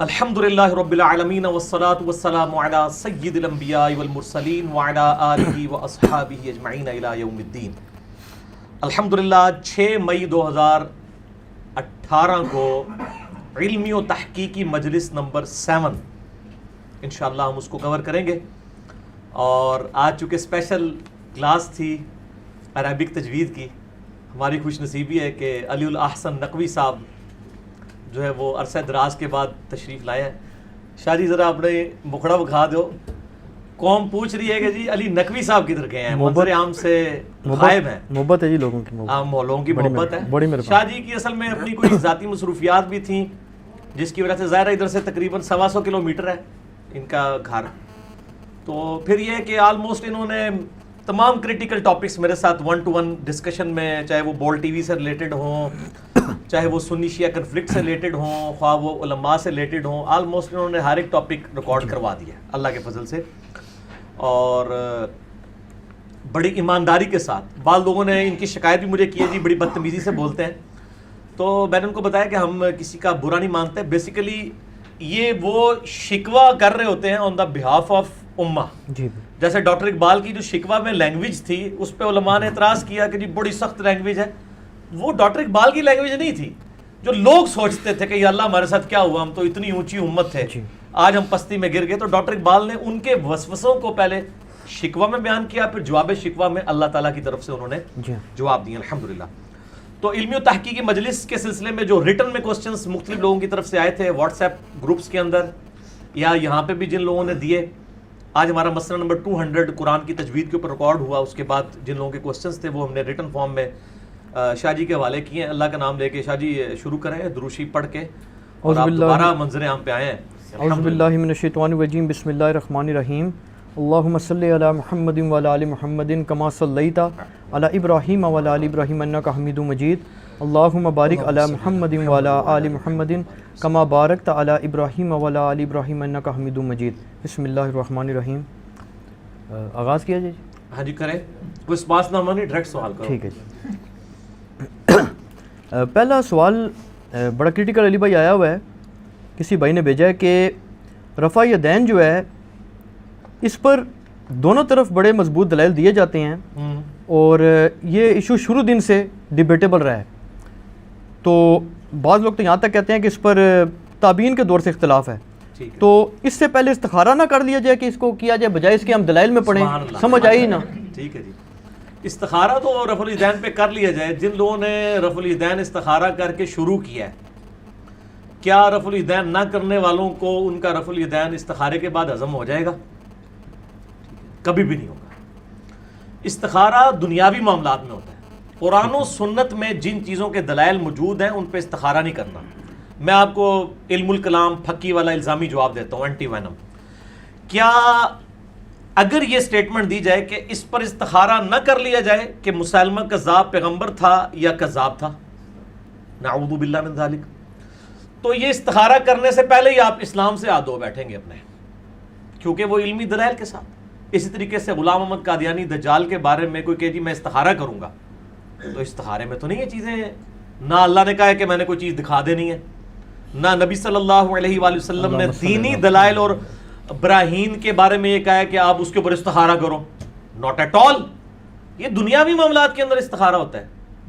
الحمدللہ رب العالمین والصلاة والسلام علی سید الانبیاء والمرسلین وعلی آلہ واصحابہ اجمعین الی یوم الدین۔ الحمدللہ 6 مئی 2018 کو علمی و تحقیقی مجلس نمبر 7 انشاءاللہ ہم اس کو کور کریں گے، اور آج چونکہ اسپیشل کلاس تھی عربک تجوید کی، ہماری خوش نصیبی ہے کہ علی الاحسن نقوی صاحب جو ہے وہ عرصہ دراز کے بعد تشریف لائے ہیں۔ شاہ جی ذرا اپنے مکھڑا بکھا دو، قوم پوچھ رہی ہے کہ جی علی نقوی صاحب کدھر گئے ہیں، منظر عام سے غائب ہیں۔ محبت ہے جی لوگوں کی، لوگوں کی محبت ہے۔ شاہ جی کی اصل میں اپنی کوئی ذاتی مصروفیات بھی تھیں، جس کی وجہ سے ظاہر ہے ادھر سے تقریباً 125 کلومیٹر ہے ان کا گھر، تو پھر یہ ہے کہ آلموسٹ انہوں نے تمام کریٹیکل ٹاپکس میرے ساتھ 1 to 1 ڈسکشن میں، چاہے وہ بول ٹی وی سے ریلیٹڈ ہوں، چاہے وہ سنی شیعہ کنفلکٹ سے ریلیٹڈ ہوں، خواہ وہ علماء سے ریلیٹڈ ہوں، آلموسٹ انہوں نے ہر ایک ٹاپک ریکارڈ کروا دیا ہے اللہ کے فضل سے، اور بڑی ایمانداری کے ساتھ۔ بعض لوگوں نے ان کی شکایت بھی مجھے کی ہے جی بڑی بدتمیزی سے بولتے ہیں، تو میں نے ان کو بتایا کہ ہم کسی کا برا نہیں مانتے، بیسیکلی یہ وہ شکوہ کر رہے ہوتے ہیں آن دا بہاف آف امہ۔ جیسے ڈاکٹر اقبال کی جو شکوہ میں لینگویج تھی، اس پہ علماء نے اعتراض کیا کہ جی بڑی سخت لینگویج ہے، وہ ڈاکٹر اقبال کی لینگویج نہیں تھی، جو لوگ سوچتے تھے کہ یا اللہ ہمارے ساتھ کیا ہوا، ہم تو اتنی اونچی امت تھے، آج ہم پستی میں گر گئے۔ تو ڈاکٹر اقبال نے ان کے وسوسوں کو پہلے شکوہ میں بیان کیا، پھر جواب شکوہ میں اللہ تعالیٰ کی طرف سے انہوں نے جواب دیے الحمدللہ۔ تو علمی و تحقیقی مجلس کے سلسلے میں جو ریٹن میں کوسچنز مختلف لوگوں کی طرف سے آئے تھے واٹس ایپ گروپس کے اندر یا یہاں پہ بھی جن لوگوں نے دیے، آج ہمارا مسئلہ نمبر 200 قرآن کی تجوید کے اوپر ریکارڈ ہوا، اس کے بعد جن لوگوں کے کوسچنز تھے وہ ہم نے ریٹن فارم میں شاہ جی کے حوالے کیے ہیں۔ اللہ کا نام لے کے شاہ جی شروع کریں دروشی پڑھ کے، اور آپ دوبارہ منظر عام پہ آئے ہیں۔ اعوذ باللہ من الشیطان الرجیم، بسم اللہ الرحمن الرحیم۔ اللہم صلی علی محمد وعلی آل محمد کما صلیت علی ابراہیم وعلی آل ابراہیم انک حمید مجید۔ اللہم بارک علی محمد وعلی آل محمد کما بارکت علی ابراہیم وعلی آل ابراہیم انک حمید مجید۔ بسم اللہ الرحمن الرحیم۔ آغاز کیا جائے؟ ہاں جی کریں، کوئی سپاس نامہ نہیں، ڈائریکٹ سوال کرو۔ ٹھیک ہے جی۔ پہلا سوال بڑا کریٹیکل علی بھائی آیا ہوا ہے، کسی بھائی نے بھیجا ہے کہ رفع یدین جو ہے اس پر دونوں طرف بڑے مضبوط دلائل دیے جاتے ہیں، اور یہ ایشو شروع دن سے ڈیبیٹیبل رہا ہے، تو بعض لوگ تو یہاں تک کہتے ہیں کہ اس پر تابعین کے دور سے اختلاف ہے، تو اس سے پہلے استخارہ نہ کر لیا جائے کہ اس کو کیا جائے، بجائے اس کے ہم دلائل میں پڑھیں؟ سمجھ آئی نا؟ ٹھیک ہے جی، استخارہ تو رفع الیدین پہ کر لیا جائے۔ جن لوگوں نے رفع الیدین استخارہ کر کے شروع کیا ہے، کیا رفع الیدین نہ کرنے والوں کو ان کا رفع الیدین استخارے کے بعد ہضم ہو جائے گا؟ کبھی بھی نہیں ہوگا۔ استخارہ دنیاوی معاملات میں ہوتا ہے، قرآن و سنت میں جن چیزوں کے دلائل موجود ہیں ان پہ استخارہ نہیں کرنا۔ میں آپ کو علم الکلام پھکی والا الزامی جواب دیتا ہوں، اینٹی وینم۔ کیا اگر یہ سٹیٹمنٹ دی جائے کہ اس پر استخارہ نہ کر لیا جائے کہ مسلمہ کذاب پیغمبر تھا یا کذاب تھا، نعوذ باللہ من ذالک، تو یہ استخارہ کرنے سے پہلے ہی آپ اسلام سے ہاتھ دھو بیٹھیں گے اپنے، کیونکہ وہ علمی دلائل کے ساتھ۔ اسی طریقے سے غلام احمد قادیانی دجال کے بارے میں کوئی کہ جی میں استخارہ کروں گا، تو استخارے میں تو نہیں یہ چیزیں ہیں، نہ اللہ نے کہا ہے کہ میں نے کوئی چیز دکھا دینی ہے، نہ نبی صلی اللہ علیہ وآلہ وسلم نے دینی دلائل اور براہین کے بارے میں یہ کہا ہے کہ آپ اس کے اوپر استخارہ کرو، ناٹ ایٹ آل۔ یہ دنیاوی معاملات کے اندر استخارہ ہوتا ہے،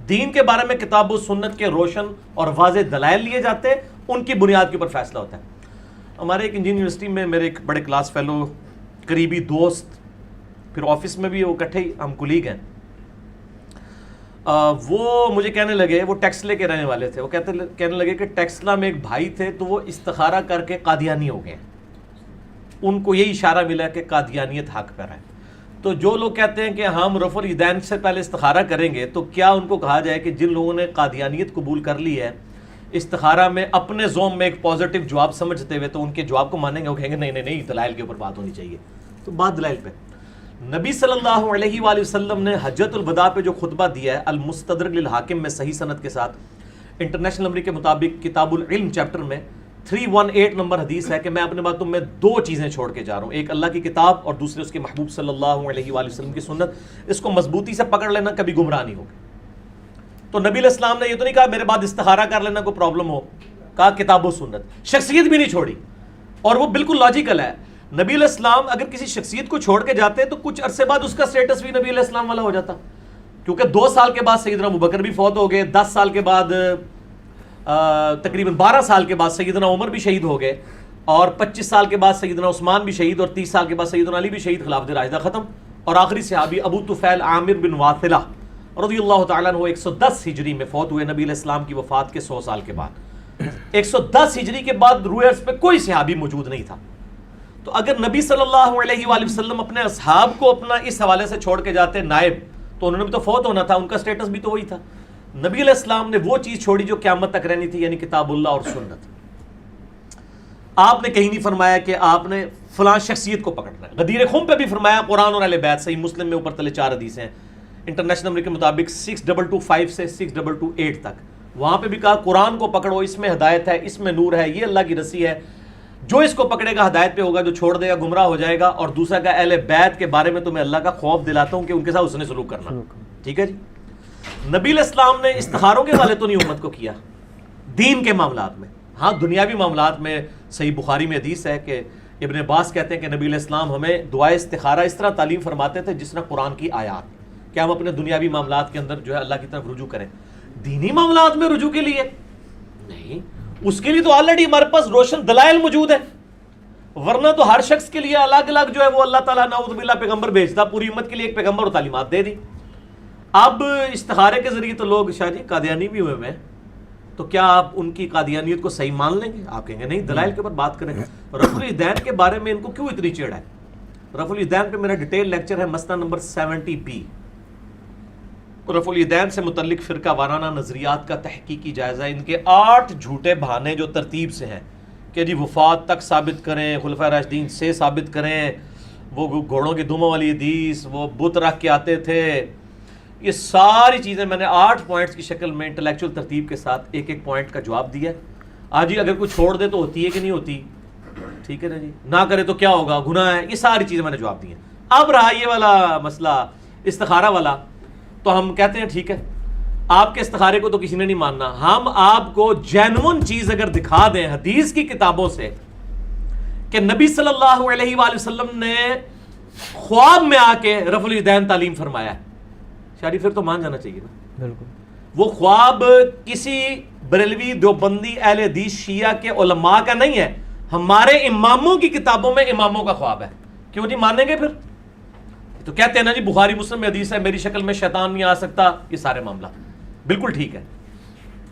دین کے بارے میں کتاب و سنت کے روشن اور واضح دلائل لیے جاتے ہیں، ان کی بنیاد کے اوپر فیصلہ ہوتا ہے۔ ہمارے ایک انجینئر یونیورسٹی میں میرے ایک بڑے کلاس فیلو، قریبی دوست، پھر آفس میں بھی وہ اکٹھے ہی ہم کولیگ ہیں، وہ مجھے کہنے لگے، وہ ٹیکسلے کے رہنے والے تھے، وہ کہنے لگے کہ ٹیکسلا میں ایک بھائی تھے تو وہ استخارہ کر کے قادیانی ہو گئے، ان کو یہی اشارہ ملا کہ قادیانیت حق پر ہے۔ تو جو لوگ کہتے ہیں کہ ہم رفع الیدین سے پہلے استخارہ کریں گے، تو کیا ان کو کہا جائے کہ جن لوگوں نے قادیانیت قبول کر لی ہے استخارہ میں اپنے زوم میں ایک پازیٹیو جواب سمجھتے ہوئے، تو ان کے جواب کو مانیں گے؟ وہ کہیں گے نہیں نہیں نہیں، دلائل کے اوپر بات ہونی چاہیے۔ تو بات دلائل پہ، نبی صلی اللہ علیہ وآلہ وسلم نے حجۃ الوداع پہ جو خطبہ دیا ہے المستدرک للحاکم میں صحیح سند کے ساتھ، انٹرنیشنل نمبر کے مطابق کتاب العلم چیپٹر میں 318 نمبر حدیث ہے کہ میں اپنے باتوں میں 2 چیزیں چھوڑ کے جا رہا ہوں، ایک اللہ کی کتاب اور دوسرے اس کے محبوب صلی اللہ علیہ وآلہ وسلم کی سنت۔ اس کو مضبوطی سے پکڑ لینا، کبھی گمراہ نہیں ہوگا۔ تو نبی علیہ السلام نے یہ تو نہیں کہا میرے بعد استخارہ کر لینا کوئی پرابلم ہو، کہا کتاب و سنت، شخصیت بھی نہیں چھوڑی. اور وہ بالکل لاجیکل ہے. نبی علیہ السلام اگر کسی شخصیت کو چھوڑ کے جاتے تو کچھ عرصے بعد اس کا سٹیٹس بھی نبی علیہ السلام والا ہو جاتا، کیونکہ 2 سال کے بعد سیدنا ابوبکر بھی فوت ہو گئے، 10 سال کے بعد تقریباً 12 سال کے بعد سیدنا عمر بھی شہید ہو گئے، اور 25 سال کے بعد سیدنا عثمان بھی شہید، اور 30 سال کے بعد سیدنا علی بھی شہید، خلافت راشدہ ختم. اور آخری صحابی ابو طفیل عامر بن واثلہ رضی اللہ تعالیٰ عنہ 110 ہجری میں فوت ہوئے نبی علیہ السلام کی وفات کے 100 سال کے بعد. 110 ہجری کے بعد روئے ارض پہ کوئی صحابی موجود نہیں تھا. تو اگر نبی صلی اللہ علیہ وآلہ وسلم اپنے اصحاب کو اپنا اس حوالے سے چھوڑ کے جاتے نائب، تو انہوں نے بھی تو فوت ہونا تھا، ان کا سٹیٹس بھی تو وہی تھا. نبی علیہ السلام نے وہ چیز چھوڑی جو قیامت تک رہنی تھی، یعنی کتاب اللہ اور سنت. آپ نے کہیں نہیں فرمایا کہ آپ نے فلاں شخصیت کو پکڑنا ہے. غدیر خم پہ بھی فرمایا قرآن اور اہل بیت، صحیح مسلم میں اوپر تلے 4 حدیثیں ہیں، انٹرنیشنل نمبر کے مطابق 6225 سے 6228 تک. وہاں پہ بھی کہا قرآن کو پکڑو، اس میں ہدایت ہے، اس میں نور ہے، یہ اللہ کی رسی ہے، جو اس کو پکڑے گا ہدایت پہ ہوگا، جو چھوڑ دے گا گمراہ ہو جائے گا. اور دوسرا کا اہل بیت کے بارے میں تمہیں اللہ کا خوف دلاتا ہوں کہ ان کے ساتھ حسن سلوک کرنا. ٹھیک ہے جی. نبی علیہ السلام نے استخاروں کے والے تو نہیں امت کو کیا دین کے معاملات میں. ہاں دنیاوی معاملات میں صحیح بخاری میں حدیث ہے کہ ابن عباس کہتے ہیں کہ نبی علیہ السلام ہمیں دعائے استخارہ اس طرح تعلیم فرماتے تھے جس طرح قرآن کی آیات، کہ ہم اپنے دنیاوی معاملات کے اندر جو ہے اللہ کی طرف رجوع کریں. دینی معاملات میں رجوع کے لیے نہیں، اس کے لیے تو آلریڈی ہمارے پاس روشن دلائل موجود ہے. ورنہ تو ہر شخص کے لیے الگ الگ جو ہے وہ اللہ تعالیٰ نعوذ باللہ پیغمبر بھیجتا، پوری امت کے لیے ایک پیغمبر اور تعلیمات دے دی. اب استخارے کے ذریعے تو لوگ شاہ جی قادیانی بھی ہوئے ہیں، تو کیا آپ ان کی قادیانیت کو صحیح مان لیں گے؟ آپ کہیں گے نہیں، دلائل کے اوپر بات کریں. رفع الیدین کے بارے میں ان کو کیوں اتنی چڑ ہے؟ رفع الیدین پہ میرا ڈیٹیل لیکچر ہے، مسئلہ نمبر 70B. رفع الیدین سے متعلق فرقہ وارانہ نظریات کا تحقیقی جائزہ. ان کے 8 جھوٹے بہانے جو ترتیب سے ہیں کہ جی وفات تک ثابت کریں، خلفائے راشدین سے ثابت کریں، وہ گھوڑوں کی دموں والی حدیث، وہ بت رکھ کے آتے تھے، یہ ساری چیزیں میں نے 8 پوائنٹس کی شکل میں انٹلیکچوئل ترتیب کے ساتھ ایک ایک پوائنٹ کا جواب دیا. آج ہی اگر کوئی چھوڑ دے تو ہوتی ہے کہ نہیں ہوتی؟ ٹھیک ہے نا جی. نہ کرے تو کیا ہوگا؟ گناہ ہے. یہ ساری چیزیں میں نے جواب دی ہیں. اب رہا یہ والا مسئلہ استخارہ والا، تو ہم کہتے ہیں ٹھیک ہے آپ کے استخارے کو تو کسی نے نہیں ماننا، ہم آپ کو جینون چیز اگر دکھا دیں حدیث کی کتابوں سے کہ نبی صلی اللہ علیہ وآلہ وسلم نے خواب میں آ کے رفع الیدین تعلیم فرمایا ہے، شاعری پھر تو مان جانا چاہیے نا. بالکل. وہ خواب کسی بریلوی دیوبندی اہل حدیث شیعہ کے علماء کا نہیں ہے، ہمارے اماموں کی کتابوں میں اماموں کا خواب ہے. کیوں نہیں مانیں گے پھر؟ تو کہتے ہیں نا جی بخاری مسلم میں حدیث ہے میری شکل میں شیطان نہیں آ سکتا. یہ سارے معاملہ بالکل ٹھیک ہے.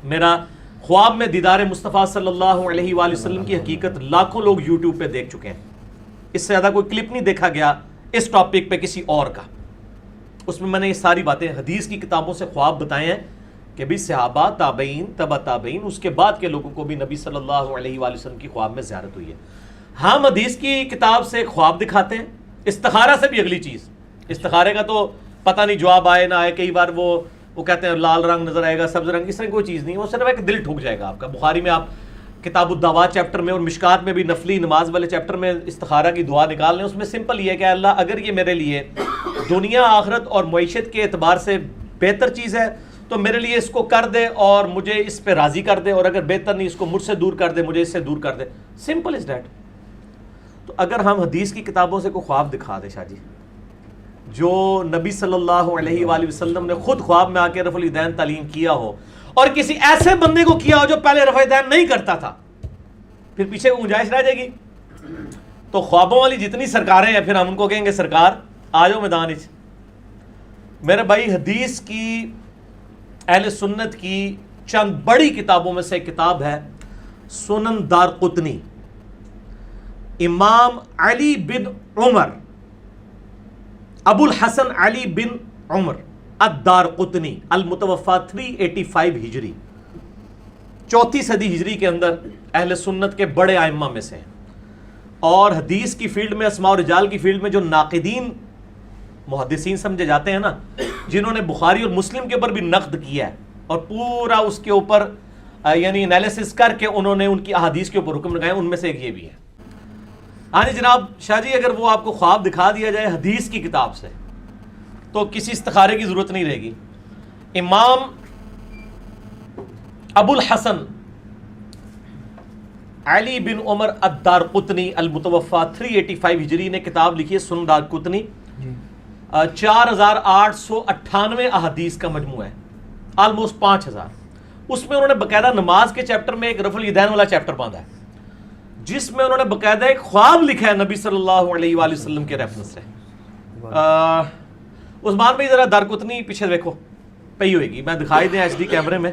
میرا خواب میں دیدار مصطفیٰ صلی اللہ علیہ وآلہ وسلم کی حقیقت لاکھوں لوگ یوٹیوب پہ دیکھ چکے ہیں. اس سے زیادہ کوئی کلپ نہیں دیکھا گیا اس ٹاپک پہ کسی اور کا. اس میں نے یہ ساری باتیں حدیث کی کتابوں سے خواب بتائے ہیں کہ بھی صحابہ، تابعین، تبع تابعین، اس کے بعد کے لوگوں کو بھی نبی صلی اللہ علیہ وآلہ وسلم کی خواب میں زیارت ہوئی ہے. ہم حدیث کی کتاب سے خواب دکھاتے ہیں. استخارہ سے بھی اگلی چیز، استخارے کا تو پتہ نہیں جواب آئے نہ آئے. کئی بار وہ کہتے ہیں لال رنگ نظر آئے گا، سبز رنگ، اس طرح کوئی چیز نہیں. وہ صرف ہے کہ دل ٹھک جائے گا آپ کا. بخاری میں آپ کتاب الدعوات چیپٹر میں اور مشکات میں بھی نفلی نماز والے چیپٹر میں استخارہ کی دعا نکال لیں. اس میں سمپل یہ ہے کہ اللہ اگر یہ میرے لیے دنیا آخرت اور معیشت کے اعتبار سے بہتر چیز ہے تو میرے لیے اس کو کر دے اور مجھے اس پہ راضی کر دے، اور اگر بہتر نہیں اس کو مجھ سے دور کر دے، مجھے اس سے دور کر دے. Simple is that. تو اگر ہم حدیث کی کتابوں سے کوئی خواب دکھا دے شاہ جی جو نبی صلی اللہ علیہ وآلہ وسلم نے خود خواب میں آ کے رفع الیدین تعلیم کیا ہو اور کسی ایسے بندے کو کیا ہو جو پہلے رفع الیدین نہیں کرتا تھا، پھر پیچھے گنجائش رہ جائے گی. تو خوابوں والی جتنی سرکاریں ہیں پھر ہم ان کو کہیں گے سرکار آ جاؤ میدان وچ. میرے بھائی حدیث کی اہل سنت کی چند بڑی کتابوں میں سے ایک کتاب ہے سنن دارقطنی. امام علی بن عمر ابو الحسن علی بن عمر الدارقطنی المتوفی 385 ہجری، 4 صدی ہجری کے اندر اہل سنت کے بڑے ائمہ میں سے ہیں. اور حدیث کی فیلڈ میں، اسماء و رجال کی فیلڈ میں جو ناقدین محدثین سمجھے جاتے ہیں نا، جنہوں نے بخاری اور مسلم کے اوپر بھی نقد کیا ہے اور پورا اس کے اوپر یعنی انالیسس کر کے انہوں نے ان کی احادیث کے اوپر حکم لگائے، ان میں سے ایک یہ بھی ہے. ہاں جی جناب شاہ جی اگر وہ آپ کو خواب دکھا دیا جائے حدیث کی کتاب سے تو کسی استخارے کی ضرورت نہیں رہے گی. امام ابو الحسن علی بن عمر الدارقطنی المتوفا 385 ہجری نے کتاب لکھی ہے سنن دارقطنی. 4898 احادیث کا مجموعہ ہے, آلموسٹ 5000. اس میں انہوں نے باقاعدہ نماز کے چیپٹر میں ایک رفع الیدین والا چیپٹر باندھا ہے, جس میں انہوں نے باقاعدہ ایک خواب لکھا ہے نبی صلی اللہ علیہ وآلہ وسلم کے ریفرنس سے. عثمان بھائی ذرا دارقطنی پیچھے دیکھو پئی ہوئے گی, میں دکھائی دیں ایچ ڈی کیمرے میں,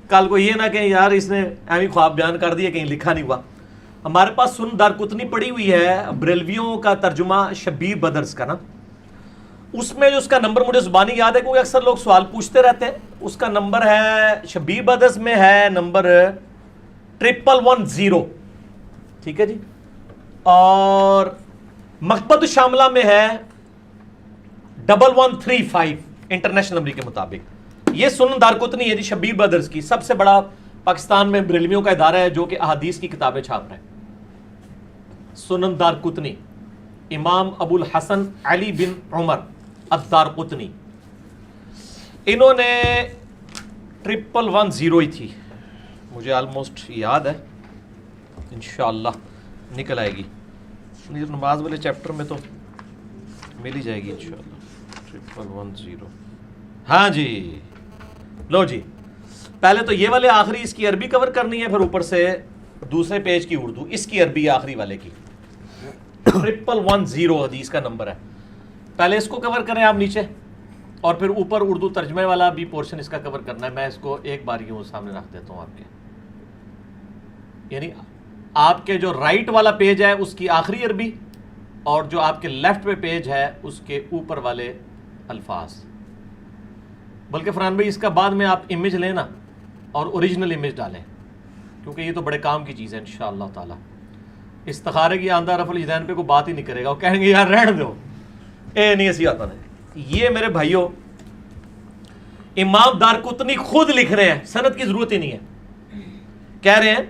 کل کو یہ نہ کہیں یار اس نے ایویں خواب بیان کر دیا کہیں لکھا نہیں ہوا. ہمارے پاس سنن دارقطنی پڑی ہوئی ہے, بریلویوں کا ترجمہ شبیر بدرس کا نا, اس میں جو اس کا نمبر مجھے زبانی یاد ہے کیونکہ اکثر لوگ سوال پوچھتے رہتے ہیں. اس کا نمبر ہے شبیر بدرس میں ہے نمبر 1110, ٹھیک ہے جی, اور مکتبۃ الشاملہ میں ہے 1135 انٹرنیشنل نمبر کے مطابق. یہ سنن دارقطنی ہے جی شبیر بدرس کی, سب سے بڑا پاکستان میں بریلویوں کا ادارہ ہے جو کہ احادیث کی کتابیں چھاپ رہا ہے. سنن دارقطنی, امام ابو الحسن علی بن عمر الدارقطنی, انہوں نے 1110 ہی تھی, مجھے آلموسٹ یاد ہے, انشاءاللہ نکل آئے گی نماز والے چیپٹر میں تو مل ہی جائے گی انشاءاللہ. 1110, ہاں جی, لو جی, پہلے تو یہ والے آخری اس کی عربی کور کرنی ہے, پھر اوپر سے دوسرے پیج کی اردو, اس کی عربی آخری والے کی 1110 حدیث کا نمبر ہے. پہلے اس کو کور کریں آپ نیچے, اور پھر اوپر اردو ترجمے والا بھی پورشن اس کا کور کرنا ہے. میں اس کو ایک بار یوں سامنے رکھ دیتا ہوں آپ کے, یعنی آپ کے جو رائٹ والا پیج ہے اس کی آخری عربی, اور جو آپ کے لیفٹ پہ پیج ہے اس کے اوپر والے الفاظ. بلکہ فرحان بھائی اس کا بعد میں آپ امیج لیں نا اور اوریجنل امیج ڈالیں, کیونکہ یہ تو بڑے کام کی چیز ہے انشاءاللہ تعالی. استخارے کی آندہ رفع الیدین پہ کوئی بات ہی نہیں کرے گا, وہ کہیں گے یار رہنے دو, اے نہیں ایسی آتا نہیں. یہ میرے بھائیوں امام دارقطنی خود لکھ رہے ہیں, سند کی ضرورت ہی نہیں ہے. کہہ رہے ہیں,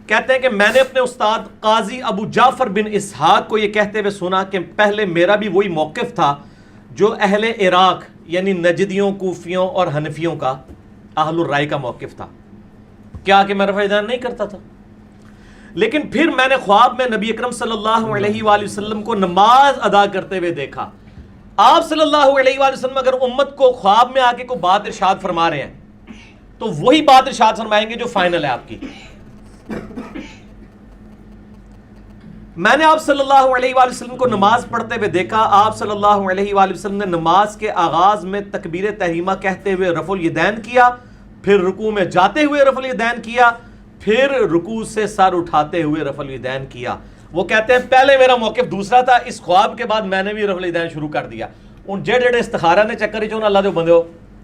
کہتے ہیں کہ میں نے اپنے استاد قاضی ابو جعفر بن اسحاق کو یہ کہتے ہوئے سنا کہ پہلے میرا بھی وہی موقف تھا جو اہل عراق یعنی نجدیوں, کوفیوں اور حنفیوں کا اہل الرائے کا موقف تھا, کیا کہ میں رفع الیدین نہیں کرتا تھا. لیکن پھر میں نے خواب میں نبی اکرم صلی اللہ علیہ وآلہ وسلم کو نماز ادا کرتے ہوئے دیکھا. آپ صلی اللہ علیہ وآلہ وسلم اگر امت کو خواب میں آ کے کوئی بات ارشاد فرما رہے ہیں تو وہی بات ارشاد فرمائیں گے جو فائنل ہے آپ کی. میں نے آپ صلی اللہ علیہ وآلہ وسلم کو نماز پڑھتے ہوئے دیکھا. آپ صلی اللہ علیہ وآلہ وسلم نے نماز کے آغاز میں تکبیر تحریمہ کہتے ہوئے رفع الیدین کیا, پھر رکوع میں جاتے ہوئے رفع الیدین کیا, پھر رکوع سے سر اٹھاتے ہوئے رفع الیدین کیا. وہ کہتے ہیں پہلے میرا موقف دوسرا تھا, اس خواب کے بعد میں نے بھی رفع الیدین شروع کر دیا. ان جڑے استخارہ نے چکر ہی چون اللہ دے بندے ہو,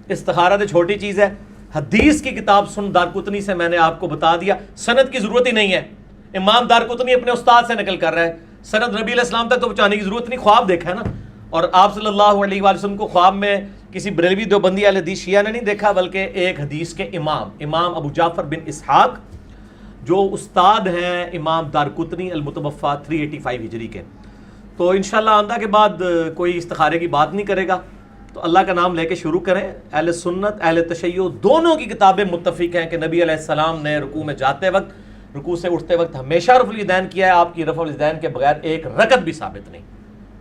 استخارہ تو چھوٹی چیز ہے. حدیث کی کتاب سنن دارقطنی سے میں نے آپ کو بتا دیا, سند کی ضرورت ہی نہیں ہے. امام دارقطنی اپنے استاد سے نقل کر رہا ہے, سند نبی علیہ السلام تک تو پہنچانے کی ضرورت نہیں, خواب دیکھا ہے نا. اور آپ صلی اللہ علیہ وآلہ وسلم کو خواب میں کسی بریلوی دیوبندی اہل حدیث شیعہ نے نہیں دیکھا, بلکہ ایک حدیث کے امام ابو جعفر بن اسحاق جو استاد ہیں امام دارقطنی المتوفا 385 ہجری کے. تو انشاءاللہ آئندہ کے بعد کوئی استخارے کی بات نہیں کرے گا, تو اللہ کا نام لے کے شروع کریں. اہل سنت اہل تشیع دونوں کی کتابیں متفق ہیں کہ نبی علیہ السلام نے رکوع میں جاتے وقت, رکوع سے اٹھتے وقت ہمیشہ رفع الیدین کیا ہے. آپ کی رفع الیدین کے بغیر ایک رکعت بھی ثابت نہیں.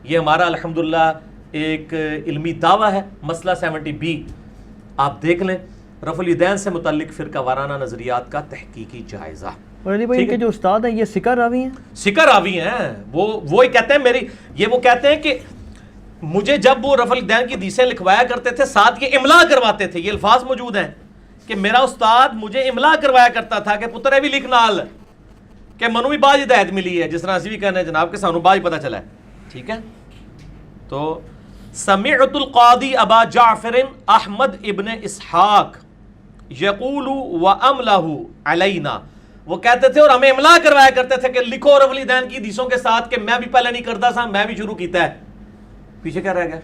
یہ ہمارا الحمدللہ ایک علمی دعویٰ ہے. مسئلہ 70B آپ دیکھ لیں, رفع الیدین سے متعلق فرقہ وارانہ نظریات کا تحقیقی جائزہ. اور علی بھائی کے جو استاد ہیں یہ سکہ راوی ہیں, سکہ راوی ہیں. وہ کہتے ہیں وہ کہتے ہیں کہ مجھے جب وہ رفع الیدین کی حدیثیں لکھوایا کرتے تھے ساتھ یہ املا کرواتے تھے. یہ الفاظ موجود ہیں کہ میرا استاد مجھے املا کروایا کرتا تھا کہ پتر بھی لکھ نال کہ منو بھی باج ہدایت ملی ہے, جس طرح اسی بھی کہنا ہے جناب کہ سانو باج پتہ چلا ہے. ٹھیک ہے, تو سمعت القاضی ابا جعفر احمد ابن اسحاق یقول واملہ علینا, وہ کہتے تھے اور ہمیں املا کروایا کرتے تھے کہ لکھو رفع الیدین کی حدیثوں کے ساتھ, کہ میں بھی پہلے نہیں کرتا تھا, میں بھی شروع کیتا ہے. پیچھے کیا رہ گیا؟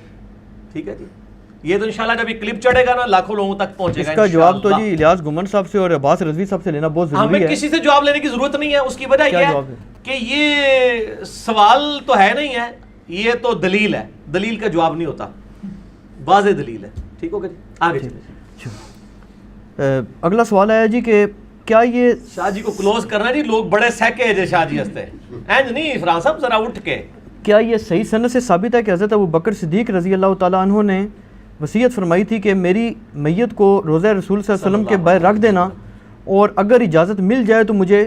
ٹھیک ہے جی, یہ تو انشاءاللہ جب یہ کلپ چڑھے گا نا لاکھوں لوگوں تک پہنچے گا. اس کا جواب تو جی الیاس گمن صاحب سے اور عباس رضوی صاحب سے لینا بہت ضروری ہے. ہمیں کسی سے جواب لینے کی ضرورت نہیں ہے. اس کی وجہ یہ ہے کہ یہ سوال تو ہے نہیں ہے, یہ تو دلیل ہے. دلیل کا جواب نہیں ہوتا, واضح دلیل ہے. ٹھیک ہوگا جی, آگے چلیں. اگلا سوال ہے جی کہ کیا یہ شاہ جی کو کلوز کرنا جی, لوگ بڑے سہکے جے شاہ جی ہستے اینج نہیں فرحان صاحب ذرا اٹھ کے. کیا یہ صحیح سند سے ثابت ہے کہ حضرت ابوبکر صدیق رضی اللہ تعالیٰ عنہ نے وصیت فرمائی تھی کہ میری میت کو روضہ رسول صلی اللہ علیہ وسلم کے باہر رکھ دینا, اور اگر اجازت مل جائے تو مجھے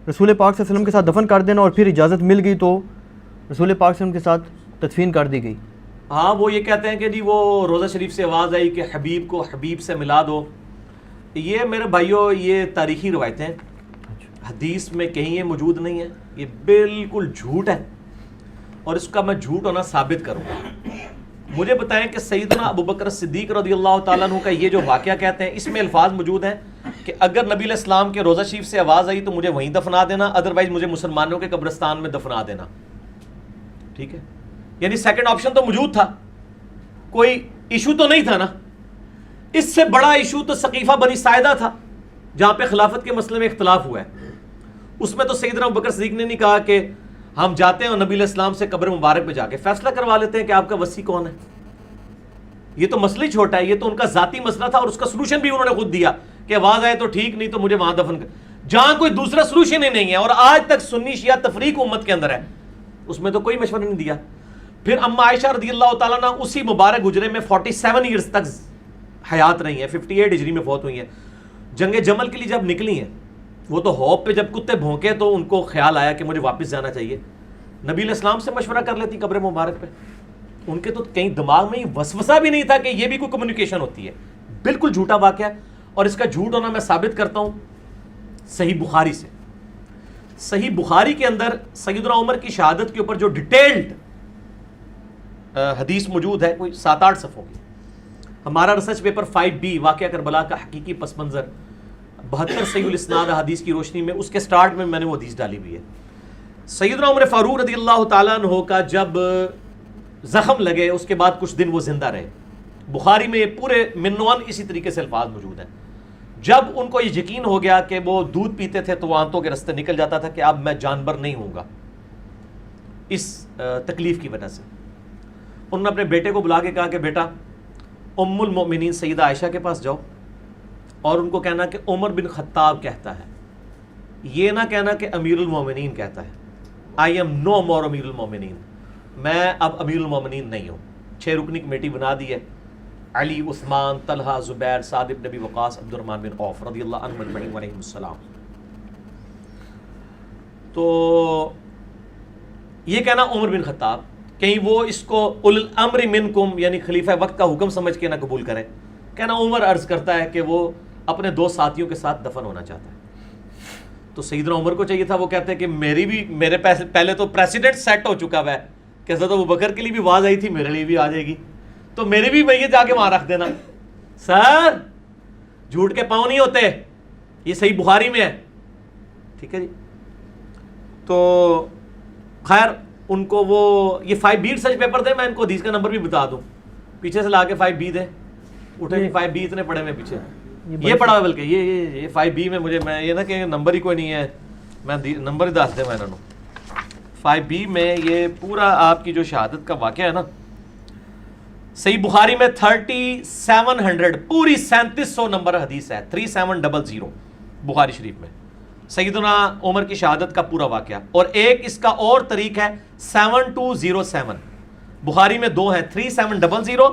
رسول پاک صلی اللہ علیہ وسلم کے ساتھ دفن کر دینا, اور پھر اجازت مل گئی تو رسول پاک صلی اللہ علیہ وسلم کے ساتھ تدفین کر دی گئی؟ ہاں وہ یہ کہتے ہیں کہ جی وہ روضہ شریف سے آواز آئی کہ حبیب کو حبیب سے ملا دو. یہ میرے بھائیوں یہ تاریخی روایتیں, حدیث میں کہیں یہ موجود نہیں ہے, یہ بالکل جھوٹ ہے, اور اس کا میں جھوٹ ہونا ثابت کروں گا. مجھے بتائیں کہ سیدنا ابوبکر صدیق رضی اللہ تعالیٰ عنہ کا یہ جو واقعہ کہتے ہیں, اس میں الفاظ موجود ہیں کہ اگر نبی علیہ السلام کے روضہ شریف سے آواز آئی تو مجھے وہیں دفنا دینا, ادروائز مجھے مسلمانوں کے قبرستان میں دفنا دینا. ٹھیک ہے, یعنی سیکنڈ آپشن تو موجود تھا, کوئی ایشو تو نہیں تھا نا. اس سے بڑا ایشو تو ثقیفہ بنی ساعدہ تھا, جہاں پہ خلافت کے مسئلے میں اختلاف ہوا ہے. اس میں تو سیدنا ابوبکر صدیق نے نہیں کہا کہ ہم جاتے ہیں اور نبی علیہ السلام سے قبر مبارک پہ جا کے فیصلہ کروا لیتے ہیں کہ آپ کا وصی کون ہے. یہ تو مسئلہ ہی چھوٹا ہے, یہ تو ان کا ذاتی مسئلہ تھا, اور اس کا سلوشن بھی انہوں نے خود دیا کہ آواز آئے تو ٹھیک, نہیں تو مجھے وہاں دفن کر, جہاں کوئی دوسرا سلوشن ہی نہیں ہے. اور آج تک سنی شیعہ تفریق امت کے اندر ہے, اس میں تو کوئی مشورہ نہیں دیا. پھر اما عائشہ رضی اللہ تعالیٰ عنہ اسی مبارک گجرے میں 47 ایئرز تک حیات رہی ہیں, 58 ہجری میں فوت ہوئی ہیں. جنگ جمل کے لیے جب نکلی ہیں, وہ تو ہوپ پہ جب کتے بھونکے تو ان کو خیال آیا کہ مجھے واپس جانا چاہیے. نبی علیہ السلام سے مشورہ کر لیتی قبر مبارک پہ. ان کے تو کہیں دماغ میں وسوسہ بھی نہیں تھا کہ یہ بھی کوئی کمیونیکیشن ہوتی ہے. بالکل جھوٹا واقعہ ہے, اور اس کا جھوٹ ہونا میں ثابت کرتا ہوں صحیح بخاری سے. صحیح بخاری کے اندر سیدنا عمر کی شہادت کے اوپر جو ڈیٹیلڈ حدیث موجود ہے, کوئی 7-8 صفحوں کی. ہمارا ریسرچ پیپر 5B واقعہ کربلا کا حقیقی پس منظر 72 صحیح الاسناد حدیث کی روشنی میں, اس کے سٹارٹ میں نے وہ حدیث ڈالی ہوئی ہے. سیدنا عمر فاروق رضی اللہ تعالیٰ عنہ کا جب زخم لگے اس کے بعد کچھ دن وہ زندہ رہے. بخاری میں پورے منوان اسی طریقے سے الفاظ موجود ہیں. جب ان کو یہ یقین ہو گیا کہ وہ دودھ پیتے تھے تو وہ آنتوں کے رستے نکل جاتا تھا کہ اب میں جانور نہیں ہوں گا اس تکلیف کی وجہ سے, انہوں نے اپنے بیٹے کو بلا کے کہا کہ بیٹا ام المؤمنین سیدہ عائشہ کے پاس جاؤ اور ان کو کہنا کہ عمر بن خطاب کہتا ہے, یہ نہ کہنا کہ امیر المومنین کہتا ہے. آئی ایم نو مور امیر المومنین, میں اب امیر المومنین نہیں ہوں. 6 رکنی کمیٹی بنا دی ہے, علی, عثمان, طلحہ, زبیر, سعد بن ابی وقاص, عبد الرحمن بن عوف رضی اللہ عنہ اجمعین علیہم السلام. تو یہ کہنا عمر بن خطاب, کہیں وہ اس کو اول الامر منکم یعنی خلیفہ وقت کا حکم سمجھ کے نہ قبول کریں. کہنا عمر عرض کرتا ہے کہ وہ اپنے 2 ساتھیوں کے ساتھ دفن ہونا چاہتا ہے. تو سیدنا عمر کو چاہیے تھا, وہ کہتے ہیں کہ میرے پہلے تو پریسیڈنٹ سیٹ ہو چکا ہے کہ حضرت ابوبکر کے لیے بھی آواز آئی تھی, میرے لیے بھی آ جائے گی, تو میرے بھی میت جا کے وہاں رکھ دینا. سر جھوٹ کے پاؤں نہیں ہوتے, یہ صحیح بخاری میں ہے. ٹھیک ہے جی. تو خیر ان کو وہ یہ 5B ریسرچ پیپر دے, میں ان کو حدیث کا نمبر بھی بتا دوں, پیچھے سے لا کے 5B دے. اٹھے جی 5B اتنے پڑے میں پیچھے یہ پڑا ہوا, بلکہ یہ 5B میں مجھے میں یہ نہ کہ نمبر ہی کوئی نہیں ہے, میں نمبر ہی دس دے میں انہوں. 5B میں یہ پورا آپ کی جو شہادت کا واقعہ ہے نا, صحیح بخاری میں 3700 پوری 3700 نمبر حدیث ہے, 3700 بخاری شریف میں سیدنا عمر کی شہادت کا پورا واقعہ. اور ایک اس کا اور طریق ہے 7207, بخاری میں 2 ہیں, 3700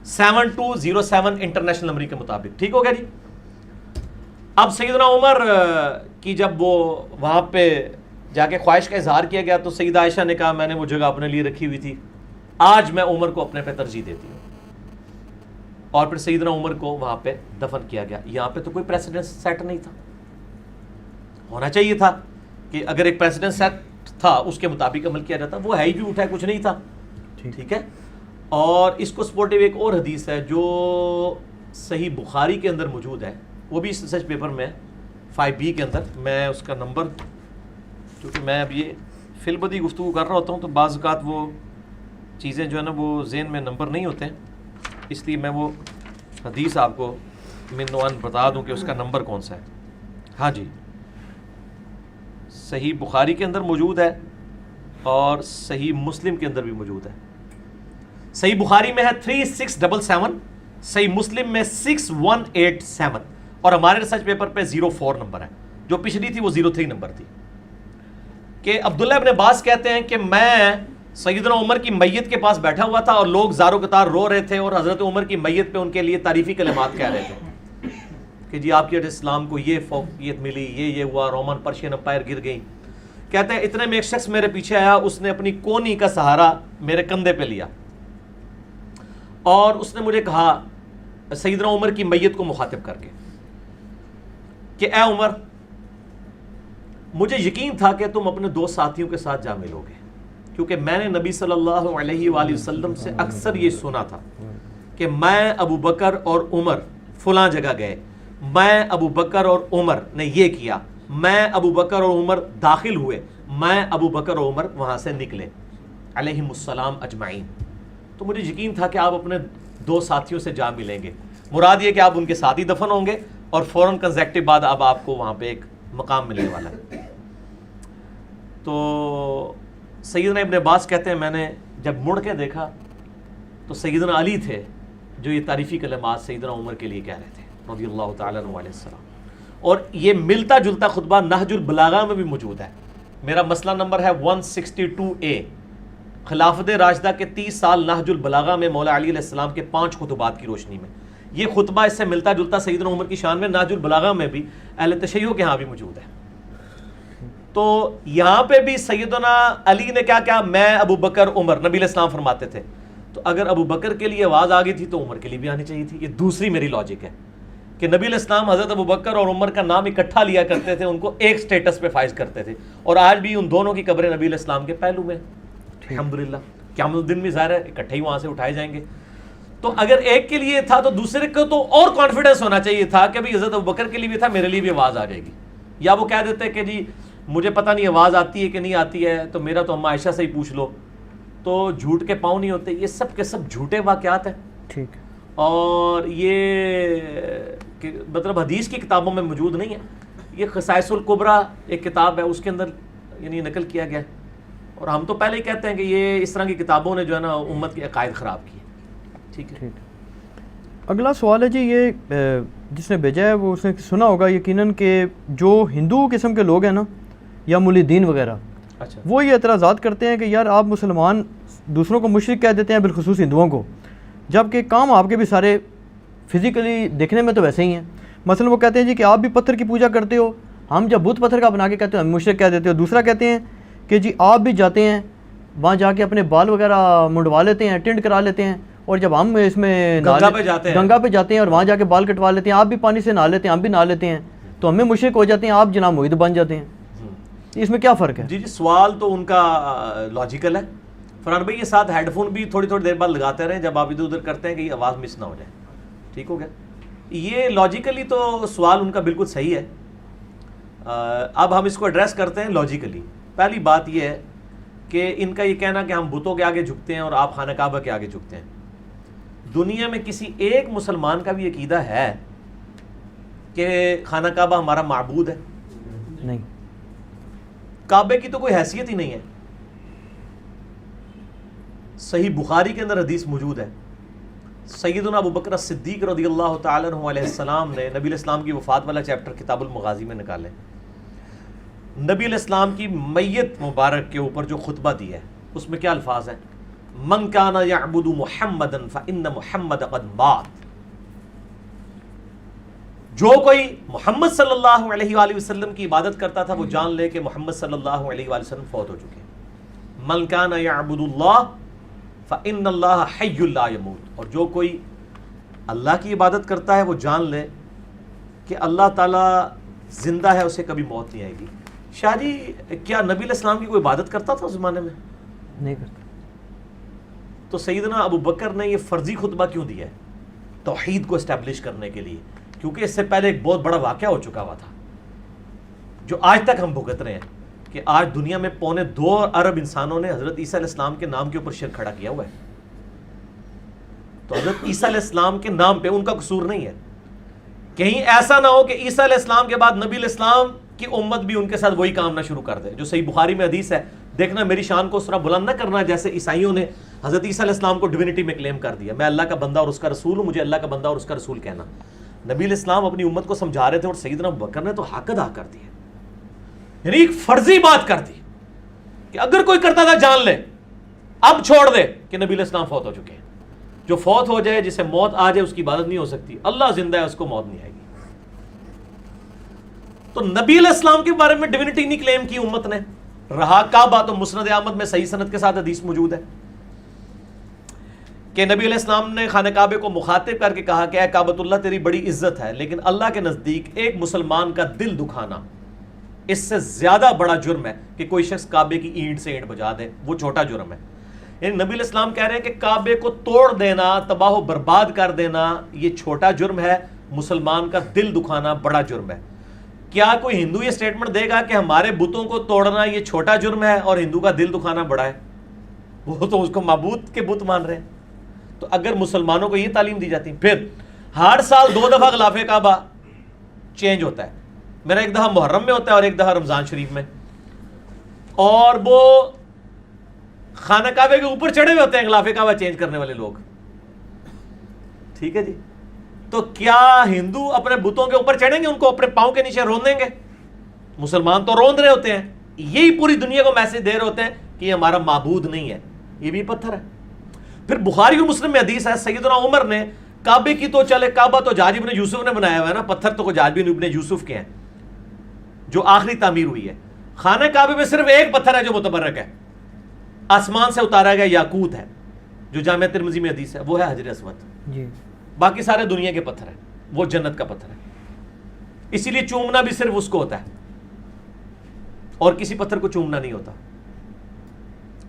7207 انٹرنیشنل نمبر کے مطابق. ٹھیک ہو گیا جی. اب سیدنا عمر کی جب وہ وہاں پہ جا کے خواہش کا اظہار کیا گیا تو سیدہ عائشہ نے کہا میں نے وہ جگہ اپنے لیے رکھی ہوئی تھی, آج میں عمر کو اپنے پہ ترجیح دیتی ہوں. اور پھر سیدنا عمر کو وہاں پہ دفن کیا گیا. یہاں پہ تو کوئی پریسیڈنٹ سیٹ نہیں تھا, ہونا چاہیے تھا کہ اگر ایک پریسیڈنٹ سیٹ تھا اس کے مطابق عمل کیا جاتا, وہ ہے ہی جھوٹ ہے, کچھ نہیں تھا. ٹھیک ہے. اور اس کو سپورٹیو ایک اور حدیث ہے جو صحیح بخاری کے اندر موجود ہے, وہ بھی اس ریسرچ پیپر میں 5B کے اندر. میں اس کا نمبر, کیونکہ میں اب یہ فی البدی گفتگو کر رہا ہوتا ہوں تو بعض اوقات وہ چیزیں جو ہے نا وہ ذہن میں نمبر نہیں ہوتے ہیں, اس لیے میں وہ حدیث آپ کو منوان بتا دوں کہ اس کا نمبر کون سا ہے. ہاں جی, صحیح بخاری کے اندر موجود ہے اور صحیح مسلم کے اندر بھی موجود ہے. صحیح بخاری میں ہے 3677, صحیح مسلم میں 6187, اور ہمارے ریسرچ پیپر پہ 04 نمبر ہے. جو پچھلی تھی وہ 03 نمبر تھی، کہ عبداللہ ابن عباس کہتے ہیں کہ میں سیدنا عمر کی میت کے پاس بیٹھا ہوا تھا اور لوگ زارو قطار رو رہے تھے اور حضرت عمر کی میت پہ ان کے لیے تعریفی کلمات کہہ رہے تھے کہ جی آپ کے اسلام کو یہ فوقیت ملی، یہ ہوا، رومن پرشین امپائر گر گئی. کہتے ہیں اتنے میں ایک شخص میرے پیچھے آیا، اس نے اپنی کونی کا سہارا میرے کندھے پہ لیا اور اس نے مجھے کہا سیدنا عمر کی میت کو مخاطب کر کے کہ اے عمر، مجھے یقین تھا کہ تم اپنے دو ساتھیوں کے ساتھ جا ملو گے، کیونکہ میں نے نبی صلی اللہ علیہ وآلہ وسلم سے اکثر یہ سنا تھا کہ میں ابو بکر اور عمر فلاں جگہ گئے، میں ابو بکر اور عمر نے یہ کیا، میں ابو بکر اور عمر داخل ہوئے، میں ابو بکر اور عمر وہاں سے نکلے علیہم السلام اجمعین. تو مجھے یقین تھا کہ آپ اپنے دو ساتھیوں سے جا ملیں گے، مراد یہ کہ آپ ان کے ساتھ ہی دفن ہوں گے اور فوراً کنزیکٹو بعد اب آپ کو وہاں پہ ایک مقام ملنے والا ہے. تو سیدنا ابن عباس کہتے ہیں میں نے جب مڑ کے دیکھا تو سیدنا علی تھے جو یہ تعریفی کلمات سیدنا عمر کے لیے کہہ رہے تھے رضی اللہ تعالیٰ عنہ علیہ السلام. اور یہ ملتا جلتا خطبہ نہج البلاغہ میں بھی موجود ہے. میرا مسئلہ نمبر ہے 162A، خلافت راشدہ کے 30 سال نہج البلاغہ میں مولا علی علیہ السلام کے 5 خطبات کی روشنی میں یہ خطبہ اس سے ملتا جلتا سیدنا عمر کی شان میں نہج البلاغہ میں بھی اہل تشیع کے ہاں بھی موجود ہے. تو یہاں پہ بھی سیدنا علی نے کیا کیا، میں ابو بکر عمر، نبی علیہ السلام فرماتے تھے. تو اگر ابو بکر کے لیے آواز آ گئی تھی تو عمر کے لیے بھی آنی چاہیے تھی. یہ دوسری میری لاجک ہے کہ نبی علیہ السلام حضرت ابو بکر اور عمر کا نام اکٹھا لیا کرتے تھے، ان کو ایک سٹیٹس پہ فائز کرتے تھے، اور آج بھی ان دونوں کی قبریں نبی علیہ السلام کے پہلو میں الحمدللہ. قیامت الدین بھی ظاہر ہے اکٹھے ہی وہاں سے اٹھائے جائیں گے. تو اگر ایک کے لیے تھا تو دوسرے کو تو اور کانفیڈنس ہونا چاہیے تھا کہ بھئی حضرت ابو بکر کے لیے بھی تھا، میرے لیے بھی آواز آ جائے گی. یا وہ کہہ دیتے کہ جی مجھے پتہ نہیں آواز آتی ہے کہ نہیں آتی ہے، تو میرا تو اما عائشہ سے ہی پوچھ لو. تو جھوٹ کے پاؤں نہیں ہوتے. یہ سب کے سب جھوٹے واقعات ہیں. ٹھیک. اور یہ مطلب حدیث کی کتابوں میں موجود نہیں ہے. یہ خصائص الکبریٰ ایک کتاب ہے، اس کے اندر یعنی نقل کیا گیا ہے. اور ہم تو پہلے ہی کہتے ہیں کہ یہ اس طرح کی کتابوں نے جو ہے نا امت کے عقائد خراب کیے. ٹھیک ہے. اگلا سوال ہے جی، یہ جس نے بھیجا ہے وہ اس نے سنا ہوگا یقیناً کہ جو ہندو قسم کے لوگ ہیں نا یا ملحدین وغیرہ، اچھا، وہ یہ اعتراضات کرتے ہیں کہ یار آپ مسلمان دوسروں کو مشرک کہہ دیتے ہیں، بالخصوص ہندوؤں کو، جبکہ کام آپ کے بھی سارے فزیکلی دیکھنے میں تو ویسے ہی ہیں. مثلا وہ کہتے ہیں جی کہ آپ بھی پتھر کی پوجا کرتے ہو، ہم جب بت پتھر کا بنا کے کہتے ہیں ہم مشرک کہہ دیتے ہو. دوسرا کہتے ہیں کہ جی آپ بھی جاتے ہیں وہاں جا کے اپنے بال وغیرہ منڈوا لیتے ہیں، ٹنڈ کرا لیتے ہیں، اور جب ہم اس میں گنگا پہ جاتے ہیں اور وہاں جا کے بال کٹوا لیتے ہیں، آپ بھی پانی سے نہا لیتے ہیں، ہم بھی نہا لیتے ہیں، تو ہمیں مشرک ہو جاتے ہیں، آپ جناب موحد بن جاتے ہیں. اس میں کیا فرق ہے؟ جی سوال تو ان کا لاجیکل ہے. فرحان بھائی یہ ساتھ ہیڈ فون بھی تھوڑی تھوڑی دیر بعد لگاتے رہیں جب آپ ادھر ادھر کرتے ہیں کہ یہ آواز مس نہ ہو جائے. ٹھیک ہو گیا. یہ لاجیکلی تو سوال ان کا بالکل صحیح ہے. اب ہم اس کو ایڈریس کرتے ہیں لاجیکلی. پہلی بات یہ ہے کہ ان کا یہ کہنا کہ ہم بتوں کے آگے جھکتے ہیں اور آپ خانہ کعبہ کے آگے جھکتے ہیں. دنیا میں کسی ایک مسلمان کا بھی عقیدہ ہے کہ خانہ کعبہ ہمارا معبود ہے؟ نہیں. کعبے کی تو کوئی حیثیت ہی نہیں ہے. صحیح بخاری کے اندر حدیث موجود ہے، سیدنا ابو بکر صدیق رضی اللہ تعالیٰ عنہ علیہ السلام نے نبی علیہ السلام کی وفات والا چیپٹر کتاب المغازی میں نکالے. نبی علیہ السلام کی میت مبارک کے اوپر جو خطبہ دی ہے اس میں کیا الفاظ ہیں؟ من کان یعبد محمدا فإن محمد قد مات. جو کوئی محمد صلی اللہ علیہ وآلہ وسلم کی عبادت کرتا تھا وہ جان لے کہ محمد صلی اللہ علیہ وآلہ وسلم فوت ہو چکے. من کان یعبد اللہ فإن اللہ حی لا یموت. اور جو کوئی اللہ کی عبادت کرتا ہے وہ جان لے کہ اللہ تعالیٰ زندہ ہے، اسے کبھی موت نہیں آئے گی. شاہ جی کیا نبی علیہ السلام کی کوئی عبادت کرتا تھا اس زمانے میں؟ نہیں کرتا. تو سیدنا ابو بکر نے یہ فرضی خطبہ کیوں دیا ہے؟ توحید کو اسٹیبلش کرنے کے لیے، کیونکہ اس سے پہلے ایک بہت بڑا واقعہ ہو چکا ہوا تھا جو آج تک ہم بھگت رہے ہیں کہ آج دنیا میں 2.25 ارب انسانوں نے حضرت عیسیٰ علیہ السلام کے نام کے اوپر شرک کھڑا کیا ہوا ہے. تو حضرت عیسیٰ علیہ السلام کے نام پہ ان کا قصور نہیں ہے. کہیں ایسا نہ ہو کہ عیسیٰ علیہ السلام کے بعد نبی علیہ السلام کی امت بھی ان کے ساتھ وہی کام نہ شروع کر دے. جو صحیح بخاری میں حدیث ہے، دیکھنا میری شان کو اس طرح بلند نہ کرنا جیسے عیسائیوں نے حضرت عیسیٰ علیہ السلام کو ڈیوینٹی میں کلیم کر دیا. میں اللہ کا بندہ اور اس کا رسول ہوں، مجھے اللہ کا بندہ اور اس کا رسول کہنا. نبی علیہ السلام اپنی امت کو سمجھا رہے تھے اور سیدنا ابو بکر نے تو حق ادا کر دیا. یعنی ایک فرضی بات کر دی کہ اگر کوئی کرتا تھا جان لے، اب چھوڑ دے کہ نبی علیہ السلام فوت ہو چکے ہیں. جو فوت ہو جائے، جسے موت آ جائے، اس کی عبادت نہیں ہو سکتی. اللہ زندہ ہے، اس کو موت نہیں آئے گی. تو نبی علیہ السلام کے بارے میں ڈیوینٹی نہیں کلیم کی امت نے. رہا کعبہ، تو مسند احمد میں صحیح سند کے ساتھ حدیث موجود ہے کہ نبی علیہ السلام نے خانہ کعبے کو مخاطب کر کے کہا کہ اے کعبۃ اللہ، تیری بڑی عزت ہے، لیکن اللہ کے نزدیک ایک مسلمان کا دل دکھانا اس سے زیادہ بڑا جرم ہے کہ کوئی شخص کعبے کی اینٹ سے اینٹ بجا دے. وہ چھوٹا جرم ہے. یعنی نبی علیہ السلام کہہ رہے ہیں کہ کعبے کو توڑ دینا، تباہ و برباد کر دینا، یہ چھوٹا جرم ہے، مسلمان کا دل دکھانا بڑا جرم ہے. کیا کوئی ہندو یہ سٹیٹمنٹ دے گا کہ ہمارے بتوں کو توڑنا یہ چھوٹا جرم ہے اور ہندو کا دل دکھانا بڑا ہے؟ وہ تو اس کو معبود کے بت مان رہے ہیں. تو اگر مسلمانوں کو یہ تعلیم دی جاتی، پھر ہر سال 2 دفعہ غلاف کعبہ چینج ہوتا ہے. میرا ایک دفعہ محرم میں ہوتا ہے اور ایک دفعہ رمضان شریف میں، اور وہ خانہ کعبے کے اوپر چڑھے ہوئے ہوتے ہیں غلاف کعبہ چینج کرنے والے لوگ. ٹھیک ہے جی. تو کیا ہندو اپنے بتوں کے اوپر چڑھیں گے، ان کو اپنے پاؤں کے نیچے رون دیں گے؟ مسلمان تو روند رہے ہوتے ہیں. یہی پوری دنیا کو میسج دے رہے ہوتے ہیں کہ یہ ہمارا معبود نہیں ہے، یہ بھی پتھر ہے. پھر بخاری اور مسلم میں حدیث ہے، سیدنا عمر نے کعبے کی تو چلے، کعبہ تو حجاج ابن یوسف نے بنایا ہوا ہے نا، پتھر تو حجاج ابن یوسف کے ہیں جو آخری تعمیر ہوئی ہے. خانہ کعبے میں صرف ایک پتھر ہے جو متبرک ہے، آسمان سے اتارا گیا یاقوت ہے، جو جامعہ ترمذی میں حدیث ہے، وہ ہے حجر اسود. جی. باقی سارے دنیا کے پتھر ہیں، وہ جنت کا پتھر ہے. اسی لیے چومنا بھی صرف اس کو ہوتا ہے اور کسی پتھر کو چومنا نہیں ہوتا.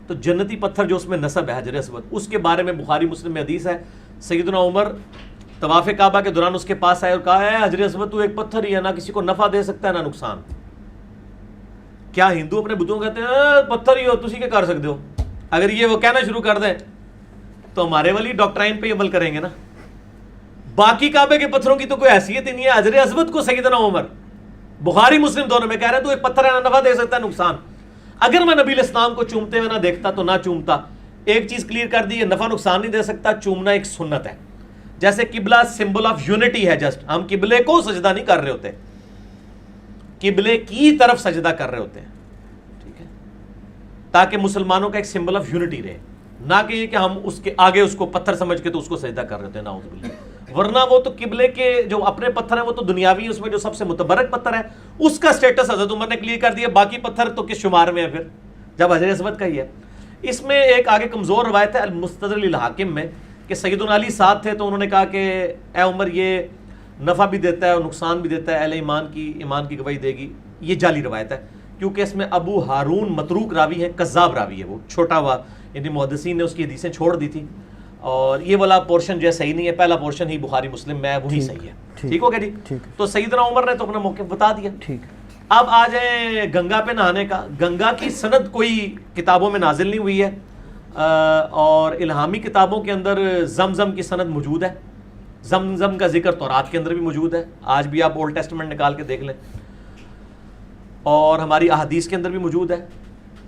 تو جنتی پتھر جو اس میں نصب ہے حجر اسود، اس کے بارے میں بخاری مسلم میں حدیث ہے، سیدنا عمر طواف کعبہ کے دوران اس کے پاس آئے اور کہا ہے حجر اسود تو ایک پتھر ہی ہے، نہ کسی کو نفع دے سکتا ہے نہ نقصان. کیا ہندو اپنے بتوں کہتے ہیں پتھر ہی ہو، تسی کیا کر سکتے ہو؟ اگر یہ وہ کہنا شروع کر دیں تو ہمارے والی ڈاکٹرائن پہ عمل کریں گے نا. باقی کعبے کے پتھروں کی تو کوئی حیثیت ہی نہیں ہے. حجر اسود کو سیدنا عمر بخاری مسلم دونوں میں کہہ رہے ہیں تو ایک پتھر ہے، نہ نفع دے سکتا ہے نقصان. اگر میں نبی علیہ السلام کو چومتے ہوئے نہ دیکھتا تو نہ چومتا. ایک چیز کلیئر کر دی، یہ نفع نقصان نہیں دے سکتا. چومنا ایک سنت ہے. جیسے قبلہ سمبل آف یونٹی ہے، جسٹ ہم قبلے کو سجدہ نہیں کر رہے ہوتے، قبلے کی طرف سجدہ کر رہے ہوتے ہیں. ٹھیک ہے، تاکہ مسلمانوں کا ایک سمبل آف یونٹی رہے، نہ کہ یہ کہ ہم اس کے آگے اس کو پتھر سمجھ کے تو اس کو سجدہ کر رہے ہوتے ہیں. نعوذ باللہ. ورنہ وہ تو قبلے کے جو اپنے پتھر ہیں وہ تو دنیاوی، اس میں جو سب سے متبرک پتھر ہے اس کا سٹیٹس حضرت عمر نے کلیئر کر دیا. باقی پتھر تو کس شمار میں ہے پھر جب حجر اسود کا ہی ہے. اس میں ایک آگے کمزور روایت ہے المستدرک للحاکم میں کہ سیدنا علی ساتھ تھے تو انہوں نے کہا کہ اے عمر یہ نفع بھی دیتا ہے اور نقصان بھی دیتا ہے، اہل ایمان کی گواہی دے گی. یہ جعلی روایت ہے کیونکہ اس میں ابو ہارون متروک راوی ہے، کذاب راوی ہے، وہ چھوٹا ہوا، یعنی محدثین نے اس کی حدیثیں چھوڑ دی تھی اور یہ والا پورشن جو ہے صحیح نہیں ہے. پہلا پورشن ہی بخاری مسلم میں ہے، وہی صحیح ہے. ٹھیک ہو گیا جی. تو سیدنا عمر نے تو اپنا موقف بتا دیا. ٹھیک. اب آ جائیں گنگا پہ نہانے کا. گنگا کی سند کوئی کتابوں میں نازل نہیں ہوئی ہے اور الہامی کتابوں کے اندر زمزم کی سند موجود ہے. زمزم کا ذکر تورات کے اندر بھی موجود ہے، آج بھی آپ اولڈ ٹیسٹمنٹ نکال کے دیکھ لیں، اور ہماری احادیث کے اندر بھی موجود ہے.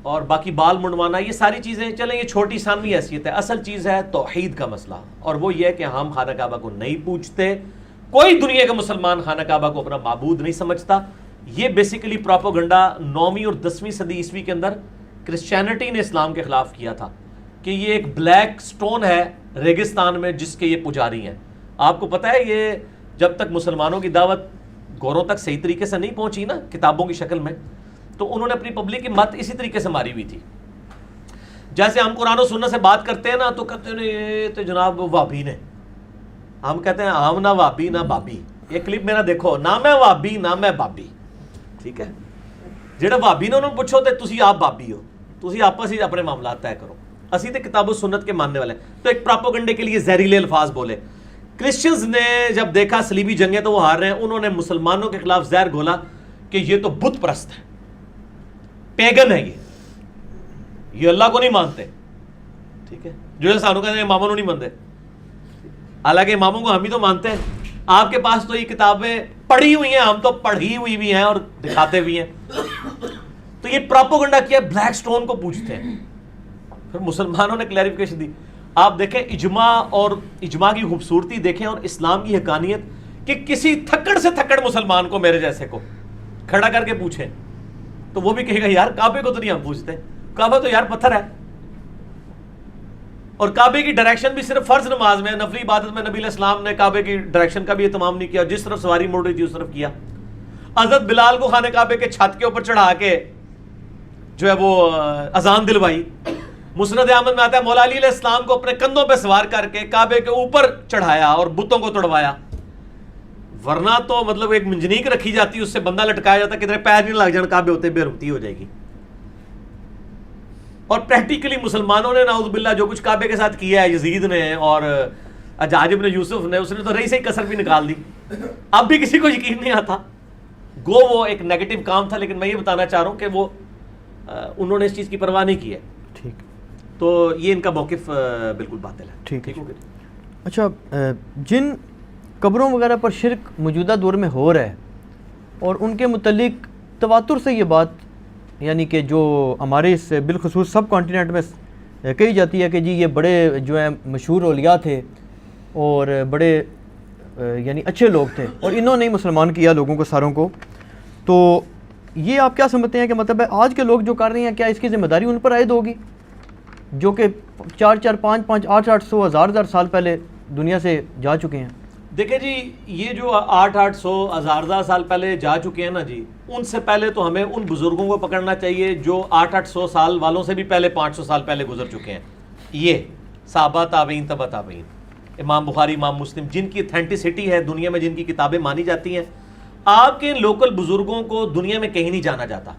اور باقی بال منڈوانا، یہ ساری چیزیں چلیں، یہ چھوٹی ثانوی حیثیت ہے. اصل چیز ہے توحید کا مسئلہ، اور وہ یہ ہے کہ ہم خانہ کعبہ کو نہیں پوجتے. کوئی دنیا کا مسلمان خانہ کعبہ کو اپنا معبود نہیں سمجھتا. یہ بیسیکلی پروپیگنڈا 9ویں اور 10ویں صدی عیسوی کے اندر کرسچینٹی نے اسلام کے خلاف کیا تھا کہ یہ ایک بلیک سٹون ہے ریگستان میں جس کے یہ پجاری ہیں. آپ کو پتہ ہے یہ جب تک مسلمانوں کی دعوت گوروں تک صحیح طریقے سے نہیں پہنچی نا کتابوں کی شکل میں، تو انہوں نے اپنی پبلک کی مت اسی طریقے سے ماری ہوئی تھی. جیسے ہم قرآن و سنت سے بات کرتے ہیں نا تو کہتے ہیں یہ تو جناب وابی نے، ہم کہتے ہیں ہم نہ وابی نہ بابی. یہ کلپ میرا دیکھو، نہ میں وابی نہ میں بابی. ٹھیک ہے، جہاں وابی نے انہوں نے پوچھو تو تسی آپ بابی ہو، تسی آپس ہی اپنے معاملات طے کرو. اسی تے کتاب و سنت کے ماننے والے. تو ایک پراپوگنڈے کے لیے زہریلے الفاظ بولے. کرسچنز نے جب دیکھا صلیبی جنگیں تو وہ ہار رہے ہیں، انہوں نے مسلمانوں کے خلاف زہر گھولا کہ یہ تو بت پرست ہے، پیگن ہے، یہ اللہ کو نہیں مانتے. ٹھیک ہے، جو سانو کہتے ہیں اماموں نہیں مانتے، حالانکہ اماموں کو ہم ہی تو مانتے ہیں. آپ کے پاس تو یہ کتابیں پڑھی ہوئی ہیں، ہم تو پڑھی ہوئی بھی ہیں اور دکھاتے بھی ہیں. تو یہ پراپوگنڈا کیا، بلیک سٹون کو پوچھتے ہیں. پھر مسلمانوں نے کلیریفیکیشن دی. آپ دیکھیں اجماع، اور اجماع کی خوبصورتی دیکھیں اور اسلام کی حقانیت کہ کسی تھکڑ سے تھکڑ مسلمان کو، میرے جیسے کو کھڑا کر کے پوچھیں تو وہ بھی کہے گا یار کعبے کو تو نہیں ہم پوچھتے, کعبہ تو یار پتھر ہے. اور کعبے کی ڈائریکشن بھی صرف فرض نماز میں, نفلی عبادت میں نبی علیہ السلام نے کعبے کی ڈائریکشن کا بھی اہتمام نہیں کیا, جس طرف سواری موڑ رہی تھی اس طرف کیا. حضرت بلال کو خانہ کعبے کے چھت کے اوپر چڑھا کے جو ہے وہ اذان دلوائی. مسند احمد میں آتا ہے مولا علی علیہ السلام کو اپنے کندھوں پہ سوار کر کے کعبے کے اوپر چڑھایا اور بتوں کو توڑوایا. ورنہ تو مطلب ایک منجنیک رکھی جاتی, اس سے بندہ لٹکایا جاتا, کدھر پیر نہیں لگ جان کعبے ہوتے, بے رکتی ہو جائے گی. اور پریکٹیکلی مسلمانوں نے نعوذ باللہ جو کچھ کعبے کے ساتھ کیا ہے, یزید نے اور حجاج ابن یوسف نے, اس نے تو رہی سے ہی کسر بھی نکال دی. اب بھی کسی کو یقین نہیں آتا. گو وہ ایک نیگیٹو کام تھا, لیکن میں یہ بتانا چاہ رہا ہوں کہ وہ انہوں نے اس چیز کی پرواہ نہیں کی ہے. ٹھیک, تو یہ ان کا موقف بالکل باطل ہے. ٹھیک ہے. اچھا, جن قبروں وغیرہ پر شرک موجودہ دور میں ہو رہا ہے اور ان کے متعلق تواتر سے یہ بات یعنی کہ جو ہمارے اس بالخصوص سب کانٹیننٹ میں کہی جاتی ہے کہ جی یہ بڑے جو ہیں مشہور اولیاء تھے اور بڑے یعنی اچھے لوگ تھے اور انہوں نے ہی مسلمان کیا لوگوں کو ساروں کو, تو یہ آپ کیا سمجھتے ہیں کہ مطلب ہے آج کے لوگ جو کر رہے ہیں کیا اس کی ذمہ داری ان پر عائد ہوگی جو کہ 400 500 800 1000 سال پہلے دنیا سے جا چکے ہیں؟ دیکھیں جی, یہ جو 800 1000 سال پہلے جا چکے ہیں نا جی, ان سے پہلے تو ہمیں ان بزرگوں کو پکڑنا چاہیے جو 800 سال والوں سے بھی پہلے 500 سال پہلے گزر چکے ہیں. یہ صحابہ تابعین تبع تابعین, امام بخاری امام مسلم, جن کی اتھینٹسٹی ہے دنیا میں, جن کی کتابیں مانی جاتی ہیں. آپ کے لوکل بزرگوں کو دنیا میں کہیں نہیں جانا جاتا.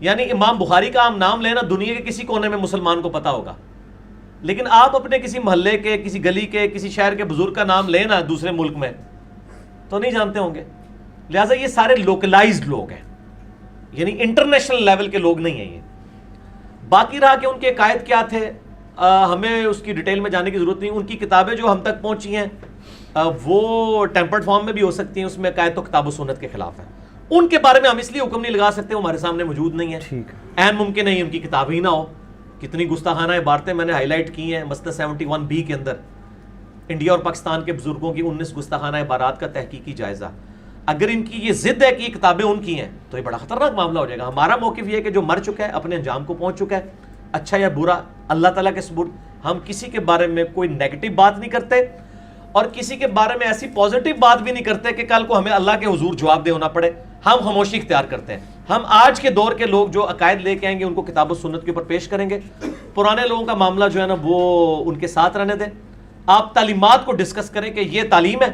یعنی امام بخاری کا ہم نام لینا دنیا کے کسی کونے میں مسلمان کو پتا ہوگا, لیکن آپ اپنے کسی محلے کے, کسی گلی کے, کسی شہر کے بزرگ کا نام لینا دوسرے ملک میں تو نہیں جانتے ہوں گے. لہٰذا یہ سارے لوکلائزڈ لوگ ہیں, یعنی انٹرنیشنل لیول کے لوگ نہیں ہیں یہ. باقی رہا کہ ان کے عقائد کیا تھے, ہمیں اس کی ڈیٹیل میں جانے کی ضرورت نہیں. ان کی کتابیں جو ہم تک پہنچی ہیں وہ ٹیمپرڈ فارم میں بھی ہو سکتی ہیں, اس میں عقائد تو کتاب و سنت کے خلاف ہے. ان کے بارے میں ہم اس لیے حکم نہیں لگا سکتے, وہ ہمارے سامنے موجود نہیں ہے. عین ممکن ہے ان کی کتاب ہی نہ ہو. کتنی گستاخانہ عبارتیں میں نے ہائی لائٹ کی ہیں مسئلہ 71B کے اندر, انڈیا اور پاکستان کے بزرگوں کی 19 گستاخانہ عبارات کا تحقیقی جائزہ. اگر ان کی یہ ضد ہے کہ یہ کتابیں ان کی ہیں تو یہ بڑا خطرناک معاملہ ہو جائے گا. ہمارا موقف یہ ہے کہ جو مر چکا ہے اپنے انجام کو پہنچ چکا ہے, اچھا یا برا اللہ تعالیٰ کے سپرد. ہم کسی کے بارے میں کوئی نیگیٹو بات نہیں کرتے اور کسی کے بارے میں ایسی پازیٹیو بات بھی نہیں کرتے کہ کل کو ہمیں اللہ کے حضور جواب دے ہونا پڑے. ہم خاموشی اختیار کرتے ہیں. ہم آج کے دور کے لوگ جو عقائد لے کے آئیں گے ان کو کتاب و سنت کے اوپر پیش کریں گے. پرانے لوگوں کا معاملہ جو ہے نا وہ ان کے ساتھ رہنے دیں. آپ تعلیمات کو ڈسکس کریں کہ یہ تعلیم ہے.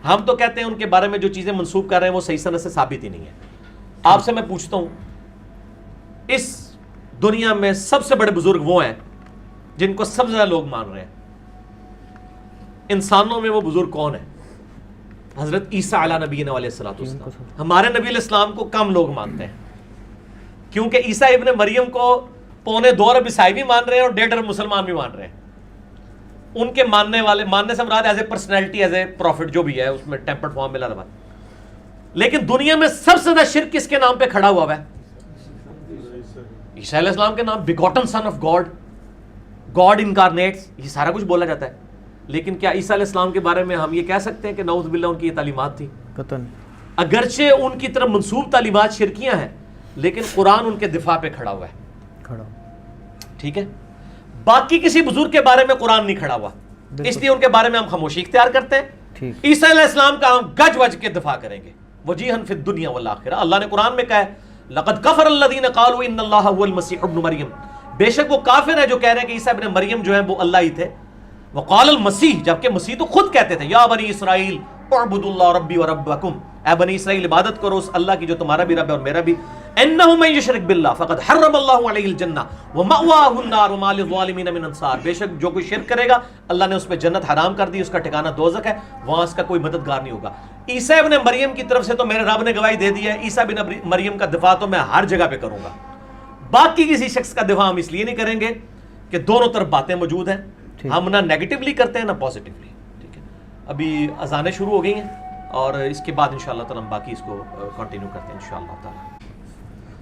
ہم تو کہتے ہیں ان کے بارے میں جو چیزیں منسوب کر رہے ہیں وہ صحیح سند سے ثابت ہی نہیں ہے. آپ سے میں پوچھتا ہوں, اس دنیا میں سب سے بڑے بزرگ وہ ہیں جن کو سب سے زیادہ لوگ مان رہے ہیں. انسانوں میں وہ بزرگ کون ہے؟ حضرت عیسیٰ علیہ نبینا علیہ السلام. ہمارے نبی علیہ السلام کو کم لوگ مانتے ہیں کیونکہ عیسیٰ ابن مریم کو 1.25 ارب عیسائی بھی مان رہے ہیں اور 1.5 ارب مسلمان بھی مان رہے ہیں. ان کے ماننے والے, ماننے سے مراد as a personality, as a prophet جو بھی ہے اس میں ٹیمپرڈ فارم میں لازم. لیکن دنیا میں سب سے زیادہ شرک کس کے نام پہ کھڑا ہوا ہے؟ عیسیٰ علیہ السلام کے نام, بیگوٹن سن آف گاڈ, گاڈ انکارنیٹس, یہ سارا کچھ بولا جاتا ہے. لیکن کیا عیسیٰ علیہ السلام کے بارے میں ہم یہ کہہ سکتے ہیں کہ نعوذ باللہ ان کی یہ تعلیمات تھی؟ قطعاً. اگرچہ ان کی طرف منسوب تعلیمات شرکیاں ہیں لیکن قرآن ان کے دفاع پہ کھڑا ہوا ہے. ٹھیک ہے, باقی کسی بزرگ کے بارے میں قرآن نہیں کھڑا ہوا, اس لیے ان کے بارے میں ہم خاموشی اختیار کرتے ہیں. عیسیٰ علیہ السلام کا ہم گج وج کے دفاع کریں گے وجیہاً فی الدنیا والآخرہ. اللہ نے قرآن میں کہا ہے لقد کفر الذین قالوا ان اللہ هو المسیح ابن مریم, بے شک وہ کافر ہے جو کہہ رہے ہیں کہ عیسیٰ ابن مریم جو ہیں وہ اللہ ہی تھے. وقال المسیح, جبکہ مسیح تو خود کہتے تھے یا بنی اسرائیل اعبدوا اللہ ربی وربکم, اے بنی اسرائیل عبادت کرو اس اللہ کی جو تمہارا بھی رب ہے اور میرا بھی. انہ من یشرک باللہ فقد حرم اللہ علیہ الجنہ ومأواہ النار وما للظالمین من انصار, بے شک جو کوئی شرک کرے گا اللہ نے اس پہ جنت حرام کر دی, اس کا ٹھکانہ دوزخ ہے, وہاں اس کا کوئی مددگار نہیں ہوگا. عیسیٰ ابن مریم کی طرف سے تو میرے رب نے گواہی دے دی ہے, عیسیٰ ابن مریم کا دفاع تو میں ہر جگہ پہ کروں گا. باقی کسی شخص کا دفاع ہم اس لیے نہیں کریں گے کہ دونوں طرف باتیں موجود ہیں, ہم نہ نیگیٹیولی کرتے ہیں نہ پازیٹیولی. ٹھیک ہے, ابھی اذانیں شروع ہو گئی ہیں اور اس کے بعد انشاءاللہ تعالی ہم باقی اس کو کنٹینیو کرتے ہیں انشاءاللہ تعالی.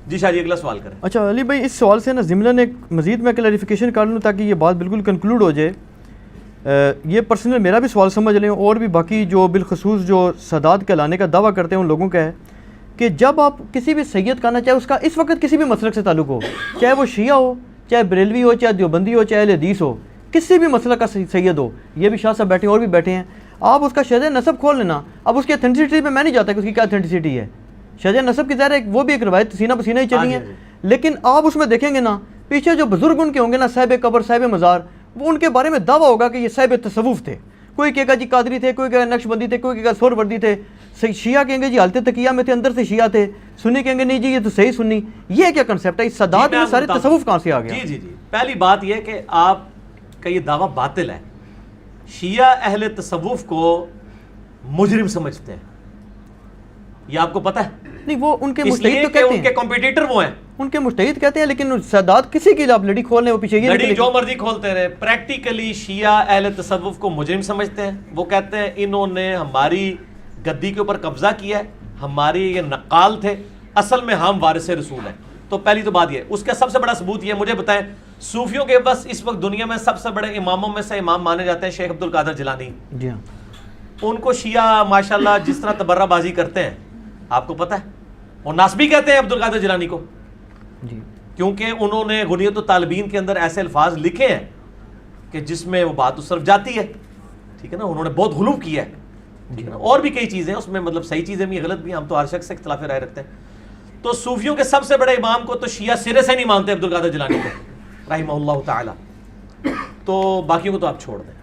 جی شاہ جی اگلا سوال کریں. اچھا علی بھائی, اس سوال سے نا ضمن ایک مزید میں کلیریفیکیشن کر لوں تاکہ یہ بات بالکل کنکلوڈ ہو جائے. یہ پرسنل میرا بھی سوال سمجھ لیں اور بھی باقی جو بالخصوص جو سادات کہلانے کا دعویٰ کرتے ہیں ان لوگوں کا ہے کہ جب آپ کسی بھی سید کا نا، چاہے اس کا اس وقت کسی بھی مسلک سے تعلق ہو، چاہے وہ شیعہ ہو، چاہے بریلوی ہو، چاہے دیوبندی ہو، چاہے اہل حدیث ہو، کسی بھی مسلک کا سید ہو، یہ بھی شاہ صاحب بیٹھے ہیں اور بھی بیٹھے ہیں، آپ اس کا شہر نسب کھول لینا. اب اس کی اتھینٹسٹی پہ میں نہیں جاتا کہ اس کی کیا اتھینٹسٹی ہے. شہر نسب کی ظاہر ہے وہ بھی ایک روایت سینہ بسینہ ہی چلی ہے، لیکن آپ اس میں دیکھیں گے نا پیچھے جو بزرگ ان کے ہوں گے نا، صاحب قبر، صاحب مزار، وہ ان کے بارے میں دعویٰ ہوگا کہ یہ صاحب تصوف تھے. کوئی کہے گا جی قادری تھے، کوئی کہے گا نقش بندی تھے، کوئی کہے گا سور وردی تھے. شیعہ کہیں گے جی حالت تقیہ میں تھے، اندر سے شیعہ تھے. سنی کہیں گے نہیں جی یہ تو صحیح سنی. یہ کیا کنسیپٹ ہے؟ اس سادات میں سارے تصوف کہاں سے آ گیا؟ جی پہلی بات یہ کہ آپ کا یہ دعویٰ باطل ہے. شیعہ اہل تصوف کو مجرم سمجھتے ہیں، یہ آپ کو پتہ ہے؟ نہیں، وہ ان کے اس مجتہد لیے تو کہ کہتے ان کے ہیں، کمپیٹیٹر وہ ہیں، ان کے مجتہد کہتے ہیں، لیکن سادات کسی کی آپ لڑی کھول لیں وہ پیچھے یہ لڑی جو مرضی کھولتے رہے. پریکٹیکلی شیعہ اہل تصوف کو مجرم سمجھتے ہیں. وہ کہتے ہیں انہوں نے ہماری گدی کے اوپر قبضہ کیا ہے، ہماری یہ نقال تھے، اصل میں ہم وارث رسول ہیں. تو پہلی تو بات یہ، اس کا سب سے بڑا ثبوت یہ، مجھے بتائیں صوفیوں کے بس اس وقت دنیا میں سب سے بڑے اماموں میں سے امام مانے جاتے ہیں شیخ عبد القادر جیلانی. جی ہاں، ان کو شیعہ ماشاءاللہ جس طرح تبرہ بازی کرتے ہیں آپ کو پتہ ہے، وہ ناسبی کہتے ہیں عبد القادر جیلانی کو، جی کیونکہ انہوں نے غنیت الطالبین کے اندر ایسے الفاظ لکھے ہیں کہ جس میں وہ بات اس طرف جاتی ہے. ٹھیک ہے نا، انہوں نے بہت غلو کیا ہے. ٹھیک ہے نا، اور بھی کئی چیزیں اس میں، مطلب صحیح چیزیں بھی غلط بھی، ہم تو ہر شخص سے اختلاف رائے رکھتے ہیں. تو صوفیوں کے سب سے بڑے امام کو تو شیعہ سرے سے نہیں مانتے عبد القادر جیلانی کو رحمہ اللہ تعالی. تو باقیوں کو تو آپ چھوڑ دیں.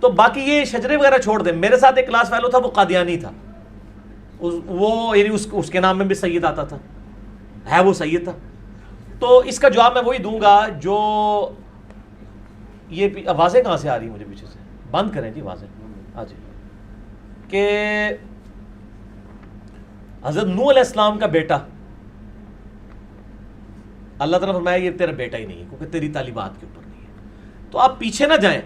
تو باقی یہ شجرے وغیرہ چھوڑ دیں. میرے ساتھ ایک کلاس فیلو تھا، وہ قادیانی تھا، وہ یعنی اس کے نام میں بھی سید آتا تھا، ہے وہ سید تھا. تو اس کا جواب میں وہی دوں گا جو یہ آوازیں کہاں سے آ رہی ہیں مجھے پیچھے سے، بند کریں جی آوازیں. ہاں جی، کہ حضرت نوح علیہ السلام کا بیٹا، اللہ تعالیٰ نے فرمایا یہ تیرا بیٹا ہی نہیں ہے کیونکہ تیری تعلیمات کے اوپر نہیں ہے. تو آپ پیچھے نہ جائیں.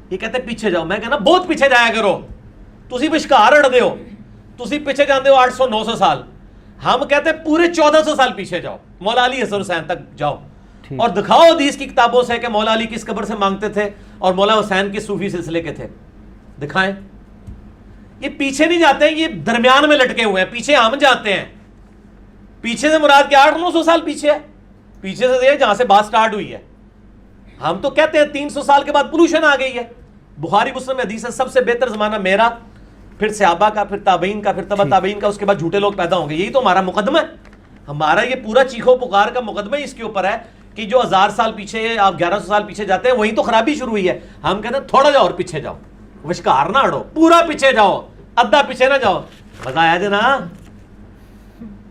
یہ کہتے ہیں پیچھے جاؤ، میں کہنا بہت پیچھے جایا کرو. تسی بشکار اڑ دے ہو، تسی پیچھے جاندے ہو 800-900 سال. ہم کہتے ہیں پورے 1400 سال پیچھے جاؤ، مولا علی حسن حسین تک جاؤ اور دکھاؤ حدیث کی کتابوں سے کہ مولا علی کس قبر سے مانگتے تھے اور مولا حسین کس صوفی سلسلے کے تھے. دکھائیں. یہ پیچھے نہیں جاتے ہیں، یہ درمیان میں لٹکے ہوئے ہیں. پیچھے ہم جاتے ہیں. پیچھے سے مراد کیا 800-900 سال پیچھے ہے. پیچھے سے جہاں سے بات سٹارٹ ہوئی ہے. ہم تو کہتے ہیں 300 سال کے بعد پولوشن آ گئی ہے. بخاری مسلم حدیث ہے سب سے بہتر زمانہ میرا، پھر صحابہ کا، پھر تابعین کا، پھر تبع تابعین کا، اس کے بعد جھوٹے لوگ پیدا ہوں گے. یہی تو ہمارا مقدمہ ہے. ہمارا یہ پورا چیخو پکار کا مقدمہ ہی اس کے اوپر ہے کہ جو 1000 سال پیچھے، آپ 1100 سال پیچھے جاتے ہیں، وہیں تو خرابی شروع ہوئی ہے. ہم کہتے ہیں تھوڑا جاؤ اور پیچھے جاؤ، وشکار نہ اڑو، پورا پیچھے جاؤ، ادھا پیچھے نہ جاؤ. مزہ آیا جی نا؟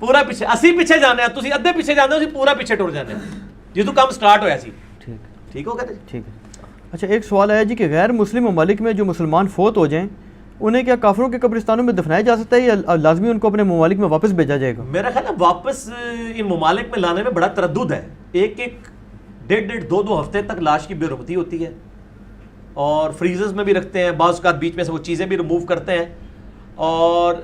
پورا پیچھے، اسی پیچھے جانے ہیں، تسی ادھے پیچھے جانے ہو، پورا پیچھے ٹر جانے ہیں. یہ تو کام سٹارٹ ہویا سی. ٹھیک ہو گیا؟ ٹھیک ہے. اچھا، ایک سوال ہے جی کہ غیر مسلم ممالک میں جو مسلمان فوت ہو جائیں انہیں کیا کافروں کے قبرستانوں میں دفنایا جا سکتا ہے یا لازمی ان کو اپنے ممالک میں واپس بھیجا جائے گا؟ میرا خیال ہے واپس ان ممالک میں لانے میں بڑا تردد ہے. ایک 1.5-2 ہفتے تک لاش کی بے رغبتی ہوتی ہے اور فریزرز میں بھی رکھتے ہیں. بعض اوقات بیچ میں سے وہ چیزیں بھی ریموو کرتے ہیں. اور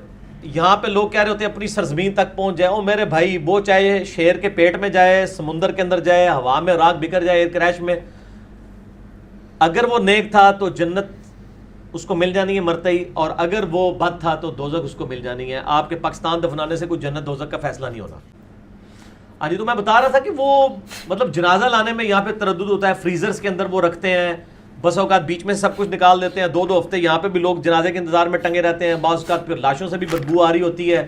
یہاں پہ لوگ کہہ رہے ہوتے ہیں اپنی سرزمین تک پہنچ جائے. او میرے بھائی، وہ چاہے شیر کے پیٹ میں جائے، سمندر کے اندر جائے، ہوا میں راکھ بکھر جائے، ایئر کریش میں، اگر وہ نیک تھا تو جنت اس کو مل جانی ہے مرتے ہی، اور اگر وہ بد تھا تو دوزخ اس کو مل جانی ہے. آپ کے پاکستان دفنانے سے کوئی جنت دوزخ کا فیصلہ نہیں ہونا. ہاں جی، تو میں بتا رہا تھا کہ وہ مطلب جنازہ لانے میں یہاں پہ تردد ہوتا ہے. فریزرز کے اندر وہ رکھتے ہیں، بس اوقات بیچ میں سب کچھ نکال دیتے ہیں. 2 ہفتے یہاں پہ بھی لوگ جنازے کے انتظار میں ٹنگے رہتے ہیں. بعض اوقات پھر لاشوں سے بھی بدبو آ رہی ہوتی ہے.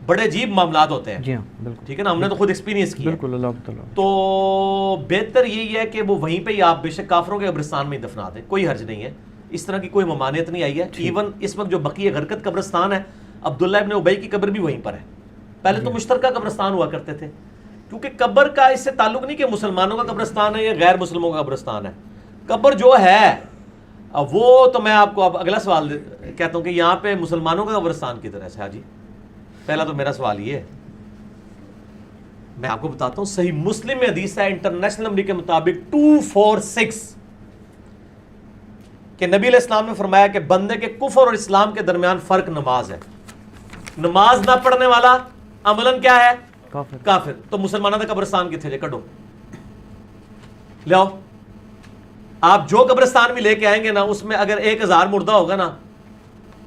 بڑے عجیب معاملات ہوتے ہیں. جی ہاں بالکل. ٹھیک ہے نا، ہم نے تو خود ایکسپیرینس کیا. بالکل، اللہ تعالیٰ. تو بہتر یہی ہے کہ وہ وہیں پہ ہی آپ بے شک کافروں کے قبرستان میں ہی دفنا دیں، کوئی حرج نہیں ہے. اس طرح کی کوئی ممانعت نہیں آئی ہے. ایون اس وقت جو بقیہ غرقت قبرستان ہے، عبداللہ ابن ابی کی قبر بھی وہیں پر ہے. پہلے تو مشترکہ قبرستان ہوا کرتے تھے، کیونکہ قبر کا اس سے تعلق نہیں کہ مسلمانوں کا قبرستان ہے یا غیر مسلموں کا قبرستان ہے. قبر جو ہے وہ تو میں آپ کو اب اگلا سوال کہتا ہوں کہ یہاں پہ مسلمانوں کا قبرستان کی طرح سے. ہاں جی، پہلا تو میرا سوال یہ ہے، میں آپ کو بتاتا ہوں صحیح مسلم میں حدیث ہے انٹرنیشنل نمبر کے مطابق 246 کہ نبی علیہ السلام نے فرمایا کہ بندے کے کفر اور اسلام کے درمیان فرق نماز ہے. نماز نہ پڑھنے والا عملاً کیا ہے؟ کافر. تو مسلمانوں کا قبرستان کتنے جے کڈو لے آؤ. آپ جو قبرستان بھی لے کے آئیں گے نا، اس میں اگر 1000 مردہ ہوگا نا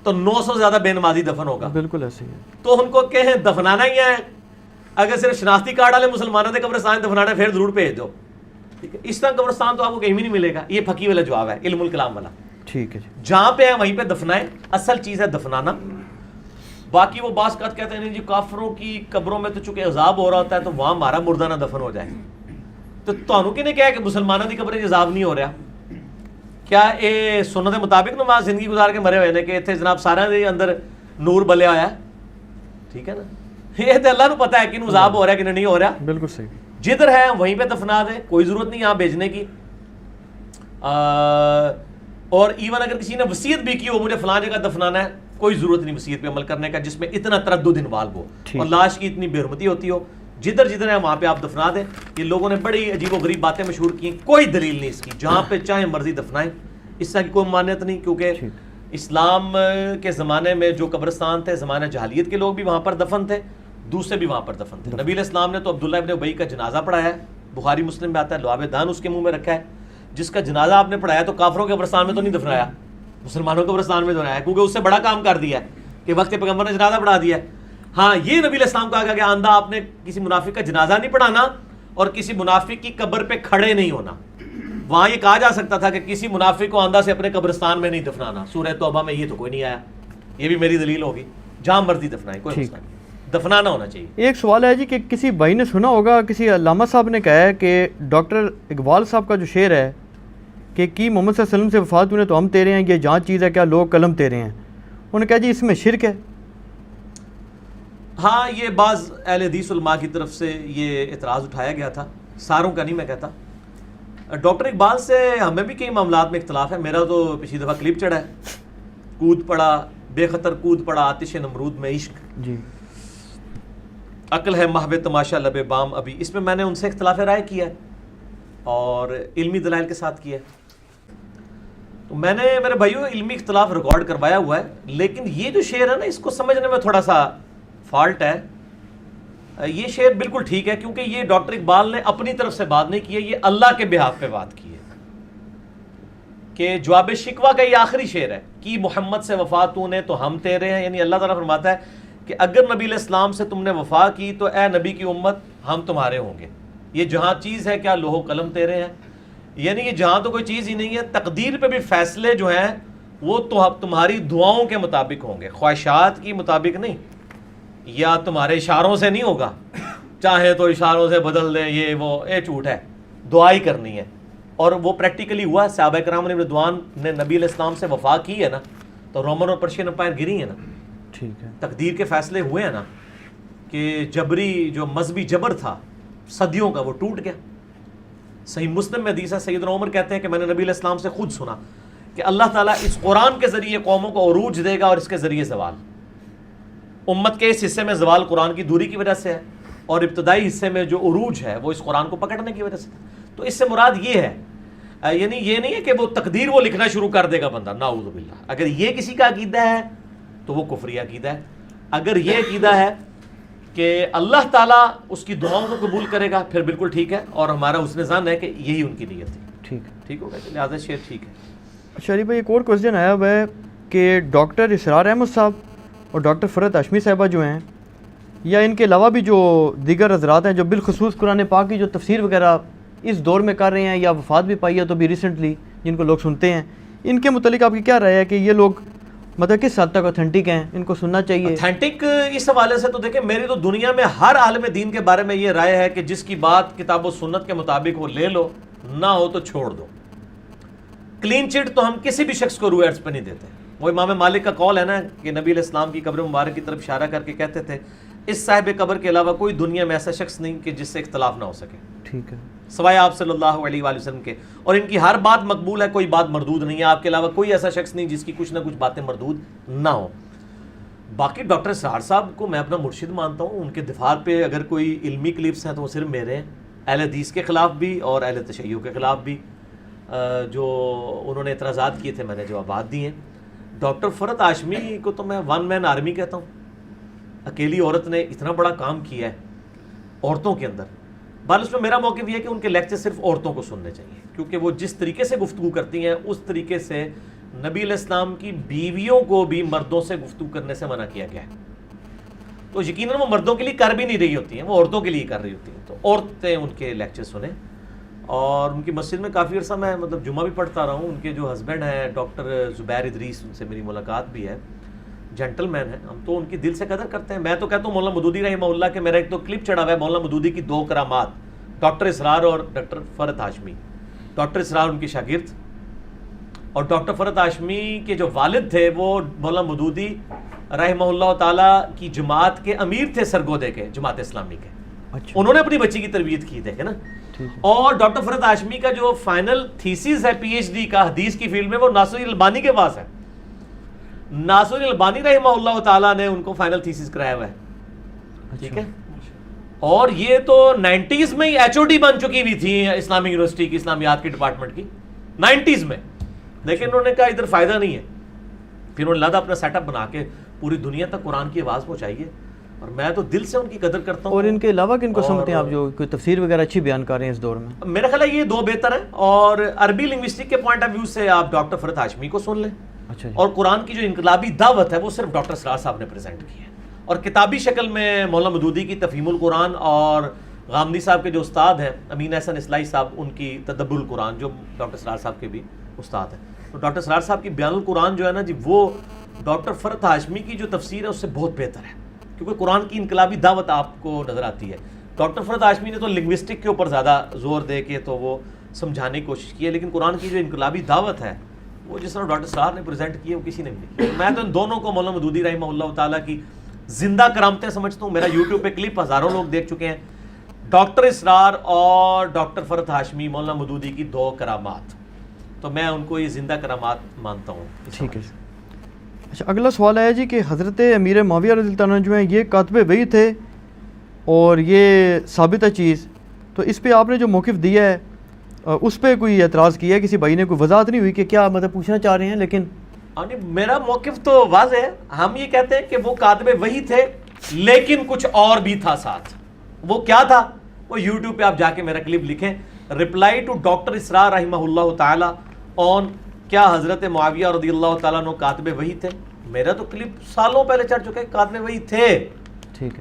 تو 900 سے زیادہ بے نمازی دفن ہوگا. بالکل ایسے ہی ہے. تو ان کو کہیں دفنانا ہی ہے, اگر صرف شناختی کارڈ والے مسلمانوں نے قبرستان دفنانا ہے پھر ضرور بھیج دو. ٹھیک ہے, اس طرح قبرستان تو آپ کو کہیں بھی نہیں ملے گا. یہ پھکی والا جواب ہے, علم الکلام والا. ٹھیک ہے جی. جہاں پہ ہے وہیں پہ دفنائیں, اصل چیز ہے دفنانا. باقی وہ بعض کہتے ہیں نہیں جی کافروں کی قبروں میں تو چونکہ عذاب ہو رہا ہوتا ہے تو وہاں ہمارا مردہ نہ دفن ہو جائے. تو تانوں کنے کہا کہ مسلمانوں کی قبریں عذاب نہیں ہو رہا؟ کیا اے سنت مطابق نماز زندگی گزار کے مرے ہوئے نے کہ اتنے جناب سارے دے اندر نور بلیا ہوا ہے؟ ٹھیک ہے نا, یہ تو اللہ کو پتا ہے کہ عذاب ہو رہا ہے کہ نہیں ہو رہا. بالکل صحیح. جدھر ہے وہیں پہ دفنا دے, کوئی ضرورت نہیں یہاں بھیجنے کی. اور ایون اگر کسی نے وصیت بھی کی ہو مجھے فلاں جگہ دفنانا ہے, کوئی ضرورت نہیں وصیت پہ عمل کرنے کا جس میں اتنا تردد انوالو ہو اور لاش کی اتنی بے حرمتی ہوتی ہو. جدھر جدھر ہے وہاں پہ آپ دفنا دیں. یہ لوگوں نے بڑی عجیب و غریب باتیں مشہور کی, کوئی دلیل نہیں اس کی, جہاں پہ چاہے مرضی دفنائیں, اس طرح کی کوئی مانیت نہیں. کیونکہ اسلام کے زمانے میں جو قبرستان تھے زمانہ جہالیت کے لوگ بھی وہاں پر دفن تھے, دوسرے بھی وہاں پر دفن تھے. نبی علیہ السلام نے تو عبداللہ ابن ابی کا جنازہ پڑھایا ہے, بخاری مسلم میں آتا ہے, لعاب دان اس کے منہ میں رکھا ہے. جس کا جنازہ آپ نے پڑھایا تو کافروں کے قبرستان میں تو نہیں دفنایا, مسلمانوں کے قبرستان میں دفنایا, کیونکہ اس سے بڑا کام کر دیا ہے کہ وقت پیغمبر نے جنازہ پڑھا دیا ہے. ہاں یہ نبی علیہ السلام کہا گیا کہ آندہ آپ نے کسی منافق کا جنازہ نہیں پڑھانا اور کسی منافق کی قبر پہ کھڑے نہیں ہونا. وہاں یہ کہا جا سکتا تھا کہ کسی منافق کو آندہ سے اپنے قبرستان میں نہیں دفنانا. سورہ توبہ میں یہ تو کوئی نہیں آیا, یہ بھی میری دلیل ہوگی. جہاں مرضی دفنائیں, کوئی مسئلہ نہیں, دفنانا ہونا چاہیے. ایک سوال ہے جی کہ کسی بھائی نے سنا ہوگا, کسی علامہ صاحب نے کہا ہے کہ ڈاکٹر اقبال صاحب کا جو شعر ہے کہ کی محمد صلی اللہ علیہ وسلم سے وفات ہونے تو ہم تیرے ہیں, یہ جہاں چیز ہے کیا لوگ قلم تیرے ہیں, انہوں نے کہا جی اس میں شرک ہے. ہاں یہ بعض اہل حدیث علماء کی طرف سے یہ اعتراض اٹھایا گیا تھا, ساروں کا نہیں میں کہتا. ڈاکٹر اقبال سے ہمیں بھی کئی معاملات میں اختلاف ہے. میرا تو پچھلی دفعہ کلپ چڑھا ہے, کود پڑا بے خطر کود پڑا آتش نمرود میں عشق, جی عقل ہے محو تماشا لبے بام ابھی. اس میں میں نے ان سے اختلاف رائے کیا ہے اور علمی دلائل کے ساتھ کیا ہے. تو میں نے میرے بھائیوں علمی اختلاف ریکارڈ کروایا ہوا ہے, لیکن یہ جو شعر ہے نا اس کو سمجھنے میں تھوڑا سا فالٹ ہے. یہ شعر بالکل ٹھیک ہے کیونکہ یہ ڈاکٹر اقبال نے اپنی طرف سے بات نہیں کی ہے, یہ اللہ کے بہاف پہ بات کی ہے. کہ جواب شکوہ کا یہ آخری شعر ہے کہ محمد سے وفا تو نے تو ہم تیرے ہیں, یعنی اللہ تعالیٰ فرماتا ہے کہ اگر نبی علیہ السلام سے تم نے وفا کی تو اے نبی کی امت ہم تمہارے ہوں گے. یہ جہاں چیز ہے کیا لوح و قلم تیرے ہیں, یعنی یہ جہاں تو کوئی چیز ہی نہیں ہے. تقدیر پہ بھی فیصلے جو ہیں وہ تو تمہاری دعاؤں کے مطابق ہوں گے, خواہشات کی مطابق نہیں, یا تمہارے اشاروں سے نہیں ہوگا. چاہے تو اشاروں سے بدل دیں, یہ وہ اے جھوٹ ہے, دعا ہی کرنی ہے. اور وہ پریکٹیکلی ہوا. صحابہ کرام رضوان نے نبی علیہ السلام سے وفا کی ہے نا تو رومن اور پرشین امپائر گری ہے نا. ٹھیک ہے, تقدیر کے فیصلے ہوئے ہیں نا کہ جبری جو مذہبی جبر تھا صدیوں کا وہ ٹوٹ گیا. صحیح مسلم میں حدیث ہے, سیدنا عمر کہتے ہیں کہ میں نے نبی علیہ السلام سے خود سنا کہ اللہ تعالیٰ اس قرآن کے ذریعے قوموں کو عروج دے گا اور اس کے ذریعے زوال. امت کے اس حصے میں زوال قرآن کی دوری کی وجہ سے ہے اور ابتدائی حصے میں جو عروج ہے وہ اس قرآن کو پکڑنے کی وجہ سے. تو اس سے مراد یہ ہے, یعنی یہ نہیں ہے کہ وہ تقدیر وہ لکھنا شروع کر دے گا بندہ, نعوذ باللہ. اگر یہ کسی کا عقیدہ ہے تو وہ کفری عقیدہ ہے. اگر یہ عقیدہ ہے کہ اللہ تعالیٰ اس کی دعاؤں کو قبول کرے گا پھر بالکل ٹھیک ہے, اور ہمارا حسن ظن ہے کہ یہی ان کی نیت تھی. ٹھیک ہوگا, لہٰذا شعر ٹھیک ہے. اچھا بھائی ایک اور کوشچن آیا ہوا ہے کہ ڈاکٹر اسرار احمد صاحب اور ڈاکٹر فرحت ہاشمی صاحبہ جو ہیں, یا ان کے علاوہ بھی جو دیگر حضرات ہیں جو بالخصوص قرآن پاک کی جو تفسیر وغیرہ اس دور میں کر رہے ہیں یا وفات بھی پائی ہے تو بھی ریسنٹلی جن کو لوگ سنتے ہیں, ان کے متعلق آپ کی کیا رائے ہے کہ یہ لوگ مطلب کس حد تک اوتھینٹک ہیں, ان کو سننا چاہیے؟ اوتھینٹک اس حوالے سے تو دیکھیں, میری تو دنیا میں ہر عالم دین کے بارے میں یہ رائے ہے کہ جس کی بات کتاب و سنت کے مطابق ہو لے لو, نہ ہو تو چھوڑ دو. کلین چٹ تو ہم کسی بھی شخص کو رویٹس پہ نہیں دیتے. وہ امام مالک کا قول ہے نا کہ نبی علیہ السلام کی قبر مبارک کی طرف اشارہ کر کے کہتے تھے اس صاحب قبر کے علاوہ کوئی دنیا میں ایسا شخص نہیں کہ جس سے اختلاف نہ ہو سکے, ٹھیک ہے, سوائے آپ صلی اللہ علیہ وآلہ وسلم کے. اور ان کی ہر بات مقبول ہے, کوئی بات مردود نہیں ہے. آپ کے علاوہ کوئی ایسا شخص نہیں جس کی کچھ نہ کچھ باتیں مردود نہ ہو. باقی ڈاکٹر اسرار صاحب کو میں اپنا مرشد مانتا ہوں. ان کے دفاع پہ اگر کوئی علمی کلپس ہیں تو وہ صرف میرے ہیں, اہل حدیث کے خلاف بھی اور اہل تشیع کے خلاف بھی. جو انہوں نے اعتراضات کیے تھے میں نے جوابات دیے. ڈاکٹر فرحت ہاشمی کو تو میں ون مین آرمی کہتا ہوں. اکیلی عورت نے اتنا بڑا کام کیا ہے عورتوں کے اندر. بال اس میں میرا موقف یہ ہے کہ ان کے لیکچر صرف عورتوں کو سننے چاہیے, کیونکہ وہ جس طریقے سے گفتگو کرتی ہیں اس طریقے سے نبی علیہ السلام کی بیویوں کو بھی مردوں سے گفتگو کرنے سے منع کیا گیا ہے. تو یقیناً وہ مردوں کے لیے کر بھی نہیں رہی ہوتی ہیں, وہ عورتوں کے لیے کر رہی ہوتی ہیں. تو عورتیں ان کے لیکچر سنیں, اور ان کی مسجد میں کافی عرصہ میں مطلب جمعہ بھی پڑھتا رہا ہوں. ان کے جو ہسبینڈ ہیں ڈاکٹر زبیر ادریس, ان سے میری ملاقات بھی ہے, جینٹل مین ہیں. ہم تو ان کی دل سے قدر کرتے ہیں. میں تو کہتا ہوں مولانا مودودی رحمہ اللہ کے میرا ایک تو کلپ چڑھا ہوا ہے مولانا مودودی کی 2 کرامات, ڈاکٹر اسرار اور ڈاکٹر فرحت ہاشمی. ڈاکٹر اسرار ان کی شاگرد, اور ڈاکٹر فرحت ہاشمی کے جو والد تھے وہ مولانا مودودی رحمہ اللہ تعالیٰ کی جماعت کے امیر تھے سرگودے کے, جماعت اسلامی کے. انہوں نے اپنی بچی کی تربیت کی, دیکھیں نا. اور ڈاکٹر فرحت ہاشمی کا جو فائنل تھیسس ہے پی ایچ ڈی کا حدیث کی فیلڈ میں, وہ ناصر البانی کے پاس ہے. ناصر البانی رحمہ اللہ تعالیٰ نے ان کو فائنل تھیسس کرایا ہوا ہے. ٹھیک ہے, اور یہ تو 90s میں ہی ایچ او ڈی بن چکی ہوئی تھی اسلامی یونیورسٹی کی, اسلامیات کی ڈپارٹمنٹ کی 90s میں. لیکن انہوں نے کہا ادھر فائدہ نہیں ہے. پھر انہوں نے لہٰذا اپنا سیٹ اپ بنا کے پوری دنیا تک قرآن کی آواز پہنچائیے, اور میں تو دل سے ان کی قدر کرتا ہوں. اور ان کے علاوہ کن کو سمجھتے ہیں آپ جو کوئی تفسیر وغیرہ اچھی بیان کر رہے ہیں اس دور میں؟ میرا خیال ہے یہ 2 بہتر ہیں, اور عربی لنگوسٹک کے پوائنٹ آف ویو سے آپ ڈاکٹر فرحت ہاشمی کو سن لیں. اچھا, اور قرآن کی جو انقلابی دعوت ہے وہ صرف ڈاکٹر اسرار صاحب نے پریزنٹ کی ہے. اور کتابی شکل میں مولانا مودودی کی تفہیم القرآن, اور غامدی صاحب کے جو استاد ہیں امین احسن اصلاحی صاحب, ان کی تدبر القرآن جو ڈاکٹر اسرار صاحب کے بھی استاد ہیں. تو ڈاکٹر اسرار صاحب کی بیان القرآن جو ہے نا جی, وہ ڈاکٹر فرحت ہاشمی کی جو تفسیر ہے اس سے بہت بہتر ہے, کیونکہ قرآن کی انقلابی دعوت آپ کو نظر آتی ہے. ڈاکٹر فرحت ہاشمی نے تو لنگوسٹک کے اوپر زیادہ زور دے کے تو وہ سمجھانے کی کوشش کی ہے, لیکن قرآن کی جو انقلابی دعوت ہے وہ جس طرح ڈاکٹر اسرار نے پریزنٹ کی ہے وہ کسی نے نہیں کی. میں تو ان دونوں کو مولانا مودودی رحمہ اللہ تعالیٰ کی زندہ کرامتیں سمجھتا ہوں. میرا یوٹیوب پہ کلپ ہزاروں لوگ دیکھ چکے ہیں, ڈاکٹر اسرار اور ڈاکٹر فرحت ہاشمی مولانا مودودی کی 2 کرامات. تو میں ان کو یہ زندہ کرامات مانتا ہوں. ٹھیک ہے. اچھا, اگلا سوال ہے جی کہ حضرت امیر معاویہ رضی اللہ عنہ جو ہیں یہ کاتب وحی تھے, اور یہ ثابت ہے چیز, تو اس پہ آپ نے جو موقف دیا ہے اس پہ کوئی اعتراض کیا ہے کسی بھائی نے؟ کوئی وضاحت نہیں ہوئی کہ کیا مطلب پوچھنا چاہ رہے ہیں. لیکن میرا موقف تو واضح ہے. ہم یہ کہتے ہیں کہ وہ کاتب وحی تھے, لیکن کچھ اور بھی تھا ساتھ. وہ کیا تھا؟ وہ یوٹیوب پہ آپ جا کے میرا کلپ لکھیں, رپلائی ٹو ڈاکٹر اسرار رحمہ اللہ تعالیٰ آن کیا حضرت معاویہ رضی اللہ تعالیٰ عنہ کاتب وحی تھے. میرا تو کلپ سالوں پہلے چڑھ چکا ہے, کاتب وحی تھے,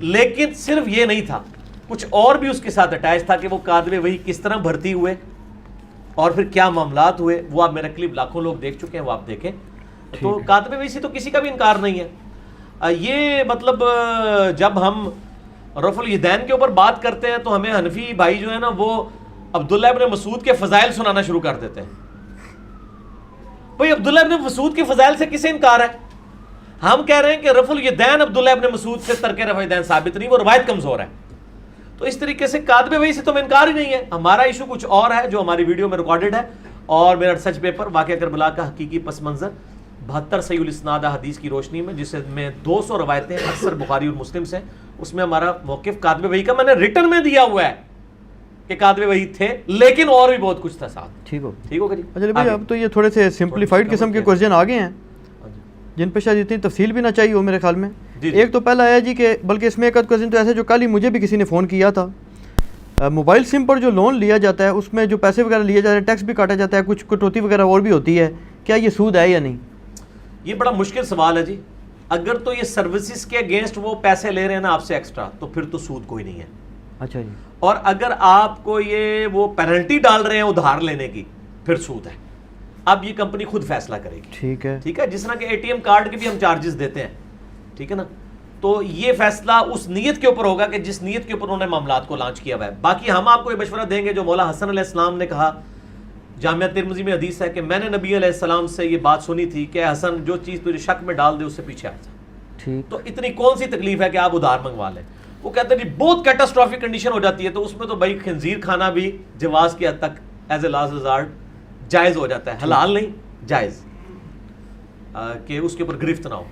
لیکن صرف یہ نہیں تھا, کچھ اور بھی اس کے ساتھ اٹیچ تھا کہ وہ کاتب وحی کس طرح بھرتی ہوئے اور پھر کیا معاملات ہوئے. وہ آپ میرا کلپ لاکھوں لوگ دیکھ چکے ہیں, وہ آپ دیکھیں. تو کاتب وحی سے تو کسی کا بھی انکار نہیں ہے. یہ مطلب جب ہم رفع الیدین کے اوپر بات کرتے ہیں تو ہمیں حنفی بھائی جو ہے نا وہ عبداللہ ابن مسعود کے فضائل سنانا شروع کر دیتے ہیں. بھئی عبداللہ ابن مسعود کے فضائل سے کسے انکار ہے؟ ہم کہہ رہے ہیں کہ رفع الیدین عبداللہ ابن مسعود سے ترک رفع الیدین ثابت نہیں, وہ روایت کمزور ہے. تو اس طریقے سے کاتب وحی سے تو ہمیں انکار ہی نہیں ہے. ہمارا ایشو کچھ اور ہے جو ہماری ویڈیو میں ریکارڈڈ ہے, اور میرا ریسرچ پیپر واقعہ کربلا کا حقیقی پس منظر 72 صحیح الاسناد حدیث کی روشنی میں, جس میں 200 روایتیں اکثر بخاری اور مسلم سے, اس میں ہمارا موقف کاتب وحی کا میں نے ریٹن میں دیا ہوا ہے کہ کاتب وحی تھے, لیکن اور بھی بہت کچھ تھا ساتھ. ٹھیک ہوگا جی. اچھا بھائی, اب تو یہ تھوڑے سے سمپلیفائڈ قسم کے کوشچن آ گئے ہیں جن پہ شاید اتنی تفصیل بھی نہ چاہیے ہو میرے خیال میں. ایک تو پہلا ہے جی کہ بلکہ اس میں ایک کوشچن تو ایسے جو کل ہی مجھے بھی کسی نے فون کیا تھا, موبائل سم پر جو لون لیا جاتا ہے اس میں جو پیسے وغیرہ لیے جاتے ہیں, ٹیکس بھی کاٹا جاتا ہے, کچھ کٹوتی وغیرہ اور بھی ہوتی ہے, کیا یہ سود ہے یا نہیں؟ یہ بڑا مشکل سوال ہے جی. اگر تو یہ سروسز کے اگینسٹ وہ پیسے لے رہے ہیں نا آپ سے ایکسٹرا, تو پھر تو سود کوئی نہیں ہے. اچھا جی. اور اگر آپ کو یہ وہ پینلٹی ڈال رہے ہیں ادھار لینے کی, پھر سود ہے. اب یہ کمپنی خود فیصلہ کرے گی. ٹھیک ہے. جس طرح کہ اے ٹی ایم کارڈ کے بھی ہم چارجز دیتے ہیں, ٹھیک ہے نا, تو یہ فیصلہ اس نیت کے اوپر ہوگا کہ جس نیت کے اوپر انہوں نے معاملات کو لانچ کیا ہوا ہے. باقی ہم آپ کو یہ مشورہ دیں گے جو مولا حسن علیہ السلام نے کہا, جامعہ ترمذی میں حدیث ہے کہ میں نے نبی علیہ السلام سے یہ بات سنی تھی کہ حسن جو چیز تجھے شک میں ڈال دے اس سے پیچھے ہٹ جا. تو اتنی کون سی تکلیف ہے کہ آپ ادھار منگوا لیں. وہ کہتے ہیں بہت کیٹاسٹرافک کنڈیشن ہو جاتی ہے, تو اس میں تو بھائی خنزیر کھانا بھی جواز کی حد تک ایز اے لاسٹ ریزارٹ جائز ہو جاتا ہے, حلال نہیں جائز, کہ اس کے اوپر گرفت نہ ہو.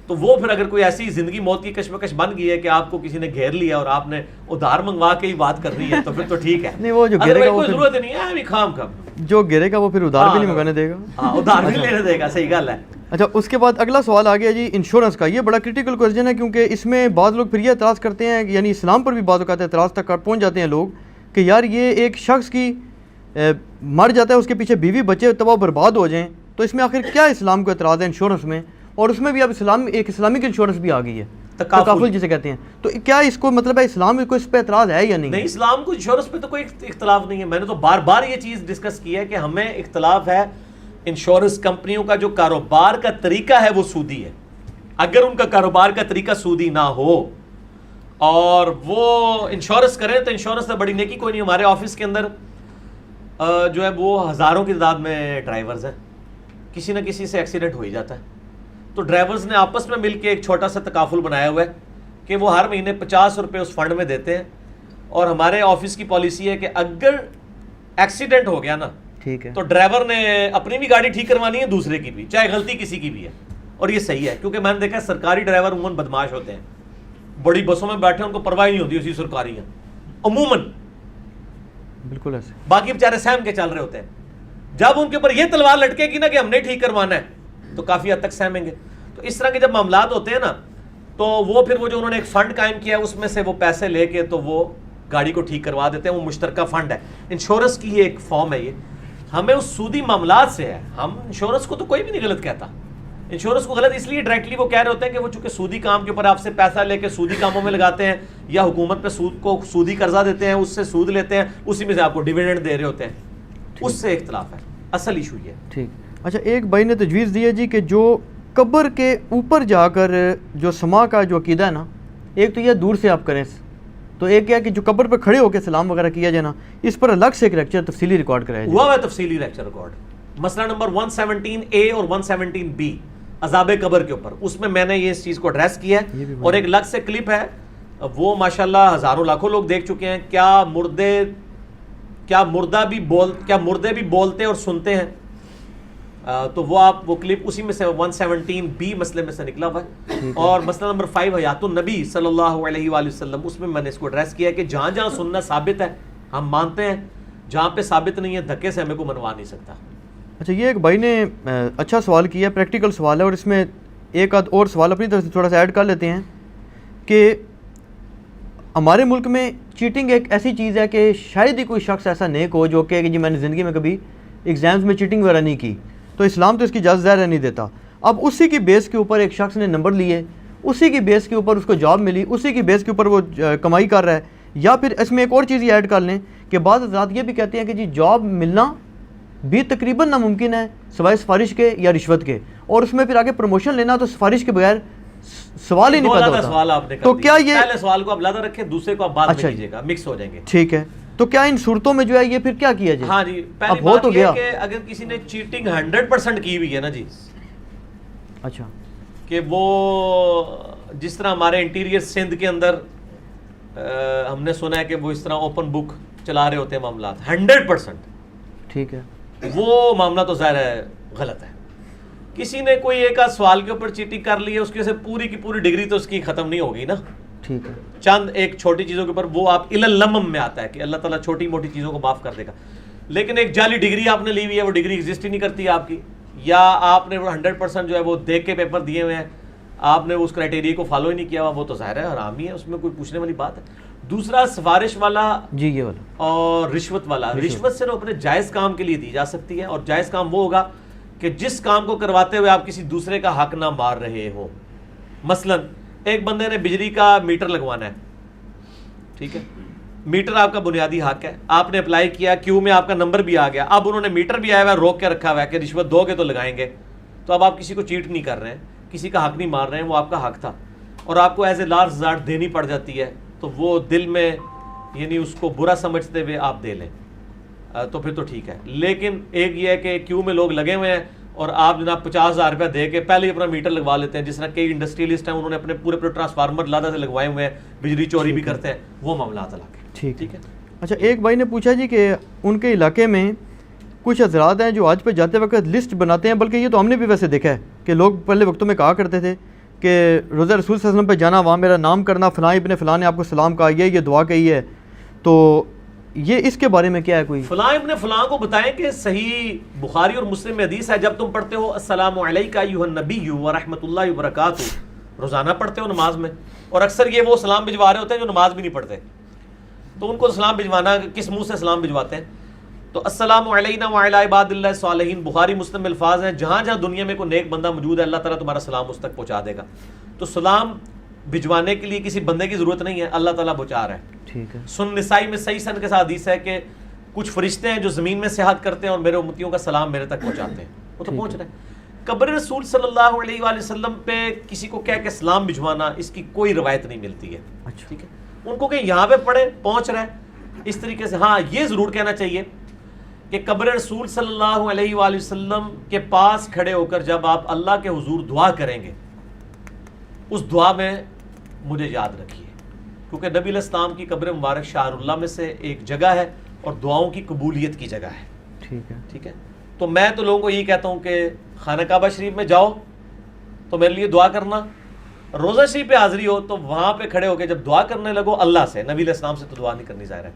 تو وہ پھر اگر کوئی ایسی زندگی موت کی کشمکش بن گئی ہے کہ آپ کو کسی نے گھیر لیا اور آپ نے ادھار منگوا کے ہی بات کرنی ہے, تو پھر تو ٹھیک ہے. نہیں, وہ جو گھیرے گا کوئی ضرورت نہیں ہے, ابھی خام جو گھیرے گا وہ پھر ادھار بھی نہیں منگانے دے گا. ہاں, ادھار بھی لینے دے گا, صحیح گل ہے. اچھا, اس کے بعد اگلا سوال آ گیا جی انشورنس کا. یہ بڑا کرٹیکل کویسچن ہے کیونکہ اس میں بعض لوگ پھر یہ اعتراض کرتے ہیں, یعنی اسلام پر بھی بعض اوقات اعتراض تک پہنچ جاتے ہیں لوگ کہ یار یہ ایک شخص کی مر جاتا ہے, اس کے پیچھے بیوی بچے تباہ برباد ہو جائیں, تو اس میں آخر کیا اسلام کو اعتراض ہے انشورنس میں؟ اور اس میں بھی اب ایک اسلامک انشورنس بھی آ گئی ہے، تکافل جسے کہتے ہیں. تو کیا اس کو مطلب ہے اسلام کو اس پہ اعتراض ہے یا نہیں؟ نہیں، اسلام کو انشورنس پہ تو کوئی اختلاف نہیں ہے. میں نے تو بار بار یہ چیز ڈسکس کی ہے کہ ہمیں اختلاف ہے انشورنس کمپنیوں کا جو کاروبار کا طریقہ ہے وہ سودی ہے. اگر ان کا کاروبار کا طریقہ سودی نہ ہو اور وہ انشورنس کریں تو انشورنس سے بڑی نیکی کوئی نہیں. ہمارے آفس کے اندر جو ہے وہ ہزاروں کی تعداد میں ڈرائیورز ہیں، کسی نہ کسی سے ایکسیڈنٹ ہو ہی جاتا ہے. تو ڈرائیورز نے آپس میں مل کے ایک چھوٹا سا تکافل بنایا ہوا ہے کہ وہ ہر مہینے 50 روپے اس فنڈ میں دیتے ہیں. اور ہمارے آفس کی پالیسی ہے کہ اگر ایکسیڈنٹ ہو گیا نا ٹھیک ہے تو ڈرائیور نے اپنی بھی گاڑی ٹھیک کروانی ہے، دوسرے کی بھی، چاہے غلطی کسی کی بھی ہے. اور یہ صحیح ہے کیونکہ میں نے دیکھا ہے سرکاری ڈرائیور عموماً بدماش ہوتے ہیں، بڑی بسوں میں بیٹھے ان کو پرواہ نہیں ہوتی اسی سرکاری ہیں عموماً، بالکل ایسے. باقی بیچارے سہم کے چل رہے ہوتے ہیں. جب ان کے اوپر یہ تلوار لٹکے گی نا کہ ہم نے ٹھیک کروانا ہے تو کافی حد تک سہمیں گے. تو اس طرح کے جب معاملات ہوتے ہیں نا تو وہ پھر وہ جو انہوں نے ایک فنڈ قائم کیا ہے اس میں سے وہ پیسے لے کے تو وہ گاڑی کو ٹھیک کروا دیتے ہیں. وہ مشترکہ فنڈ ہے، انشورنس کی ایک فارم ہے. یہ ہمیں اس سودی معاملات سے ہے. ہم انشورنس کو تو کوئی بھی نہیں غلط کہتا. انشورنس کو غلط اس لیے ڈائریکٹلی وہ کہہ رہے ہوتے ہیں کہ وہ چونکہ سودی کام کے اوپر آپ سے پیسہ لے کے سودی کاموں میں لگاتے ہیں یا حکومت پہ سود کو سودی قرضہ دیتے ہیں، اس سے سود لیتے ہیں، اسی میں سے آپ کو ڈیویڈنڈ دے رہے ہوتے ہیں. اس سے اختلاف ہے، اصل ایشو یہ ہے. ٹھیک. اچھا، ایک بھائی نے تجویز دی ہے جی کہ جو قبر کے اوپر جا کر جو سما کا جو عقیدہ ہے نا، ایک تو یہ دور سے آپ کریں، تو ایک کیا کہ جو قبر پہ کھڑے ہو کے سلام وغیرہ کیا جائے نا، اس پر الگ سے ایک لیکچر تفصیلی ریکارڈ کرایا جائے. ہوا ہے تفصیلی لیکچر ریکارڈ، مسئلہ نمبر 117A اور 117B عذاب قبر کے اوپر. اس میں میں نے یہ اس چیز کو ایڈریس کیا ہے اور ایک الگ سے کلپ ہے، وہ ماشاءاللہ ہزاروں لاکھوں لوگ دیکھ چکے ہیں. کیا مردے بھی بولتے اور سنتے ہیں؟ تو وہ آپ وہ کلپ اسی میں سے 117B مسئلے میں سے نکلا ہوا ہے. اور مسئلہ نمبر 5 حیات النبی صلی اللہ علیہ وآلہ وسلم، اس میں میں نے اس کو ایڈریس کیا ہے کہ جہاں جہاں سننا ثابت ہے ہم مانتے ہیں، جہاں پہ ثابت نہیں ہے دھکے سے ہمیں کو منوا نہیں سکتا. اچھا، یہ ایک بھائی نے اچھا سوال کیا ہے، پریکٹیکل سوال ہے، اور اس میں ایک آدھ اور سوال اپنی طرف سے تھوڑا سا ایڈ کر لیتے ہیں کہ ہمارے ملک میں چیٹنگ ایک ایسی چیز ہے کہ شاید ہی کوئی شخص ایسا نیک ہو جو کہ جی میں نے زندگی میں کبھی ایگزامز میں چیٹنگ وغیرہ نہیں کی، تو اسلام تو اس کی اجازت ظاہر نہیں دیتا. اب اسی کی بیس کے اوپر ایک شخص نے نمبر لیے، اسی کی بیس کے اوپر اس کو جاب ملی، اسی کی بیس کے اوپر وہ کمائی کر رہا ہے. یا پھر اس میں ایک اور چیز یہ ایڈ کر لیں کہ بعض حضرات یہ بھی کہتے ہیں کہ جی جاب ملنا بھی تقریباً ناممکن ہے سوائے سفارش کے یا رشوت کے، اور اس میں پھر آگے پروموشن لینا تو سفارش کے بغیر سوال ہی نہیں پیدا ہوتا. سوال آپ نے کر تو دیا. کیا یہ پہلے سوال کو آپ علیحدہ رکھیں، دوسرے کو آپ بعد میں کیجیے گا، مکس ہو جائیں گے. ٹھیک ہے. تو کیا ان صورتوں میں جو ہے یہ پھر کیا کیا جائے؟ ہاں جی، پہلی بات یہ ہے کہ اگر کسی نے چیٹنگ 100% کی ہوئی ہے نا جی، اچھا، کہ وہ جس طرح ہمارے انٹیریئر سندھ کے اندر ہم نے سنا ہے کہ وہ اس طرح اوپن بک چلا رہے ہوتے ہیں معاملات 100%، ٹھیک ہے، وہ معاملہ تو ظاہر ہے غلط ہے. کسی نے کوئی ایک آدھ سوال کے اوپر چیٹنگ کر لی ہے، اس کی وجہ سے پوری کی پوری ڈگری تو اس کی ختم نہیں ہوگی نا. ٹھیک ہے. چند ایک چھوٹی چیزوں کے اوپر وہ آپ الاللمم میں آتا ہے کہ اللہ تعالیٰ چھوٹی موٹی چیزوں کو معاف کر دے گا. لیکن ایک جعلی ڈگری آپ نے لی ہوئی ہے، وہ ڈگری ایگزسٹ ہی نہیں کرتی آپ کی، یا آپ نے وہ 100% جو ہے وہ دیکھ کے پیپر دیے ہوئے ہیں، آپ نے اس کرائٹیریا کو فالو ہی نہیں کیا ہوا، وہ تو ظاہر ہے حرام ہی ہے، اس میں کوئی پوچھنے والی بات ہے. دوسرا سفارش والا جی، یہ والا اور رشوت والا. رشوت صرف اپنے جائز کام کے لیے دی جا سکتی ہے، اور جائز کام وہ ہوگا کہ جس کام کو کرواتے ہوئے آپ کسی دوسرے کا حق نہ مار رہے ہو. مثلا ایک بندے نے بجلی کا میٹر لگوانا ہے، ٹھیک ہے، میٹر آپ کا بنیادی حق ہے، آپ نے اپلائی کیا، کیو میں آپ کا نمبر بھی آ گیا، اب انہوں نے میٹر بھی آیا ہوا ہے، روک کے رکھا ہوا ہے کہ رشوت دو گے تو لگائیں گے. تو اب آپ کسی کو چیٹ نہیں کر رہے ہیں، کسی کا حق نہیں مار رہے ہیں، وہ آپ کا حق تھا اور آپ کو ایز اے لارج زاٹ دینی پڑ جاتی ہے، تو وہ دل میں یعنی اس کو برا سمجھتے ہوئے آپ دے لیں تو پھر تو ٹھیک ہے. لیکن ایک یہ ہے کہ کیو میں لوگ لگے ہوئے ہیں اور آپ جناب 50,000 روپیہ دے کے پہلے ہی اپنا میٹر لگوا لیتے ہیں، جس طرح کئی انڈسٹریلسٹ ہیں انہوں نے اپنے پورے ٹرانسفارمر لادہ سے لگوائے ہوئے ہیں، بجلی چوری بھی کرتے ہیں، وہ معاملات الگ ہیں. ٹھیک ہے. اچھا، ایک بھائی نے پوچھا جی کہ ان کے علاقے میں کچھ حضرات ہیں جو آج پہ جاتے وقت لسٹ بناتے ہیں، بلکہ یہ تو ہم نے بھی ویسے دیکھا ہے کہ لوگ پہلے وقتوں میں کہا کرتے تھے کہ روزہ رسول صلی اللہ علیہ وسلم پہ جانا، وہاں میرا نام کرنا، فلاں ابن فلاں نے آپ کو سلام کہا، یہ دعا کہی ہے، تو یہ اس کے بارے میں کیا ہے؟ کوئی فلاں ابن فلاں کو بتائیں کہ صحیح بخاری اور مسلم میں حدیث ہے، جب تم پڑھتے ہو السلام علیکہ ایھا النبی ورحمۃ اللہ وبرکاتہ، روزانہ پڑھتے ہو نماز میں، اور اکثر یہ وہ سلام بھجوا رہے ہوتے ہیں جو نماز بھی نہیں پڑھتے، تو ان کو سلام بھجوانا کس منہ سے سلام بھجواتے ہیں؟ تو السلام علینا وعلی عباد اللہ الصالحین بخاری مسلم میں الفاظ ہیں جہاں جہاں دنیا میں کوئی نیک بندہ موجود ہے اللہ تعالیٰ تمہارا سلام اس تک پہنچا دے گا. تو سلام بھجوانے کے لیے کسی بندے کی ضرورت نہیں ہے, اللہ تعالیٰ پہنچا رہا ہے. ٹھیک ہے. سنن نسائی میں صحیح سند کے ساتھ حدیث ہے کہ کچھ فرشتے ہیں جو زمین میں سیاحت کرتے ہیں اور میرے امتیوں کا سلام میرے تک پہنچاتے ہیں, وہ تو پہنچ رہے ہیں. قبر رسول صلی اللہ علیہ وآلہ وسلم پہ کسی کو کہہ کے سلام بھجوانا اس کی کوئی روایت نہیں ملتی ہے. اچھا ٹھیک ہے, ان کو کہ یہاں پہ پڑھے پہنچ رہا ہے اس طریقے سے. ہاں یہ ضرور کہنا چاہیے کہ قبر رسول صلی اللہ علیہ وآلہ وسلم کے پاس کھڑے ہو کر جب آپ اللہ کے حضور دعا کریں گے اس دعا میں مجھے یاد رکھیے, کیونکہ نبی علیہ السلام کی قبر مبارک شعر اللہ میں سے ایک جگہ ہے اور دعاؤں کی قبولیت کی جگہ ہے. ٹھیک ہے. ٹھیک ہے, تو میں تو لوگوں کو یہی کہتا ہوں کہ خانہ کعبہ شریف میں جاؤ تو میرے لیے دعا کرنا, روزہ شریف پہ حاضری ہو تو وہاں پہ کھڑے ہو کے جب دعا کرنے لگو اللہ سے, نبی علیہ السلام سے تو دعا نہیں کرنی ظاہر ہے,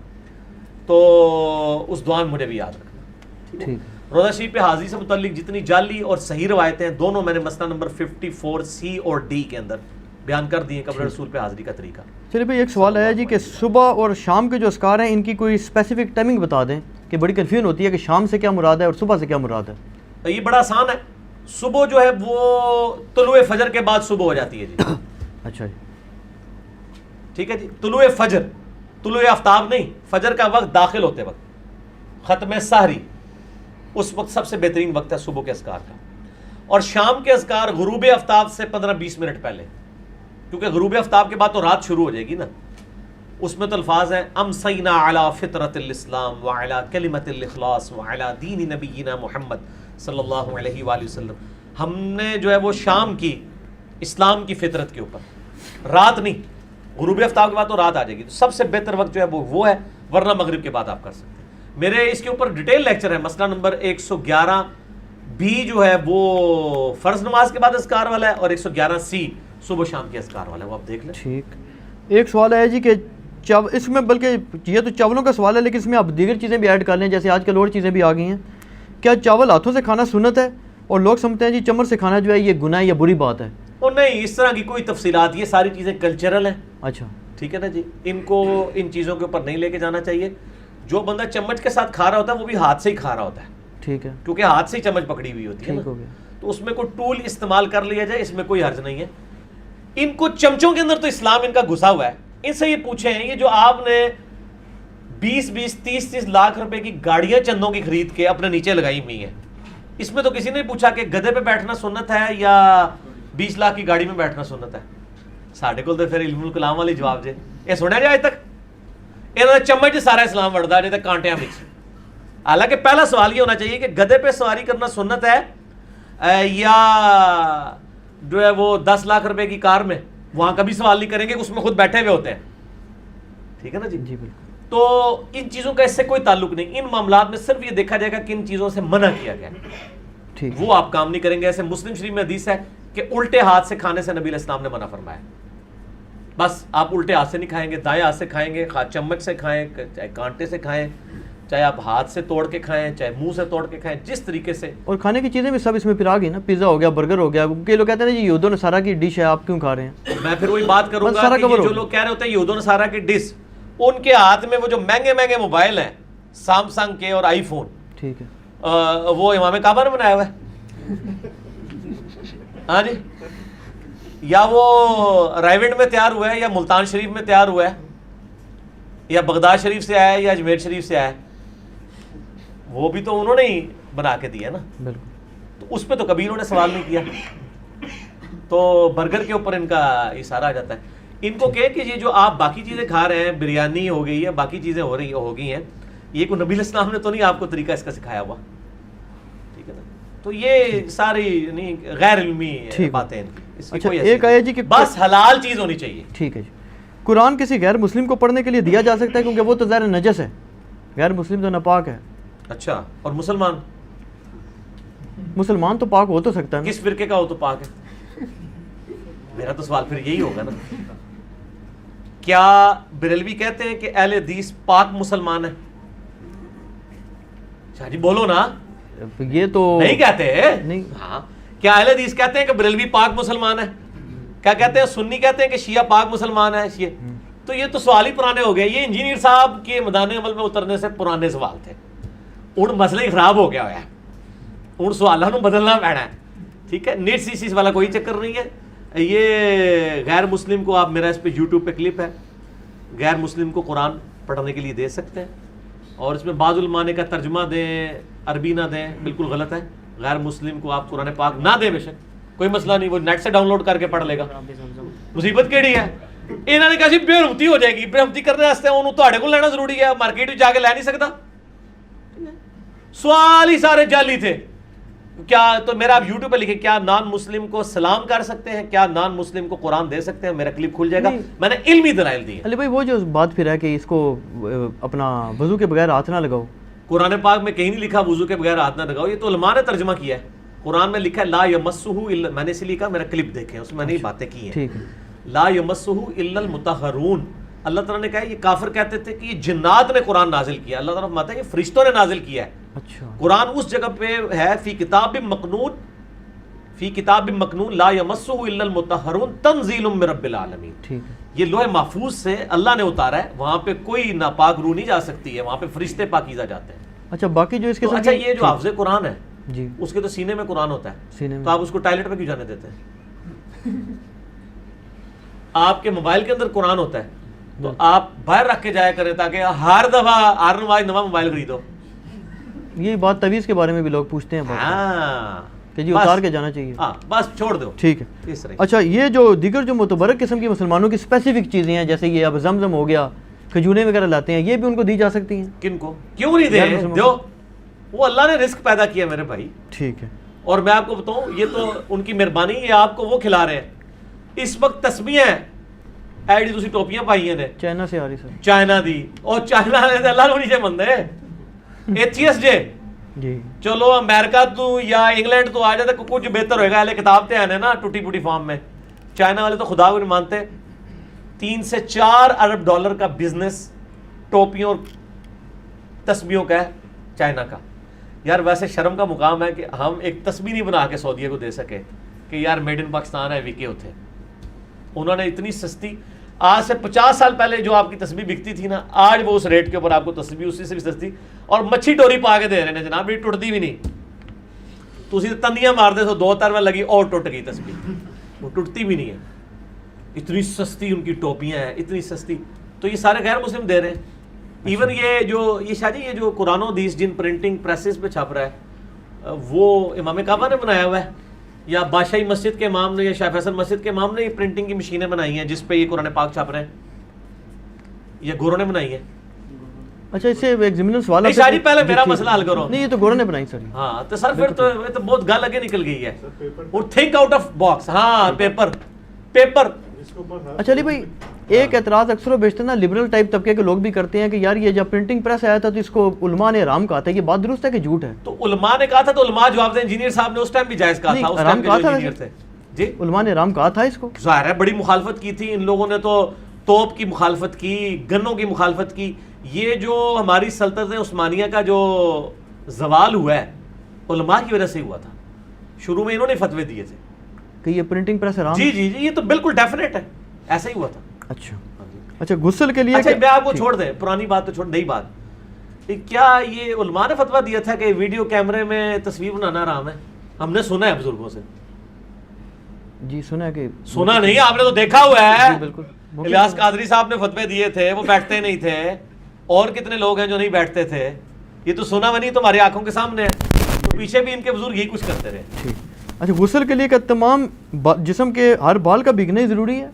تو اس دعا میں مجھے بھی یاد رکھنا. ٹھیک. روزہ شریف پہ حاضری سے متعلق جتنی جعلی اور صحیح روایتیں ہیں دونوں میں نے مسئلہ نمبر 54C اور D کے اندر بیان کر دیے قبر رسول پہ حاضری کا طریقہ. چلیے بھائی ایک سوال آیا جی کہ صبح اور شام کے جو اذکار ہیں ان کی کوئی اسپیسیفک ٹائمنگ بتا دیں کہ بڑی کنفیوژن ہوتی ہے کہ شام سے کیا مراد ہے اور صبح سے کیا مراد ہے. یہ بڑا آسان ہے, صبح جو ہے وہ طلوع فجر کے بعد صبح ہو جاتی ہے جی. اچھا جی. ٹھیک ہے جی, طلوع فجر, طلوع آفتاب نہیں, فجر کا وقت داخل ہوتے وقت, ختم سحری اس وقت سب سے بہترین وقت ہے صبح کے اذکار کا. اور شام کے اذکار غروب آفتاب سے 15-20 منٹ پہلے, کیونکہ غروب آفتاب کے بعد تو رات شروع ہو جائے گی نا. اس میں تو الفاظ ہیں امسینا علی فطرت الاسلام وعلی کلمت الاخلاص وعلی دین نبینا محمد صلی اللہ علیہ وآلہ وسلم, ہم نے جو ہے وہ شام کی اسلام کی فطرت کے اوپر, رات نہیں, غروب آفتاب کے بعد تو رات آ جائے گی, تو سب سے بہتر وقت جو ہے وہ ہے, ورنہ مغرب کے بعد آپ کر سکتے ہیں. میرے اس کے اوپر ڈیٹیل لیکچر ہے, مسئلہ نمبر 111 بھی جو ہے وہ فرض نماز کے بعد اذکار والا ہے اور 111C صبح شام کے اذکار والا ہے, وہ آپ دیکھ لیں. ٹھیک. ایک سوال ہے جی کہ اس میں بلکہ یہ تو چاولوں کا سوال ہے لیکن اس میں آپ دیگر چیزیں بھی ایڈ کر لیں, جیسے آج کل اور چیزیں بھی آ گئی ہیں. کیا چاول ہاتھوں سے کھانا سنت ہے اور لوگ سمجھتے ہیں جی چمچ سے کھانا جو ہے یہ گناہ یا بری بات ہے؟ اور نہیں, اس طرح کی کوئی تفصیلات, یہ ساری چیزیں کلچرل ہیں. اچھا ٹھیک ہے نا جی, ان کو ان چیزوں کے اوپر نہیں لے کے جانا چاہیے. جو بندہ چمچ کے ساتھ کھا رہا ہوتا ہے وہ بھی ہاتھ سے ہی کھا رہا ہوتا ہے. ٹھیک ہے. کیونکہ ہاتھ سے ہی چمچ پکڑی ہوئی ہوتی ہے نا, تو اس میں کوئی ٹول استعمال کر لیا جائے, اس میں کوئی حرج نہیں ہے. ان کو چمچوں کے اندر تو اسلام ان کا گھسا ہوا ہے. ان سے یہ پوچھیں, یہ جو آپ نے 20-30 لاکھ روپے کی گاڑیاں چندوں کی خرید کے اپنے نیچے لگائی ہوئی ہیں, اس میں تو کسی نے پوچھا کہ گدھے پہ بیٹھنا سنت ہے یا 20 لاکھ کی گاڑی میں بیٹھنا سنت ہے. ساڈے کول تے پھر علم الکلام والی جواب جے یہ سنیا جائے تک انہاں چمچ سے سارا اسلام وڑدا جے تے کانٹیاں وچ. حالانکہ پہلا سوال یہ ہونا چاہیے کہ گدھے پہ سواری کرنا سنت ہے یا جو ہے وہ 10 لاکھ روپے کی کار میں, وہاں کبھی سوال نہیں کریں گے, اس میں خود بیٹھے ہوئے ہوتے ہیں. ٹھیک ہے نا جی. جی بالکل. تو ان چیزوں کا اس سے کوئی تعلق نہیں. ان معاملات میں صرف یہ دیکھا جائے گا کہ ان چیزوں سے منع کیا گیا, ٹھیک, وہ آپ کام نہیں کریں گے. ایسے مسلم شریف میں حدیث ہے کہ الٹے ہاتھ سے کھانے سے نبی علیہ السلام نے منع فرمایا. بس آپ الٹے ہاتھ سے نہیں کھائیں گے, دائیں ہاتھ سے کھائیں گے, چمچ سے کھائیں, چاہے کانٹے سے کھائیں, چاہے آپ ہاتھ سے توڑ کے کھائیں, چاہے منہ سے توڑ کے کھائیں, جس طریقے سے. اور کھانے کی چیزیں بھی سب اس میں پھر آ گئی نا, پیزا ہو گیا, برگر ہو گیا. کئی لوگ کہتے ہیں جی یہود و نصارہ کی ڈش ہے, آپ کیوں کھا رہے ہیں؟ میں پھر وہی بات کروں گا کہ جو لوگ کہہ رہے ہوتے ہیں یہود و نصارہ کی ڈش, ان کے ہاتھ میں وہ جو مہنگے مہنگے موبائل ہیں سامسنگ کے اور آئی فون, ٹھیک ہے, وہ امام کعبہ نے بنایا ہوا ہے. ہاں جی, یا وہ رائیونڈ میں تیار ہوا ہے, یا ملتان شریف میں تیار ہوا ہے, یا بغداد شریف سے آیا ہے, یا اجمیر شریف سے آیا ہے, وہ بھی تو انہوں نے ہی بنا کے دیا نا. بالکل. تو اس پہ تو کبھی انہوں نے سوال نہیں کیا. تو برگر کے اوپر ان کا اشارہ آ جاتا ہے. ان کو کہ یہ جو آپ باقی چیزیں کھا رہے ہیں, بریانی ہو گئی ہے, باقی چیزیں ہو گئی ہیں, یہ کوئی نبی علیہ السلام نے تو نہیں آپ کو طریقہ اس کا سکھایا ہوا. ٹھیک ہے نا. تو یہ ساری نہیں غیر علمی باتیں. اچھا, ایک آیا جی کہ بس حلال چیز ہونی چاہیے. ٹھیک ہے جی. قرآن کسی غیر مسلم کو پڑھنے کے لیے دیا جا سکتا ہے کیونکہ وہ تو ظاہر نجس ہے, غیر مسلم تو ناپاک ہے. اچھا, اور مسلمان تو پاک ہو تو سکتا ہے, کس فرقے کا ہو تو پاک ہے؟ میرا تو سوال پھر یہی ہوگا نا. کیا بریلوی کہتے ہیں کہ اہل حدیث پاک مسلمان ہے؟ شاہ جی بولو نا. یہ تو نہیں کہتے نہیں. ہاں, کیا اہل حدیث کہتے ہیں کہ بریلوی پاک مسلمان ہے؟ کیا کہتے ہیں سنی کہتے ہیں کہ شیعہ پاک مسلمان ہے؟ شیعہ. تو یہ تو سوال ہی پرانے ہو گئے. یہ انجینئر صاحب کے میدان عمل میں اترنے سے پرانے سوال تھے. ہن مسئلہ ہی خراب ہو گیا ہوا ہے, ہن سوالوں نوں بدلنا پینا ہے, ٹھیک ہے. نیٹ سی والا کوئی چکر نہیں ہے. یہ غیر مسلم کو آپ, میرا اس پہ یوٹیوب پہ کلپ ہے, غیر مسلم کو قرآن پڑھنے کے لیے دے سکتے ہیں, اور اس میں بعض علماء نے کا ترجمہ دیں, عربی نہ دیں, بالکل غلط ہے. غیر مسلم کو آپ قرآن پاک نہ دیں, بے شک کوئی مسئلہ نہیں, وہ نیٹ سے ڈاؤن لوڈ کر کے پڑھ لے گا. مصیبت کیڑی ہے, انہوں نے کہا سی بے رحمتی ہو جائے گی. بے رحمتی کرنے واسطے انہوں تہاڈے کول لینا ضروری ہے, مارکیٹ میں جا کے لے نہیں سکتا. سوال ہی سارے جعلی تھے. کیا تو میرا آپ یوٹیوب پہ لکھیں, کیا نان مسلم کو سلام کر سکتے ہیں, کیا نان مسلم کو قرآن دے سکتے ہیں, میرا کلپ کھل جائے گا. میں نے علمی دلائل دی. علی بھائی وہ جو بات پھر ہے کہ اس کو اپنا وضو کے بغیر ہاتھ نہ لگاؤ, قرآن پاک میں کہیں نہیں لکھا وضو کے بغیر ہاتھ نہ لگاؤ, یہ تو علماء نے ترجمہ کیا ہے. قرآن میں لکھا ہے لا یمسہ الا, میں نے اسی لکھا, میرا کلپ دیکھیں, اس میں نے یہ باتیں کی ہیں. لا یمسہ الا المطہرون. اللہ تعالیٰ نے کہا ہے, یہ کافر کہتے تھے کہ یہ جنات نے قرآن نازل کیا. اللہ تعالیٰ فرماتا ہے یہ فرشتوں نے نازل کیا ہے. اچھا, قرآن اس جگہ پہ ہے فی کتاب مکنون, فی کتاب مکنون لا یمسہ الا المطہرون تنزیل من رب العالمین. ٹھیک ہے, یہ لوح محفوظ سے اللہ نے اتارا ہے, وہاں پہ کوئی ناپاک روح نہیں جا سکتی ہے, وہاں پہ فرشتے پاکیزہ جاتے ہیں. اچھا باقی جو اس کے اچھا یہ جو حافظ قرآن ہے جی, اس کے تو سینے میں قرآن ہوتا ہے, سینے تو آپ اس کو ٹائلٹ میں کیوں جانے دیتے ہیں؟ آپ کے موبائل کے اندر قرآن ہوتا ہے, تو آپ باہر رکھ کے جایا کریں تاکہ ہر دفعہ ہر نواں موبائل خریدو. یہ بات تویز کے بارے میں بھی لوگ پوچھتے ہیں کہ جی اتار کے جانا چاہیے. ہاں بس چھوڑ دو. ٹھیک ہے. اچھا یہ جو دیگر جو متبرک قسم کی مسلمانوں کی اسپیسیفک چیزیں ہیں, جیسے یہ اب زمزم ہو گیا, کھجوریں وغیرہ لاتے ہیں, یہ بھی ان کو دی جا سکتی ہیں؟ کن کو کیوں نہیں دے, دو. وہ اللہ نے رزق پیدا کیا میرے بھائی. ٹھیک ہے. اور میں آپ کو بتاؤں, یہ تو ان کی مہربانی, یہ آپ کو وہ کھلا رہے ہیں. اس وقت تسبیحیں ایڈی تسی ٹوپیاں پائی ہیں, چائنا سے آ رہی سر, چائنا دی, اور چائنا نے اللہ نو نیچے بندے ایتھیس جے جی. چلو امریکہ تو یا انگلینڈ تو آ جاتا کچھ بہتر ہوئے گا, اہلے کتاب تے ہیں نا ٹوٹی پوٹی فارم میں. چائنا والے تو خدا کو نہیں مانتے. 3 سے 4 ارب ڈالر کا بزنس ٹوپیوں اور تسبیحوں کا ہے چائنا کا. یار ویسے شرم کا مقام ہے کہ ہم ایک تسبیح نہیں بنا کے سعودیہ کو دے سکے کہ یار میڈ ان پاکستان ہے, وکے ہوتے. انہوں نے اتنی سستی, آج سے 50 سال پہلے جو آپ کی تسبیح بکتی تھی نا, آج وہ اس ریٹ کے اوپر آپ کو تسبیح اسی سے بھی سستی, اور مچھی ٹوری پا کے دے رہے ہیں جناب, یہ ٹوٹتی بھی نہیں. تو اسی تندیاں مار دے تو 2 تروا لگی اور ٹوٹ گئی تسبیح, وہ ٹوٹتی بھی نہیں ہے. اتنی سستی ان کی ٹوپیاں ہیں, اتنی سستی. تو یہ سارے غیر مسلم دے رہے ہیں. ایون یہ شاہ جی, یہ جو قرآن و حدیث جن پرنٹنگ پریسز پہ چھپ رہا ہے, وہ امام کعبہ نے بنایا ہوا ہے, یا بادشاہی مسجد کے امام نے, یا شاہ فیصل مسجد کے امام نے یہ پرنٹنگ کی مشینیں بنائی ہیں جس پہ یہ قرآن پاک چھپ رہے ہیں, یہ گوروں نے بنائی ہے. اچھا اس سے ایک ضمن سوال ہے شاہ جی, پہلے میرا مسئلہ حل کرو. نہیں یہ تو گوروں نے بنائی سر. ہاں تو سر پھر تو بہت گل آگے نکل گئی ہے. اور تھنک آؤٹ آف باکس. ہاں پیپر. اچھا علی بھائی, ایک اعتراض اکثر و بیشتر نا لبرل ٹائپ طبقے کے لوگ بھی کرتے ہیں کہ یار یہ جب پرنٹنگ پریس آیا تھا تو اس کو علماء نے حرام کہا تھا, یہ بات درست ہے کہ جھوٹ ہے؟ تو علماء نے کہا تھا, تو علماء جواب دیں, انجینئر صاحب نے اس ٹائم بھی جائز کہا تھا, اس ٹائم کے جو انجینئر تھے جی, علماء نے حرام کہا تھا اس کو. ظاہر ہے بڑی مخالفت کی تھی ان لوگوں نے, تو توپ کی مخالفت کی, گنوں کی مخالفت کی. یہ جو ہماری سلطنت عثمانیہ کا جو زوال ہوا ہے علماء کی وجہ سے ہوا تھا. شروع میں انہوں نے فتوے دیے تھے کہ یہ پرنٹنگ پریس حرام. جی جی جی, یہ تو بالکل ڈیفینیٹ ہے, ایسا ہی ہوا تھا. اچھا غسل کے لیے, اچھا میں آپ کو چھوڑ دیں, پرانی بات تو چھوڑ, نئی بات. کیا یہ علماء نے فتویٰ دیا تھا کہ ویڈیو کیمرے میں تصویر بنانا حرام ہے؟ ہم نے سنا ہے بزرگوں سے. جی سنا ہے کہ سنا نہیں, آپ نے تو دیکھا ہوا ہے. بالکل. الیاس قادری صاحب نے فتوے دیے تھے, وہ بیٹھتے نہیں تھے, اور کتنے لوگ ہیں جو نہیں بیٹھتے تھے. یہ تو سنا ہوا نہیں, تمہاری آنکھوں کے سامنے ہے. تو پیچھے بھی ان کے بزرگ یہی کچھ کرتے رہے. اچھا غسل کے لیے کہ تمام جسم کے ہر بال کا بھیگنا ہی ضروری ہے؟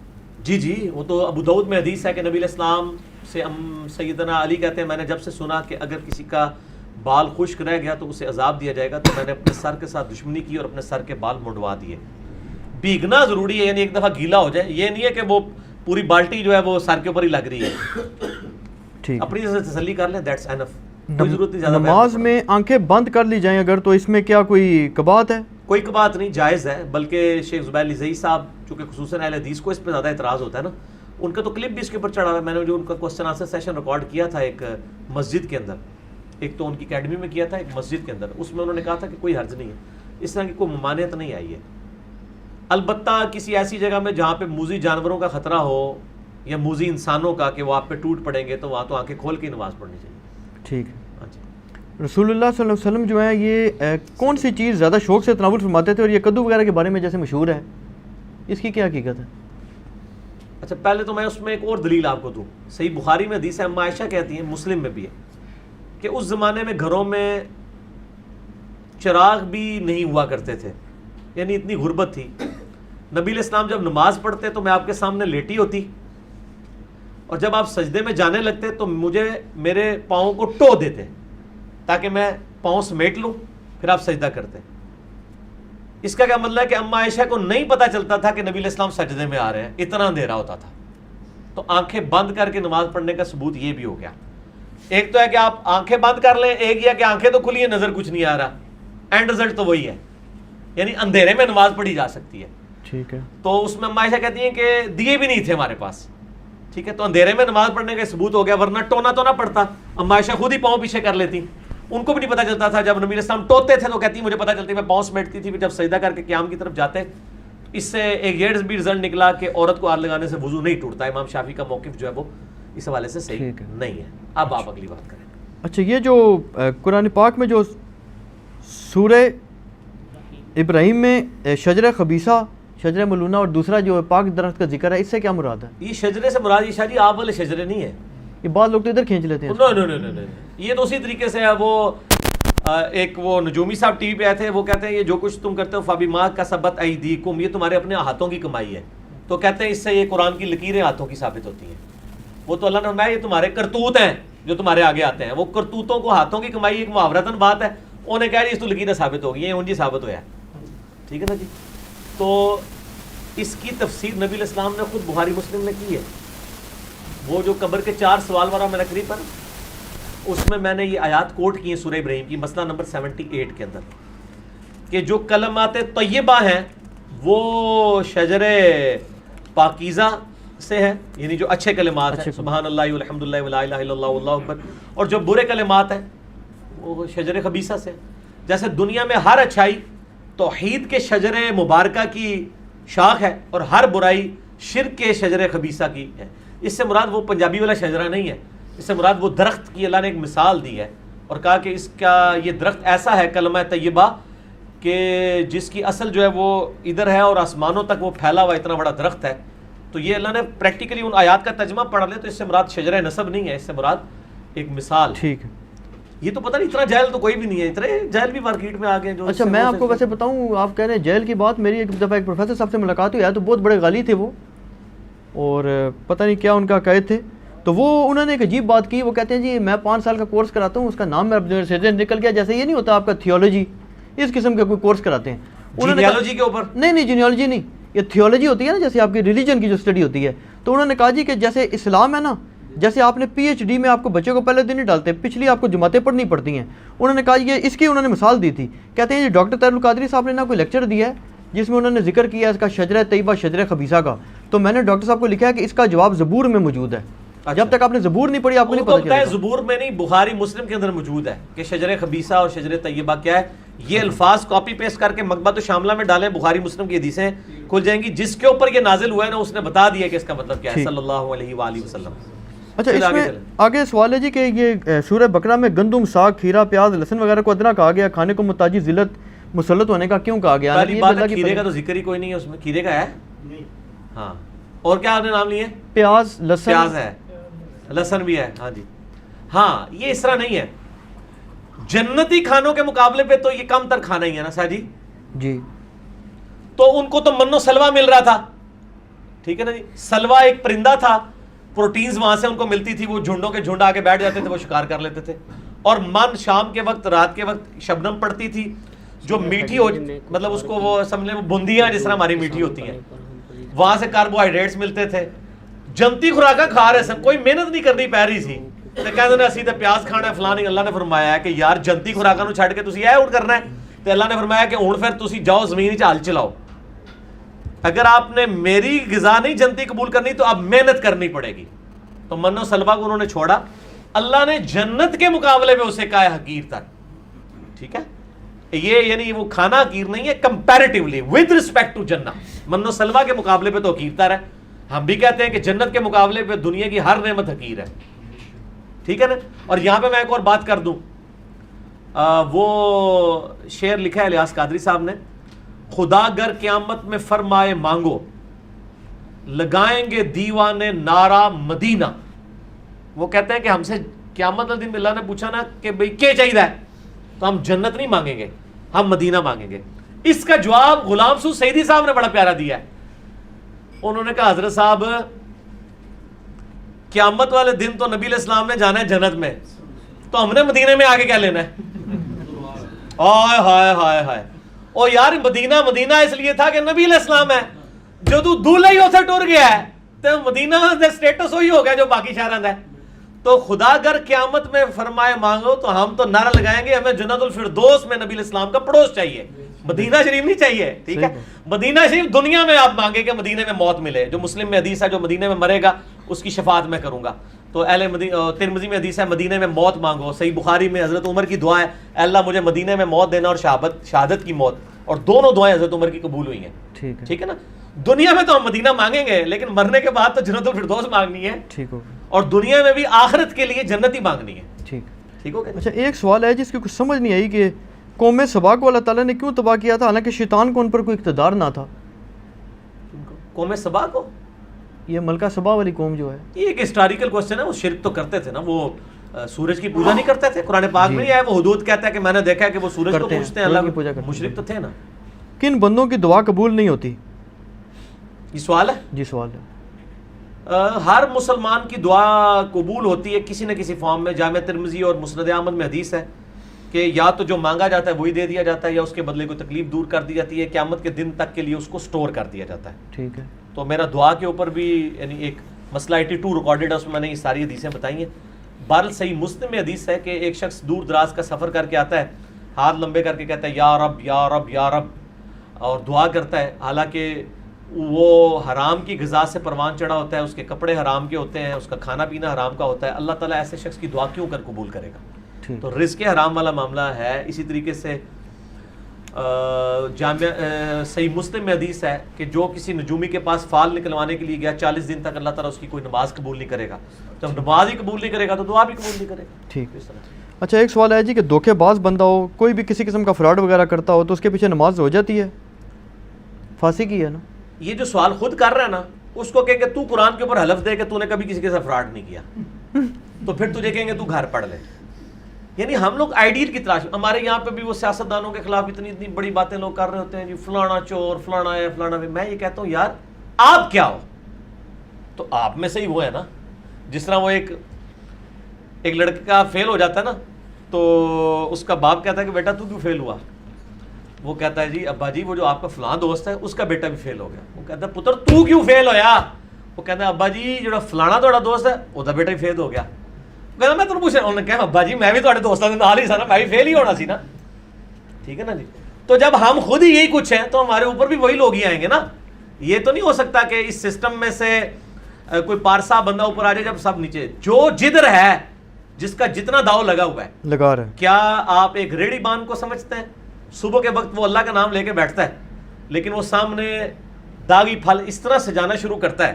جی جی, وہ تو ابو داؤد میں حدیث ہے کہ نبی علیہ السلام سے سیدنا علی کہتے ہیں, میں نے جب سے سنا کہ اگر کسی کا بال خشک رہ گیا تو اسے عذاب دیا جائے گا, تو میں نے اپنے سر کے ساتھ دشمنی کی اور اپنے سر کے بال منڈوا دیے. بھیگنا ضروری ہے, یعنی ایک دفعہ گیلا ہو جائے, یہ نہیں ہے کہ وہ پوری بالٹی جو ہے وہ سر کے اوپر ہی لگ رہی ہے. اپنی سے تسلی کر لیں, دیٹس انف. کوئی ضرورت نہیں زیادہ. نماز میں آنکھیں بند کر لی جائیں اگر, تو اس میں کیا کوئی کباعت ہے؟ کوئی بات نہیں, جائز ہے. بلکہ شیخ زبیر علی صاحب چونکہ خصوصاً اہل حدیث کو اس پہ زیادہ اعتراض ہوتا ہے نا, ان کا تو کلپ بھی اس کے اوپر چڑھا ہوا ہے. میں نے جو ان کا کوسچن آنسر سیشن ریکارڈ کیا تھا ایک مسجد کے اندر, ایک تو ان کی اکیڈمی میں کیا تھا, ایک مسجد کے اندر, اس میں انہوں نے کہا تھا کہ کوئی حرج نہیں ہے, اس طرح کی کوئی ممانعت نہیں آئی ہے. البتہ کسی ایسی جگہ میں جہاں پہ موذی جانوروں کا خطرہ ہو یا موذی انسانوں کا کہ وہ آپ پہ ٹوٹ پڑیں گے, تو وہاں تو آنکھیں کھول کے نماز پڑھنی چاہیے. ٹھیک ہے. رسول اللہ صلی اللہ علیہ وسلم جو ہیں یہ کون سی چیز زیادہ شوق سے تناول فرماتے تھے؟ اور یہ کدو وغیرہ کے بارے میں جیسے مشہور ہے، اس کی کیا حقیقت ہے؟ اچھا پہلے تو میں اس میں ایک اور دلیل آپ کو دوں. صحیح بخاری میں حدیث ہے، اما عائشہ کہتی ہیں، مسلم میں بھی ہے، کہ اس زمانے میں گھروں میں چراغ بھی نہیں ہوا کرتے تھے، یعنی اتنی غربت تھی. نبی علیہ السلام جب نماز پڑھتے تو میں آپ کے سامنے لیٹی ہوتی، اور جب آپ سجدے میں جانے لگتے تو مجھے میرے پاؤں کو ٹو دیتے تاکہ میں پاؤں سمیٹ لوں، پھر آپ سجدہ کرتے. اس کا کیا مطلب ہے کہ اما عائشہ کو نہیں پتا چلتا تھا کہ نبی علیہ السلام سجدے میں آ رہے ہیں، اتنا اندھیرا ہوتا تھا. تو آنکھیں بند کر کے نماز پڑھنے کا ثبوت یہ بھی ہو گیا. ایک تو ہے کہ آپ آنکھیں بند کر لیں، ایک یہ کہ آنکھیں تو کھلی ہیں، نظر کچھ نہیں آ رہا، اینڈ رزلٹ تو وہی ہے، یعنی اندھیرے میں نماز پڑھی جا سکتی ہے. ٹھیک ہے. تو اس میں اما عائشہ کہتی ہیں کہ دیے بھی نہیں تھے ہمارے پاس، ٹھیک ہے، تو اندھیرے میں نماز پڑھنے کا ثبوت ہو گیا، ورنہ ٹونا تو نہ پڑتا. اما عائشہ خود ہی پاؤں پیچھے کر لیتی، ان کو بھی نہیں پتا چلتا تھا. جب نبی علیہ السلام ٹوتے تھے تو کہتی مجھے پتا چلتی، میں پاؤں سمیٹتی تھی. جب سجدہ کر کے قیام کی طرف جاتے، اس سے ایک یہ بھی رزلٹ نکلا کہ عورت کو ہاتھ لگانے سے وضو نہیں ٹوٹتا. امام شافعی کا موقف جو ہے وہ اس حوالے سے صحیح نہیں ہے. اب آپ اگلی بات کریں. اچھا، یہ جو قرآن پاک میں جو سورہ ابراہیم میں شجرہ خبیثہ، شجرہ ملونہ اور دوسرا جو پاک درخت کا ذکر ہے، اس سے کیا مراد ہے؟ یہ شجرے سے مراد یہ شاہ جی آپ والے شجرے نہیں ہے. یہ بعض لوگ تو ادھر کھینچ لیتے ہیں. نہیں، یہ تو اسی طریقے سے ہے. وہ ایک وہ نجومی صاحب ٹی وی پہ آئے تھے، وہ کہتے ہیں یہ جو کچھ تم کرتے ہو فَبِمَا كَسَبَتْ أَيْدِيكُمْ، یہ تمہارے اپنے ہاتھوں کی کمائی ہے. تو کہتے ہیں اس سے یہ قرآن کی لکیریں ہاتھوں کی ثابت ہوتی ہیں. وہ تو اللہ نے فرمایا یہ تمہارے کرتوت ہیں جو تمہارے آگے آتے ہیں. وہ کرتوتوں کو ہاتھوں کی کمائی ایک محاورتاً بات ہے. انہوں نے کہا اس تو لکیریں ثابت ہو گئی ہیں، ان جی ثابت ہوا ہے. ٹھیک ہے نا جی. تو اس کی تفسیر نبی علیہ السلام نے خود بخاری مسلم میں کی ہے. وہ جو قبر کے 4 سوال والا میں نے پر اس میں میں نے یہ آیات کوٹ کی ہیں سورہ ابراہیم کی، مسئلہ نمبر 78 کے اندر، کہ جو کلمات طیبہ ہیں وہ شجر پاکیزہ سے ہے، یعنی جو اچھے کلمات ہیں، سبحان اللہ والحمدللہ ولا الہ الا اللہ واللہ اکبر. اور جو برے کلمات ہیں وہ شجر خبیثہ سے. جیسے دنیا میں ہر اچھائی توحید کے شجر مبارکہ کی شاخ ہے، اور ہر برائی شرک کے شجر خبیثہ کی ہے. اس سے مراد وہ پنجابی والا شجرہ نہیں ہے، اس سے مراد وہ درخت کی اللہ نے ایک مثال دی ہے، اور کہا کہ اس کا یہ درخت ایسا ہے کلمہ طیبہ کہ جس کی اصل جو ہے وہ ادھر ہے اور آسمانوں تک وہ پھیلا ہوا اتنا بڑا درخت ہے. تو یہ اللہ نے پریکٹیکلی ان آیات کا ترجمہ پڑھ لے تو اس سے مراد شجرہ نسب نہیں ہے، اس سے مراد ایک مثال. ٹھیک ہے. یہ تو پتہ نہیں، اتنا جاہل تو کوئی بھی نہیں ہے، اتنے جاہل بھی مارکیٹ میں آ گئے جو. اچھا، میں آپ کو ویسے بتاؤں، آپ کہہ رہے ہیں جیل کی بات، میری ایک دفعہ ایک پروفیسر صاحب سے ملاقات ہوئی ہے، تو بہت بڑے غالی تھے وہ، اور پتہ نہیں کیا ان کا عقائد تھے. تو وہ انہوں نے ایک عجیب بات کی. وہ کہتے ہیں جی میں 5 سال کا کورس کراتا ہوں، اس کا نام میرا سے نکل گیا. جیسے یہ نہیں ہوتا آپ کا تھیولوجی، اس قسم کا کوئی کورس کراتے ہیں. جینیالوجی کے اوپر نہیں، جینیالوجی نہیں، یہ تھیولوجی ہوتی ہے نا، جیسے آپ کی ریلیجن کی جو اسٹڈی ہوتی ہے. تو انہوں نے کہا جی کہ جیسے اسلام ہے نا، جیسے آپ نے پی ایچ ڈی میں آپ کو بچے کو پہلے دن نہیں ڈالتے، پچھلی آپ کو جماعتیں پڑھنی پڑتی ہیں. انہوں نے کہا یہ اس کی انہوں نے مثال دی تھی. کہتے ہیں جی ڈاکٹر طاہر القادری صاحب نے نا کوئی لیکچر دیا ہے جس میں انہوں نے ذکر کیا اس کا شجرہ طیبہ شجرہ خبیثہ کا. تو میں نے ڈاکٹر صاحب کو لکھا ہے کہ اس کا جواب زبور میں موجود ہے. جب تک آپ نے زبور نہیں پڑھی آپ کو نہیں پتہ چلے گا. زبور میں نہیں، بخاری مسلم کے اندر موجود ہے کہ شجر خبیثہ اور شجر طیبہ کیا ہے. یہ الفاظ کاپی پیسٹ کر کے مکتبۃ الشاملہ میں ڈالیں، بخاری مسلم کی حدیثیں کھل جائیں گی. جس کے اوپر یہ نازل ہوا ہے نا اس نے بتا دیا کہ اس کا مطلب کیا ہے، صلی اللہ علیہ وآلہ وسلم. اچھا، اس میں آگے سوال ہے جی کہ یہ سورہ بقرہ میں گندم، ساگ، کھیرا، پیاز، لہسن وغیرہ کو ادنا کہا گیا، کھانے کو محتاجی ذلت مسلط ہونے کا کیوں کہا گیا؟ پہلی بات کھیرے کا تو ذکر ہی کوئی نہیں ہے اس میں. کھیرے کا ہے؟ ہاں. اور کیا آپ نے نام لیے؟ پیاز، لہسن. پیاز ہے، لہسن بھی ہے. ہاں جی. ہاں، یہ اس طرح نہیں ہے. جنتی کھانوں کے مقابلے پہ تو یہ کم تر کھانا ہی ہے نا سا جی. جی. تو ان کو تو من و سلوا مل رہا تھا، ٹھیک ہے نا جی. سلوا ایک پرندہ تھا، پروٹینز وہاں سے ان کو ملتی تھی، وہ جھنڈوں کے جھنڈ آ کے بیٹھ جاتے تھے، وہ شکار کر لیتے تھے. اور من شام کے وقت، رات کے وقت شبنم پڑتی تھی جو میٹھی ہو، مطلب اس کو وہ سمجھ لیں بندیاں جس طرح ہماری میٹھی ہوتی ہیں، وہاں سے کاربوہائیڈریٹس ملتے تھے. جنتی خوراکاں کھا رہے سن، کوئی محنت نہیں کرنی پی رہی سی. تے کہندے نے اسی تے پیاز کھانا ہے فلاں. اللہ نے فرمایا ہے کہ یار جنتی خوراکاں نو چھڈ کے تسی اے اونٹ کرنا ہے. تے اللہ نے فرمایا کہ ہن پھر تسی جاؤ زمین وچ ہل چلاؤ. اگر آپ نے میری غذا نہیں جنتی قبول کرنی تو اب محنت کرنی پڑے گی. تو من و سلوا کو انہوں نے چھوڑا. اللہ نے جنت کے مقابلے میں اسے کہا ہے حقیر تر. ٹھیک ہے، یہ یعنی وہ کھانا حقیر نہیں ہے، کمپیریٹیولی ود رسپیکٹ ٹو جنت. من و سلوا کے مقابلے پہ تو حقیر تر ہے. ہم بھی کہتے ہیں کہ جنت کے مقابلے پہ دنیا کی ہر نعمت حقیر ہے. ٹھیک ہے نا. اور یہاں پہ میں ایک اور بات کر دوں وہ شعر لکھا ہے الیاس قادری صاحب نے, خدا گر قیامت میں فرمائے مانگو, لگائیں گے دیوانے نعرہ مدینہ. وہ کہتے ہیں کہ ہم سے قیامت والے دن اللہ نے پوچھا نا کہ بھئی کیا چاہیے ہے, تو ہم جنت نہیں مانگیں گے, ہم مدینہ مانگیں گے. اس کا جواب غلام سو سعیدی صاحب نے بڑا پیارا دیا ہے. انہوں نے کہا حضرت صاحب قیامت والے دن تو نبی علیہ السلام نے جانا ہے جنت میں, تو ہم نے مدینے میں آگے کیا لینا ہے؟ ہائے ہائے ہائے ہائے, او یار مدینہ مدینہ اس لیے تھا کہ نبی علیہ السلام ہے, جو تو دولہا ہی اسے ٹر گیا ہے تو مدینہ دا سٹیٹس وہی ہو گیا جو باقی شہراں دا ہے. تو خدا گر قیامت میں فرمائے مانگو تو ہم تو نعرہ لگائیں گے ہمیں جنت الفردوس میں نبی علیہ السلام کا پڑوس چاہیے, مدینہ شریف نہیں چاہیے. ٹھیک ہے, مدینہ شریف دنیا میں آپ مانگے کہ مدینے میں موت ملے, جو مسلم میں حدیث ہے جو مدینے میں مرے گا اس کی شفاعت میں کروں گا. تو ترمذی میں حدیث ہے مدینے میں موت مانگو. صحیح بخاری میں حضرت عمر کی دعا ہے, اے اللہ مجھے مدینے میں موت دینا اور شہادت کی موت, اور دونوں دعائیں حضرت عمر کی قبول ہوئی ہیں. ٹھیک ہے نا, دنیا میں تو ہم مدینہ مانگیں گے لیکن مرنے کے بعد تو جنت الفردوس مانگنی ہے. ٹھیک ہو, اور دنیا میں بھی آخرت کے لیے جنت ہی مانگنی ہے. ٹھیک ہو گیا. اچھا ایک سوال ہے جس کی کچھ سمجھ نہیں آئی کہ قوم سبا کو اللہ تعالیٰ نے کیوں تباہ کیا تھا حالانکہ شیطان کو ان پر کوئی اقتدار نہ تھا؟ قوم سبا کو, یہ ملکہ سبا والی قوم جو ہے, یہ ایک ہسٹوریکل کوسچن ہے. وہ شرک تو کرتے تھے نا, وہ سورج کی پوجا نہیں کرتے تھے. قرآن پاک میں یہ ہے, وہ حدود کہتا ہے کہ میں نے دیکھا ہے کہ وہ سورج کو پوجتے ہیں, اللہ کی پوجا کرتے ہیں. مشرک تو تھے نا. کن بندوں کی دعا قبول نہیں ہوتی؟ یہ سوال ہے. جی سوال ہے. ہر مسلمان کی دعا قبول ہوتی ہے کسی نہ کسی فارم میں. جامع ترمذی اور مسند احمد میں حدیث ہے کہ یا تو جو مانگا جاتا ہے وہی دے دیا جاتا ہے, یا اس کے بدلے کوئی تکلیف دور کر دی جاتی ہے, قیامت کے دن تک کے لیے اس کو سٹور کر دیا جاتا ہے. ٹھیک ہے. تو میرا دعا کے اوپر بھی یعنی ایک مسئلہ 82 ریکارڈڈ ہے, اس میں نے یہ ساری حدیثیں بتائی ہیں. بہرحال صحیح مسلم میں حدیث ہے کہ ایک شخص دور دراز کا سفر کر کے آتا ہے, ہاتھ لمبے کر کے کہتا ہے یا رب یا رب یا رب, اور دعا کرتا ہے. حالانکہ وہ حرام کی غذا سے پروان چڑھا ہوتا ہے, اس کے کپڑے حرام کے ہوتے ہیں, اس کا کھانا پینا حرام کا ہوتا ہے. اللہ تعالیٰ ایسے شخص کی دعا کیوں کر قبول کرے گا؟ تو رزق حرام والا معاملہ ہے. اسی طریقے سے جامع صحیح مسلم میں حدیث ہے کہ جو کسی نجومی کے پاس فال نکلوانے کے لیے گیا 40 دن تک اللہ تعالیٰ اس کی کوئی نماز قبول نہیں کرے گا. جب نماز ہی قبول نہیں کرے گا تو دعا بھی قبول نہیں کرے گا. ٹھیک. اچھا ایک سوال ہے جی کہ دھوکے باز بندہ ہو, کوئی بھی کسی قسم کا فراڈ وغیرہ کرتا ہو تو اس کے پیچھے نماز ہو جاتی ہے؟ پھانسی کی ہے نا. یہ جو سوال خود کر رہا ہے نا, اس کو کہیں کہ تو قرآن کے اوپر حلف دے کہ تو نے کبھی کسی کے ساتھ فراڈ نہیں کیا, تو پھر تجھے کہیں گے تو گھر پڑھ لے. یعنی ہم لوگ آئیڈیل کی تلاش, ہمارے یہاں پہ بھی وہ سیاستدانوں کے خلاف اتنی بڑی باتیں لوگ کر رہے ہوتے ہیں, جی فلانا چور فلانا ہے فلانا ہے. میں یہ کہتا ہوں یار آپ کیا ہو؟ تو آپ میں سے ہی وہ ہے نا, جس طرح وہ ایک لڑکے کا فیل ہو جاتا ہے نا, تو اس کا باپ کہتا ہے کہ بیٹا تو کیوں فیل ہوا؟ وہ کہتا ہے جی ابا جی وہ جو آپ کا فلاں دوست ہے اس کا بیٹا بھی فیل ہو گیا. وہ کہتا ہے پتر تو کیوں فیل ہویا؟ وہ کہتا ہے ابا جی جو فلانا تھوڑا دوست ہے وہ بیٹا بھی فیل ہو گیا. کہنا میں تمہیں پوچھ رہا ہوں, انہوں نے کہا ابا جی میں بھی تھوڑے دوستوں کے نال ہی سا نا, میں بھی فیل ہی ہونا سی نا. ٹھیک ہے نا جی. تو جب ہم خود ہی یہی کچھ ہیں تو ہمارے اوپر بھی وہی لوگ ہی آئیں گے نا. یہ تو نہیں ہو سکتا کہ اس سسٹم میں سے کوئی پارسا بندہ اوپر آ جائے جب سب نیچے. جو جدھر ہے جس کا جتنا داؤ لگا ہوا ہے لگا رہا ہے. کیا آپ ایک ریڑھی بان کو سمجھتے ہیں؟ صبح کے وقت وہ اللہ کا نام لے کے بیٹھتا ہے, لیکن وہ سامنے داغی پھل اس طرح سجانا شروع کرتا ہے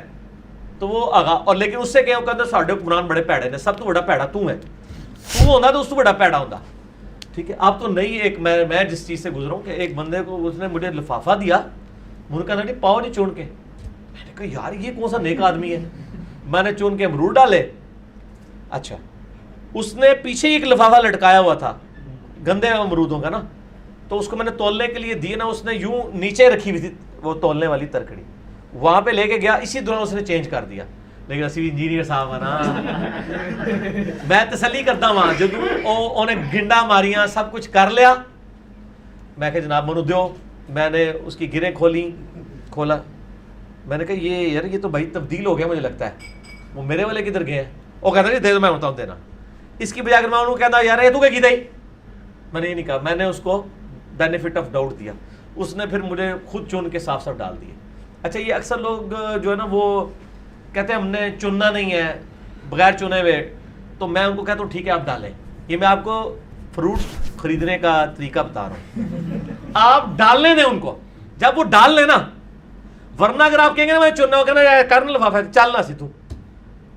تو وہ آگا, اور لیکن اس سے کیا کہتا ہے ساڈے قرآن بڑے پیڑے نے, سب تو بڑا پیڑا تو ہے, تو ہوتا تو اس تو بڑا پیڑا ہوتا. ٹھیک ہے. اب تو نہیں, ایک میں جس چیز سے گزرا ہوں کہ ایک بندے کو اس نے مجھے لفافہ دیا, مجھے کہا نہیں پاؤ نہیں چون کے. میں نے کہا یار یہ کون سا نیک آدمی ہے. میں نے چون کے امرود ڈالے. اچھا اس نے پیچھے ایک لفافہ لٹکایا ہوا تھا گندے امرودوں کا نا, تو اس کو میں نے تولنے کے لیے دی نا, اس نے یوں نیچے رکھی ہوئی تھی وہ تولنے والی ترکڑی, وہاں پہ لے کے گیا, اسی دوران اس نے چینج کر دیا. لیکن اسی انجینئر صاحب ہے نا, میں تسلی کرتا ہوں جب انہیں گنڈا ماریاں سب کچھ کر لیا, میں کہ جناب منو دیو, میں نے اس کی گریں کھولا, میں نے کہا یہ یار یہ تو بھائی تبدیل ہو گیا مجھے لگتا ہے. وہ میرے والے کدھر گئے ہیں؟ وہ کہتا ہے دے دو, میں ہوتا ہوں دینا. اس کی بجائے اگر میں انہوں کہتا یار یہ تو کیا کی دائی, میں نے یہ نہیں کہا, میں نے اس کو بینیفٹ آف ڈاؤٹ دیا. اس نے پھر مجھے خود چن کے صاف صاف ڈال دیے. اچھا یہ اکثر لوگ جو ہے نا وہ کہتے ہیں ہم نے چننا نہیں ہے بغیر چنے ہوئے, تو میں ان کو کہتا ہوں ٹھیک ہے آپ ڈالیں. یہ میں آپ کو فروٹ خریدنے کا طریقہ بتا رہا ہوں, آپ ڈالنے دیں ان کو, جب وہ ڈال لیں نا, ورنہ اگر آپ کہیں گے نا میں چننا ہوگا نا کرنا لفافہ چلنا سی تو,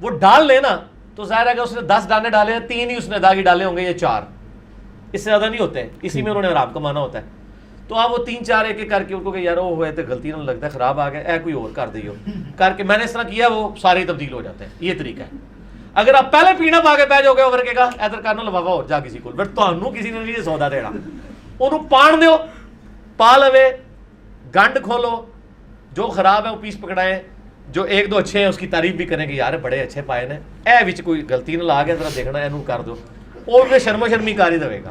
وہ ڈال لیں نا تو ظاہر ہے کہ اس نے 10 دانے ڈالے ہیں, 3 ہی اس نے داغی ڈالے ہوں گے یا 4, اس سے زیادہ نہیں ہوتے ہیں, اسی میں انہوں نے آرام کمانا ہوتا ہے. تو آپ وہ 3-4 ایک کر کے ان کو کہ یار وہ ہوئے تو غلطی نہ لگتا ہے خراب آ گیا اے کوئی اور کر دیو کر کے میں نے اس طرح کیا, وہ سارے تبدیل ہو جاتے ہیں. یہ طریقہ ہے. اگر آپ پہلے پینا پا کے بہ جاؤ گے اوور کے کا ادھر کرنا لفافا ہو جا کسی کو, پھر تانوں کسی نے نہیں سودا دینا, انہوں پان دیو پا لوے گنڈ کھولو, جو خراب ہے وہ پیس پکڑائیں, جو 1-2 اچھے ہیں اس کی تعریف بھی کریں کہ یار بڑے اچھے پائے نے, اے وچ کوئی غلطی نہ لا کے ذرا دیکھنا ہے انہوں کر دو, اور پھر شرم و شرمی کاری دے گا.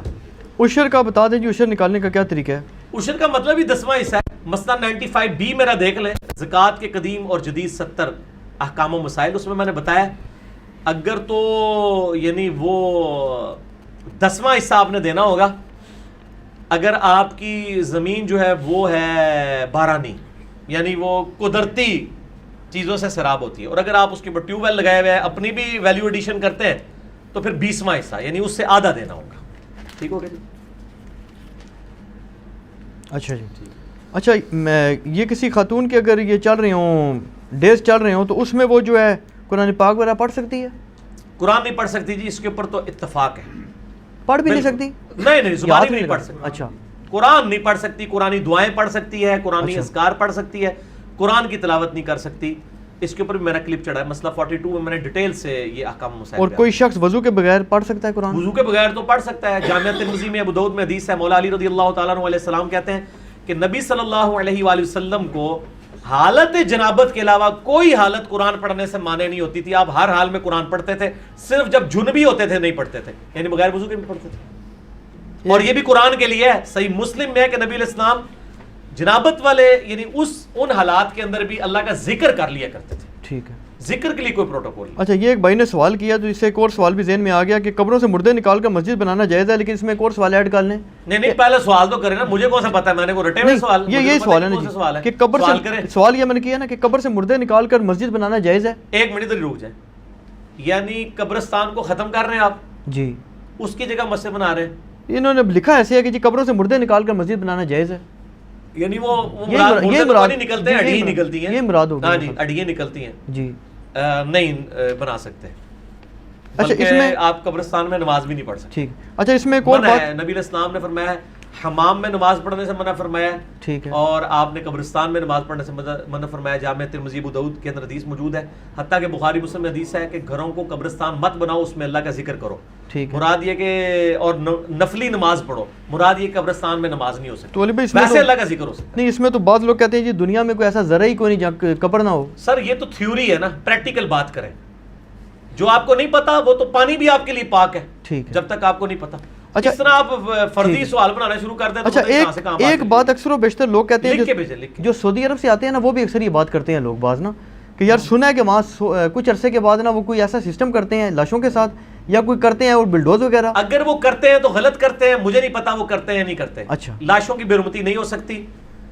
عشر کا بتا دیں جی, عشر نکالنے کا کیا طریقہ ہے؟ عشر کا مطلب ہی 10واں حصہ ہے. مسئلہ 95B میرا دیکھ لیں, زکوٰۃ کے قدیم اور جدید 70 احکام و مسائل, اس میں نے بتایا اگر تو یعنی وہ 10واں حصہ آپ نے دینا ہوگا اگر آپ کی زمین جو ہے وہ ہے بارانی یعنی وہ قدرتی چیزوں سے سیراب ہوتی ہے, اور اگر آپ اس کے اوپر ٹیوب ویل لگائے ہوئے ہیں اپنی بھی ویلیو ایڈیشن کرتے ہیں تو پھر 20واں حصہ یعنی اس سے آدھا دینا ہوگا. ٹھیک ہو گیا جی؟ اچھا جی. اچھا یہ کسی خاتون کے اگر یہ چل رہے ہوں ڈیز چل رہے ہوں تو اس میں وہ جو ہے قرآن پاک وغیرہ پڑھ سکتی ہے؟ قرآن نہیں پڑھ سکتی جی, اس کے اوپر تو اتفاق ہے. پڑھ بھی نہیں سکتی؟ نہیں زبانی نہیں پڑھ سکتی. اچھا, قرآن نہیں پڑھ سکتی, قرآنی دعائیں پڑھ سکتی ہے, قرآنی اذکار پڑھ سکتی ہے, قرآن کی تلاوت نہیں کر سکتی. اس کے اوپر بھی میرا کلپ چڑھا ہے, مسئلہ 42 میں میں نے ڈیٹیل سے یہ احکام مسائل. اور کوئی شخص وضو کے بغیر پڑھ سکتا ہے قرآن؟ وضو کے بغیر تو پڑھ سکتا ہے. جامعہ ترمذی میں ابو داؤد میں حدیث ہے, مولا علی رضی اللہ تعالیٰ عنہ علیہ السلام کہتے ہیں کہ نبی صلی اللہ علیہ وآلہ وسلم کو حالت جنابت کے علاوہ کوئی حالت قرآن پڑھنے سے مانے نہیں ہوتی تھی. آپ ہر حال میں قرآن پڑھتے تھے, صرف جب جنبی ہوتے تھے نہیں پڑھتے تھے, یعنی بغیر وضو کے بھی پڑھتے تھے. اور یہ بھی قرآن کے لیے ہے. صحیح مسلم میں ہے کہ نبی علیہ السلام جنابت والے یعنی ان حالات کے اندر بھی اللہ کا ذکر کر لیا کرتے تھے. ٹھیک ہے, ذکر کے لیے کوئی پروٹوکول نہیں. اچھا, یہ ایک بھائی نے سوال کیا تو اس سے ایک اور سوال بھی ذہن میں آ گیا کہ قبروں سے مردے نکال کر مسجد بنانا جائز ہے, لیکن اس میں ایک اور سوال ایڈ کر لیں. نہیں پہلے سوال تو کریں نا, مجھے کون سا پتا ہے, میں نے کوئی رٹے ہوئے سوال. یہی سوال ہے نا جی کہ قبر سے سوال یہ میں نے کیا نا کہ قبر سے مردے نکال کر مسجد بنانا جائز ہے. ایک منٹ ادھر رک جائیں, یعنی قبرستان کو ختم کر رہے ہیں آپ جی, اس کی جگہ مسجد بنا رہے ہیں. انہوں نے لکھا ایسے ہے کہ جی قبروں سے مردے نکال کر مسجد بنانا جائز ہے, یعنی وہ مراد نکلتے ہیں, ہڈیاں نکلتی ہیں. یہ مراد ہوگی. ہاں جی, ہڈیاں نکلتی ہیں جی, نہیں بنا سکتے. اچھا, اس میں آپ قبرستان میں نماز بھی نہیں پڑھ سکتے. ٹھیک. اچھا, اس میں ایک اور بات, نبی علیہ السلام نے فرمایا حمام میں نماز پڑھنے سے منع فرمایا. ٹھیک ہے, اور آپ نے قبرستان میں نماز پڑھنے سے منع فرمایا. جامعہ ترمذی ابو داؤد کے اندر حدیث موجود ہے, حتیٰ کہ بخاری مسلم میں حدیث ہے کہ گھروں کو قبرستان مت بناؤ, اس میں اللہ کا ذکر کرو. ٹھیک ہے, مراد یہ کہ اور نفلی نماز پڑھو, مراد یہ قبرستان میں نماز نہیں ہو سکتی. تو علی بھائی ویسے اللہ کا ذکر ہو سکتا ہے. نہیں, اس میں تو بعض لوگ کہتے ہیں جی دنیا میں کوئی ایسا ذرا ہی کوئی نہیں جہاں قبر نہ ہو. سر یہ تو تھیوری ہے نا, پریکٹیکل بات کریں. جو آپ کو نہیں پتا وہ تو پانی بھی آپ کے لیے پاک ہے. ٹھیک ہے, جب تک آپ کو نہیں پتا. اچھا, اس طرح آپ فرضی سوال بنانا شروع کر دیں. اچھا, ایک بات اکثر و بیشتر لوگ کہتے ہیں جو سعودی عرب سے آتے ہیں نا, وہ بھی اکثر یہ بات کرتے ہیں لوگ بعض نا, کہ یار سنا ہے کہ وہاں کچھ عرصے کے بعد نا وہ کوئی ایسا سسٹم کرتے ہیں لاشوں کے ساتھ, یا کوئی کرتے ہیں اور بلڈوز وغیرہ. اگر وہ کرتے ہیں تو غلط کرتے ہیں, مجھے نہیں پتا وہ کرتے ہیں یا نہیں کرتے. اچھا, لاشوں کی بے حرمتی نہیں ہو سکتی.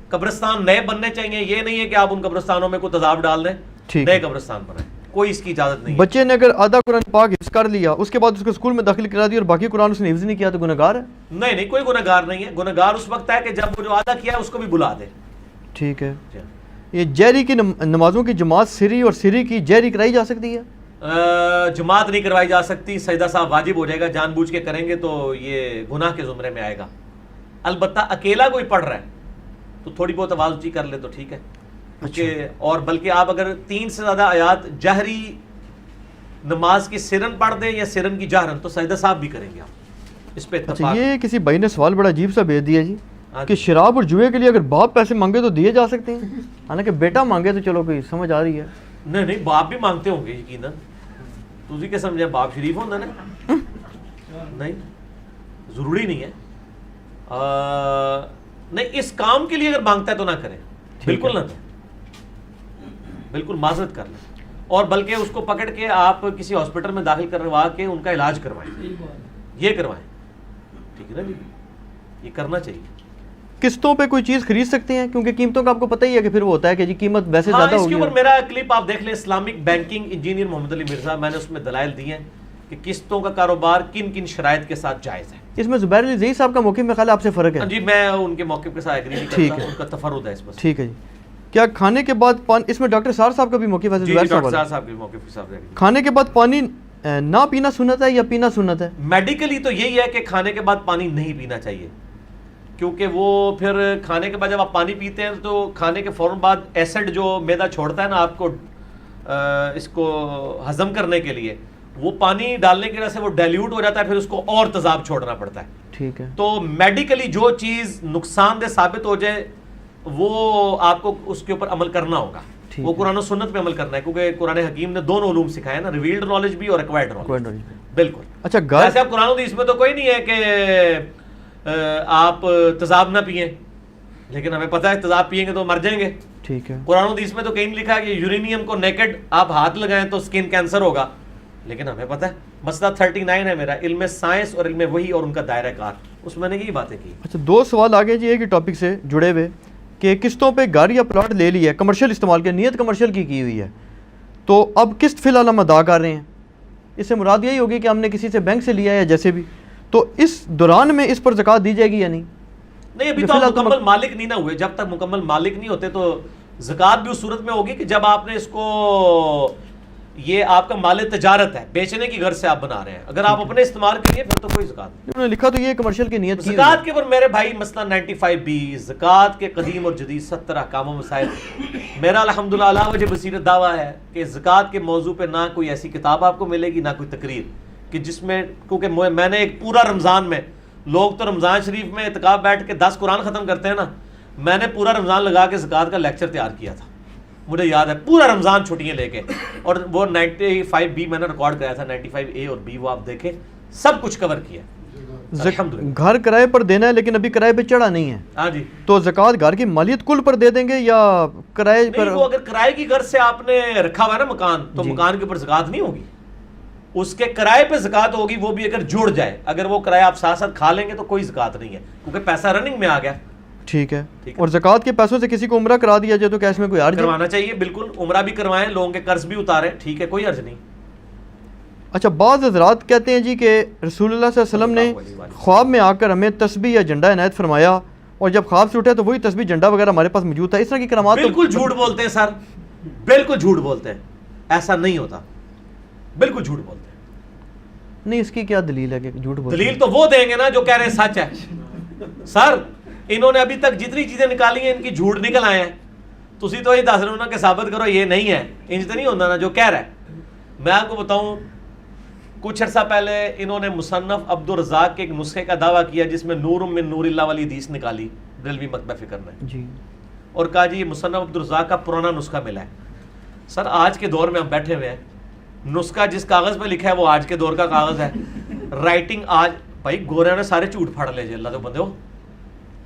قبرستان نئے بننے چاہیے, یہ نہیں ہے کہ آپ ان قبرستانوں میں کوئی تضاب ڈال دیں, نئے قبرستان بنائیں, کوئی اس کی اجازت نہیں. بچے نے اگر آدھا قرآن پاک حفظ کر لیا, اس کے بعد اس کو اسکول میں داخل کرا دیا اور باقی قرآن اس نے حفظ نہیں کیا, تو گنہگار ہے؟ نہیں, کوئی گنہگار نہیں ہے. گنہگار اس وقت ہے کہ جب وہ جو آدھا کیا ہے اس کو بھی بلا دے. ٹھیک ہے. یہ جہری کی نمازوں کی جماعت سری اور سری کی جہری کرائی جا سکتی ہے؟ جماعت نہیں کروائی جا سکتی. سجدہ صاحب واجب ہو جائے گا, جان بوجھ کے کریں گے تو یہ گناہ کے زمرے میں آئے گا. البتہ اکیلا کوئی پڑھ رہا ہے تو تھوڑی بہت آواز اونچی کر لے تو ٹھیک ہے. اور بلکہ آپ اگر 3 سے زیادہ آیات جہری نماز کی سرن پڑھ دیں یا سرن کی جہرن تو سجدہ صاحب بھی کریں گے آپ, اس پہ اتفاق. یہ کسی بھائی نے سوال بڑا عجیب سا بھیج دیا جی کہ شراب اور جوئے کے لیے اگر باپ پیسے مانگے تو دیے جا سکتے ہیں, حالانکہ بیٹا مانگے تو چلو کوئی سمجھ آ رہی ہے. نہیں, باپ بھی مانگتے ہوں گے یقیناً. تجھے کیا سمجھے, باپ شریف ہونا نا, نہیں ضروری نہیں ہے. نہیں, اس کام کے لیے اگر مانگتا ہے تو نہ کریں, بالکل نہ دیں, بالکل معذرت کر لیں. اور بلکہ اس کو پکڑ کے آپ کسی ہاسپٹل میں داخل کروا کے ان کا علاج کروائیں, یہ کروائیں. ٹھیک ہے نا جی, یہ کرنا چاہیے. قسطوں پہ کوئی چیز خرید سکتے ہیں, کیونکہ قیمتوں کا آپ کو پتہ ہی ہے کہ پھر وہ ہوتا ہے کہ جی قیمت ویسے زیادہ ہوگی. اس کے اوپر میرا کلپ آپ دیکھ لیں, اسلامک بینکنگ انجینئر محمد علی مرزا, میں نے اس میں دلائل دی ہیں کہ قسطوں کا کاروبار کن کن شرائط کے ساتھ جائز ہے. اس میں زبیر علی زئی صاحب کا موقف میں خیال آپ سے فرق ہے. جی, میں ان کے موقف کے ساتھ ایگری نہیں کرتا, ان کا تفرد ہے اس پر. ٹھیک ہے جی. کیا کھانے کے بعد اس میں ڈاکٹر سار صاحب کا بھی موقف ہے؟ زبیر صاحب کا بھی موقف ہے. کھانے کے بعد پانی نہ پینا سنت ہے یا پینا سنت ہے؟ میڈیکلی تو یہی ہے کہ کھانے کے بعد پانی نہیں پینا چاہیے، کیونکہ وہ پھر کھانے کے بعد جب آپ پانی پیتے ہیں تو کھانے کے فوراً بعد ایسڈ جو میدا چھوڑتا ہے نا آپ کو اس کو ہضم کرنے کے لیے، وہ پانی ڈالنے کی وجہ سے وہ ڈائلیوٹ ہو جاتا ہے، پھر اس کو اور تیزاب چھوڑنا پڑتا ہے. ٹھیک ہے. تو میڈیکلی جو چیز نقصان دہ ثابت ہو جائے وہ آپ کو اس کے اوپر عمل کرنا ہوگا، وہ قرآن و سنت پہ عمل کرنا ہے، کیونکہ قرآن حکیم نے دونوں علوم سکھائے نا، ریویلڈ نالج بھی اور ایکوائرڈ نالج. بالکل. اچھا ایسے آپ قرآن حدیث میں تو کوئی نہیں ہے کہ آپ تیزاب نہ پئیں، لیکن ہمیں پتہ ہے تیزاب پئیں گے تو مر جائیں گے. ٹھیک ہے. قرآن حدیث میں تو کہیں لکھا ہے کہ یورینیم کو نیکڈ آپ ہاتھ لگائیں تو اسکن کینسر ہوگا، لیکن ہمیں پتہ ہے. مسئلہ 39 ہے میرا، علم سائنس اور علم وحی اور ان کا دائرہ کار، اس میں نے یہی باتیں کی. اچھا 2 سوال آگے جی ایک ہی ٹاپک سے جڑے ہوئے کہ قسطوں پہ گھر یا پلاٹ لے لیا ہے، کمرشل استعمال کی نیت کمرشل کی ہوئی ہے، تو اب قسط فی الحال ہم ادا کر رہے ہیں، اس سے مراد یہی ہوگی کہ ہم نے کسی سے بینک سے لیا ہے یا جیسے بھی، تو اس دوران میں اس پر زکوٰۃ دی جائے گی یا نہیں؟ نہیں، ابھی تو آپ مکمل مالک نہیں نہ ہوئے، جب تک مکمل مالک نہیں ہوتے تو زکوٰۃ بھی اس صورت میں ہوگی کہ جب آپ نے اس کو، یہ آپ کا مال تجارت ہے، بیچنے کی غرض سے آپ بنا رہے ہیں. اگر آپ اپنے استعمال کے لیے پھر تو کوئی زکوٰۃ نہیں. انہوں نے لکھا تو یہ کمرشل کی نیت کی. زکوٰۃ کے اوپر میرے بھائی مسئلہ 95B زکوٰۃ کے قدیم اور جدید 70 احکام و مسائل. میرا الحمدللہ علی وجہ بصیرت دعویٰ ہے کہ زکوٰۃ کے موضوع پہ نہ کوئی ایسی کتاب آپ کو ملے گی، نہ کوئی تقریر، کہ جس میں، کیونکہ میں نے ایک پورا رمضان میں، لوگ تو رمضان شریف میں اعتکاف بیٹھ کے 10 قرآن ختم کرتے ہیں نا، میں نے پورا رمضان لگا کے زکوٰۃ کا لیکچر تیار کیا تھا، مجھے یاد ہے پورا رمضان چھٹیاں لے کے، اور وہ 95B میں نے ریکارڈ کرایا تھا، 95A اور B وہ آپ دیکھیں، سب کچھ کور کیا. گھر کرائے پر دینا ہے لیکن ابھی کرائے پہ چڑھا نہیں ہے. ہاں جی. تو زکوٰۃ گھر کی مالیت کل پر دے دیں گے یا کرائے پر؟ وہ اگر کرائے کی غرض سے آپ نے رکھا ہوا ہے نا مکان، تو مکان کے اوپر زکوٰۃ نہیں ہوگی، اس کے کرائے پہ زکوٰۃ ہوگی، وہ بھی اگر جڑ جائے. اگر وہ کرایہ آپ ساتھ ساتھ کھا لیں گے تو کوئی زکوٰۃ نہیں ہے، کیونکہ پیسہ رننگ میں آ گیا. ٹھیک ہے. اور زکوٰۃ کے پیسوں سے کسی کو عمرہ کرا دیا جائے تو کیا اس میں کوئی حرج ہے؟ کروانا چاہیے، بالکل، عمرہ بھی کروائیں، لوگوں کے قرض بھی اتاریں، ٹھیک ہے، کوئی حرج نہیں. اچھا بعض حضرات کہتے ہیں جی کہ رسول اللہ صلی اللہ علیہ وسلم نے خواب میں آ کر ہمیں تسبیح یا جھنڈا عنایت فرمایا، اور جب خواب سے اٹھے تو وہی تسبیح جھنڈا وغیرہ ہمارے پاس موجود تھا. اس طرح کی کرامات بالکل جھوٹ بولتے ہیں سر، بالکل جھوٹ بولتے ہیں، ایسا نہیں ہوتا، بالکل جھوٹ بولتے ہیں. نہیں، اس کی کیا دلیل ہے کہ جھوٹ بولتے ہیں؟ دلیل تو وہ دیں گے نا جو کہہ رہے ہیں سچ ہے. سر انہوں نے ابھی تک جتنی چیزیں نکالی ہیں ان کی جھوٹ نکل آئے ہیں، تسی تو یہ دس رہے ہو نا کہ ثابت کرو یہ نہیں ہے، انج تو نہیں ہوتا نا جو کہہ رہا ہے. میں آپ کو بتاؤں، کچھ عرصہ پہلے انہوں نے مصنف عبدالرزاق کے ایک نسخے کا دعویٰ کیا جس میں نور من نور اللہ والی حدیث نکالی بریلوی مکتبہ فکر نے جی، اور کہا جی یہ مصنف عبدالرزاق کا پرانا نسخہ ملا ہے. سر آج کے دور میں ہم بیٹھے ہوئے ہیں، نسخہ جس کاغذ پہ لکھا ہے وہ آج کے دور کا کاغذ ہے، رائٹنگ آج، بھائی گوریاں نے سارے جھوٹ پھاڑ لے جی اللہ تو بندے ہو.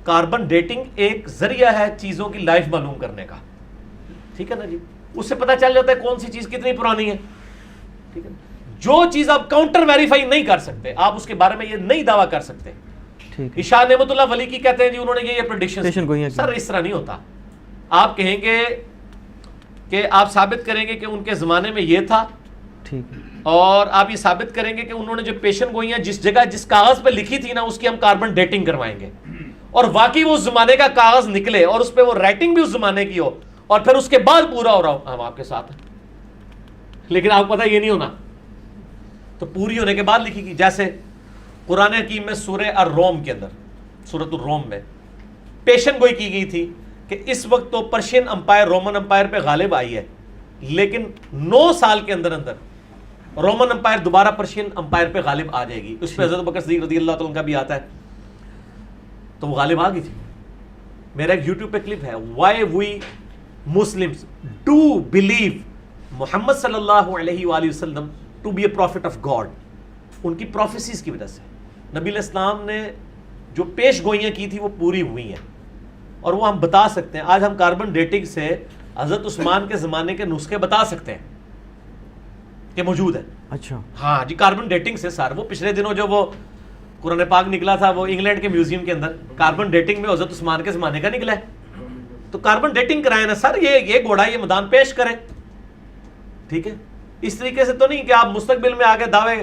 کاربن ڈیٹنگ ایک ذریعہ ہے چیزوں کی لائف معلوم کرنے کا، ٹھیک ہے نا جی، اس سے پتہ چل جاتا ہے کون سی چیز کتنی پرانی ہے. ٹھیک ہے، جو چیز آپ کاؤنٹر ویریفائی نہیں کر سکتے، آپ اس کے بارے میں یہ نہیں دعویٰ کر سکتے. شاہ نعمت اللہ ولی کی کہتے ہیں جی انہوں نے یہ پریڈکشن، سر اس طرح نہیں ہوتا. آپ کہیں گے کہ آپ ثابت کریں گے کہ ان کے زمانے میں یہ تھا، اور آپ یہ ثابت کریں گے کہ انہوں نے جو پیشن گوئیاں جس جگہ جس کاغذ پہ لکھی تھی نا اس کی ہم کاربن ڈیٹنگ کروائیں گے، اور واقعی وہ اس زمانے کا کاغذ نکلے اور اس پہ وہ رائٹنگ بھی اس زمانے کی ہو، اور پھر اس کے بعد پورا ہو رہا ہو، ہم آپ کے ساتھ ہیں. لیکن آپ کو پتہ یہ نہیں ہونا، تو پوری ہونے کے بعد لکھی گئی. جیسے قرآن حکیم میں سورہ الروم کے اندر، سورۃ الروم میں پیشن گوئی کی گئی تھی کہ اس وقت تو پرشین امپائر رومن امپائر پہ غالب آئی ہے، لیکن 9 سال کے اندر اندر رومن امپائر دوبارہ پرشین امپائر پہ غالب آ جائے گی. اس پہ حضرت بکر صدیق رضی اللہ عنہ کا بھی آتا ہے، تو وہ غالب آ گئی تھی. میرا ایک یوٹیوب پہ کلپ ہے، why we Muslims do believe محمد صلی اللہ علیہ وآلہ وسلم to be a prophet of God. ان کی پروفیسیز کی وجہ سے نبی علیہ السلام نے جو پیش گوئیاں کی تھی وہ پوری ہوئی ہیں، اور وہ ہم بتا سکتے ہیں. آج ہم کاربن ڈیٹنگ سے حضرت عثمان کے زمانے کے نسخے بتا سکتے ہیں کہ موجود ہے. اچھا ہاں جی، کاربن ڈیٹنگ سے سر. وہ پچھلے دنوں جو وہ قرآن پاک نکلا تھا وہ انگلینڈ کے میوزیم کے اندر کاربن ڈیٹنگ میں حضرت عثمان کے زمانے کا نکلا ہے. تو کاربن ڈیٹنگ کرائیں نا سر، یہ گھوڑا یہ میدان پیش کریں. ٹھیک ہے، اس طریقے سے تو نہیں کہ آپ مستقبل میں آگے دعوے،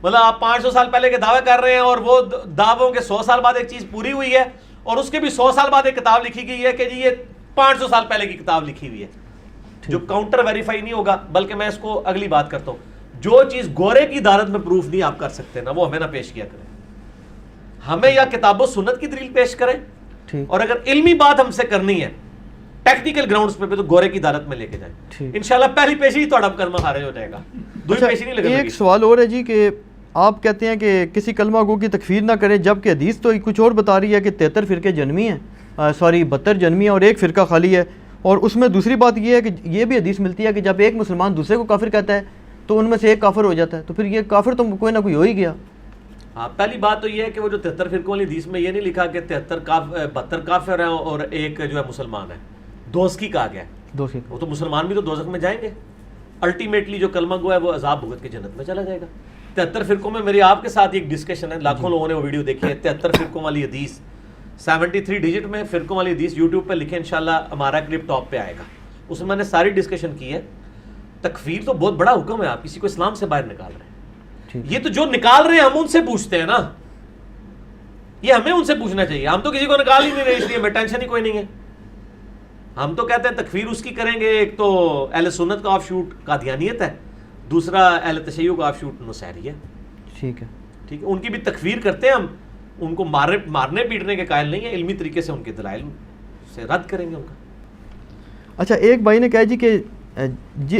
مطلب آپ 500 سال پہلے کے دعوے کر رہے ہیں اور وہ دعووں کے 100 سال بعد ایک چیز پوری ہوئی ہے، اور اس کے بھی 100 سال بعد ایک کتاب لکھی گئی ہے کہ جی یہ 500 سال پہلے کی کتاب لکھی ہوئی ہے، جو کاؤنٹر ویریفائی نہیں ہوگا. بلکہ میں اس کو اگلی بات کرتا ہوں، جو چیز گورے کی عدالت میں پروف نہیں آپ کر سکتے نا، وہ ہمیں نہ پیش کیا کریں. ہمیں یا کتاب و سنت کی دلیل پیش کریں، اور اگر علمی بات ہم سے کرنی ہے ٹیکنیکل گراؤنڈز پہ تو گورے کی عدالت میں لے کے جائیں. انشاءاللہ پہلی پیشی تھوڑا کلمہ خارج ہو جائے گا. ایک سوال اور ہے جی کہ آپ کہتے ہیں کہ کسی کلمہ گو کی تکفیر نہ کریں، جبکہ حدیث تو کچھ اور بتا رہی ہے کہ 73 فرقے جنمی ہیں، 72 جنمی ہیں اور ایک فرقہ خالی ہے. اور اس میں دوسری بات یہ ہے کہ یہ بھی حدیث ملتی ہے کہ جب ایک مسلمان دوسرے کو کافر کہتا ہے تو ان میں سے ایک کافر ہو جاتا ہے، تو پھر یہ کافر تو کوئی نہ کوئی ہو ہی گیا. پہلی بات تو یہ ہے کہ وہ جو 73 فرقوں والی حدیث میں یہ نہیں لکھا کہ 72 کافر ہیں اور ایک جو ہے مسلمان ہے. دوزخی کہا گیا ہے، وہ تو مسلمان بھی تو دوزخ میں جائیں گے. الٹیمیٹلی جو کلمہ گو ہے وہ عذاب بھگت کے جنت میں چلا جائے گا. 73 فرقوں میں میری آپ کے ساتھ ایک ڈسکشن ہے، لاکھوں لوگوں نے وہ ویڈیو دیکھی ہے. 73 فرقوں والی حدیث 73 ڈیجٹ میں فرقوں والی حدیث یوٹیوب پہ لکھیں، انشاءاللہ ہمارا کلپ ٹاپ پہ آئے گا. اس میں نے ساری ڈسکشن کی ہے. تکفیر تو بہت بڑا حکم ہے، آپ کسی کو اسلام سے باہر نکال رہے ہیں. یہ تو جو نکال رہے ہیں ہم ان سے پوچھتے ہیں نا، یہ ہمیں ان سے پوچھنا چاہیے. ہم تو کسی کو نکال ہی نہیں رہے، اس لیے ہمیں ٹینشن ہی کوئی نہیں ہے. ہم تو کہتے ہیں تکفیر اس کی کریں گے، ایک تو اہل سنت کا آف شوٹ قادیانیت ہے، دوسرا اہل تشیع کا آف شوٹ نصیری ہے. ٹھیک ہے، ان کی بھی تکفیر کرتے ہیں ہم، ان کو مارنے پیٹنے کے قائل نہیں ہیں، علمی طریقے سے ان کے دلائل سے رد کریں گے ان کا. اچھا، ایک بھائی نے کہا جی کہ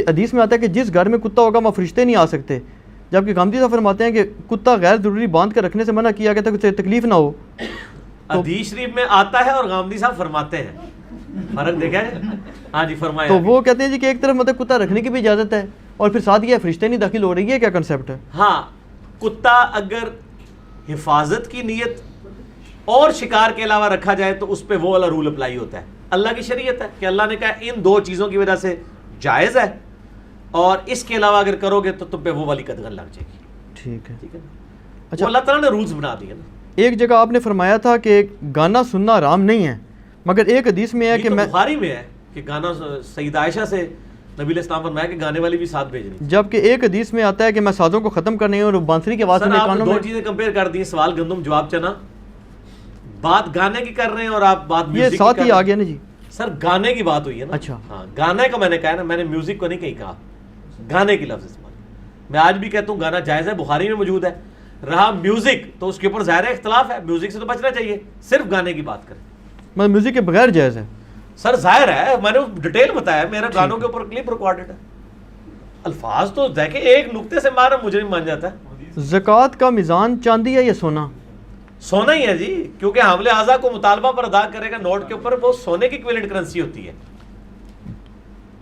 حدیث میں آتا ہے کہ جس گھر میں کتا ہوگا وہاں فرشتے نہیں آ سکتے، جبکہ غامدی صاحب فرماتے ہیں کہ کتا غیر ضروری باندھ کر رکھنے سے منع کیا گیا تھا کہ اسے تکلیف نہ ہو. حدیث شریف میں آتا ہے اور غامدی صاحب فرماتے ہیں، فرق دیکھا ہے. ہاں جی فرمائیں. تو وہ کہتے ہیں جی کہ ایک طرف مطلب کتا رکھنے کی بھی اجازت ہے اور پھر ساتھ یہ فرشتے نہیں داخل ہو رہی ہے، کیا کنسیپٹ ہے؟ ہاں، کتا اگر حفاظت کی نیت اور شکار کے علاوہ رکھا جائے تو اس پہ وہ والا رول اپلائی ہوتا ہے. اللہ کی شریعت ہے کہ اللہ نے کہا ان دو چیزوں کی وجہ سے جائز ہے، اور اس کے علاوہ اگر کرو گے تو تم پہ وہ والی قدغن لگ جائے گی. ٹھیک ہے. اچھا، اللہ تعالیٰ نے رولز بنا دیے نا. ایک جگہ آپ نے فرمایا تھا کہ گانا سننا حرام نہیں ہے، مگر ایک حدیث میں ہے کہ بخاری میں ہے کہ گانا سیدہ عائشہ سے نبی علیہ السلام فرمایا کہ گانے والی بھی ساتھ بھیجنی، جبکہ ایک حدیث میں آتا ہے کہ میں سازوں کو ختم کرنے اور بانسری کی آواز میں کانوں میں. دو چیزیں کمپیئر کر دی، سوال گندم جواب چنا. بات گانے کی کر رہے ہیں اور آپ بات یہ ساتھ ہی آ گیا نا جی. سر گانے کی بات ہوئی ہے نا. اچھا ہاں، گانے کا میں نے کہا نا، میں نے میوزک کو نہیں کہیں کہا، گانے کی لفظ استعمال. میں آج بھی کہتا ہوں گانا جائز ہے، بخاری میں موجود ہے. رہا میوزک تو اس کے اوپر ظاہر اختلاف ہے، میوزک سے تو بچنا چاہیے، صرف گانے کی بات کریں. میں میوزک کے بغیر جائز ہے سر، ظاہر ہے، میں نے ڈیٹیل بتایا، میرا گانوں کے اوپر کلپ ریکارڈڈ ہے. الفاظ تو دیکھیں ایک نقطے سے مارا مجرم مان جاتا ہے. زکوٰۃ کا میزان چاندی ہے یا سونا؟ سونا ہی ہے جی، کیونکہ حامل اعضا کو مطالبہ پر ادا کرے گا نوٹ کے اوپر، وہ سونے کی ایکویلنٹ کرنسی ہوتی ہے.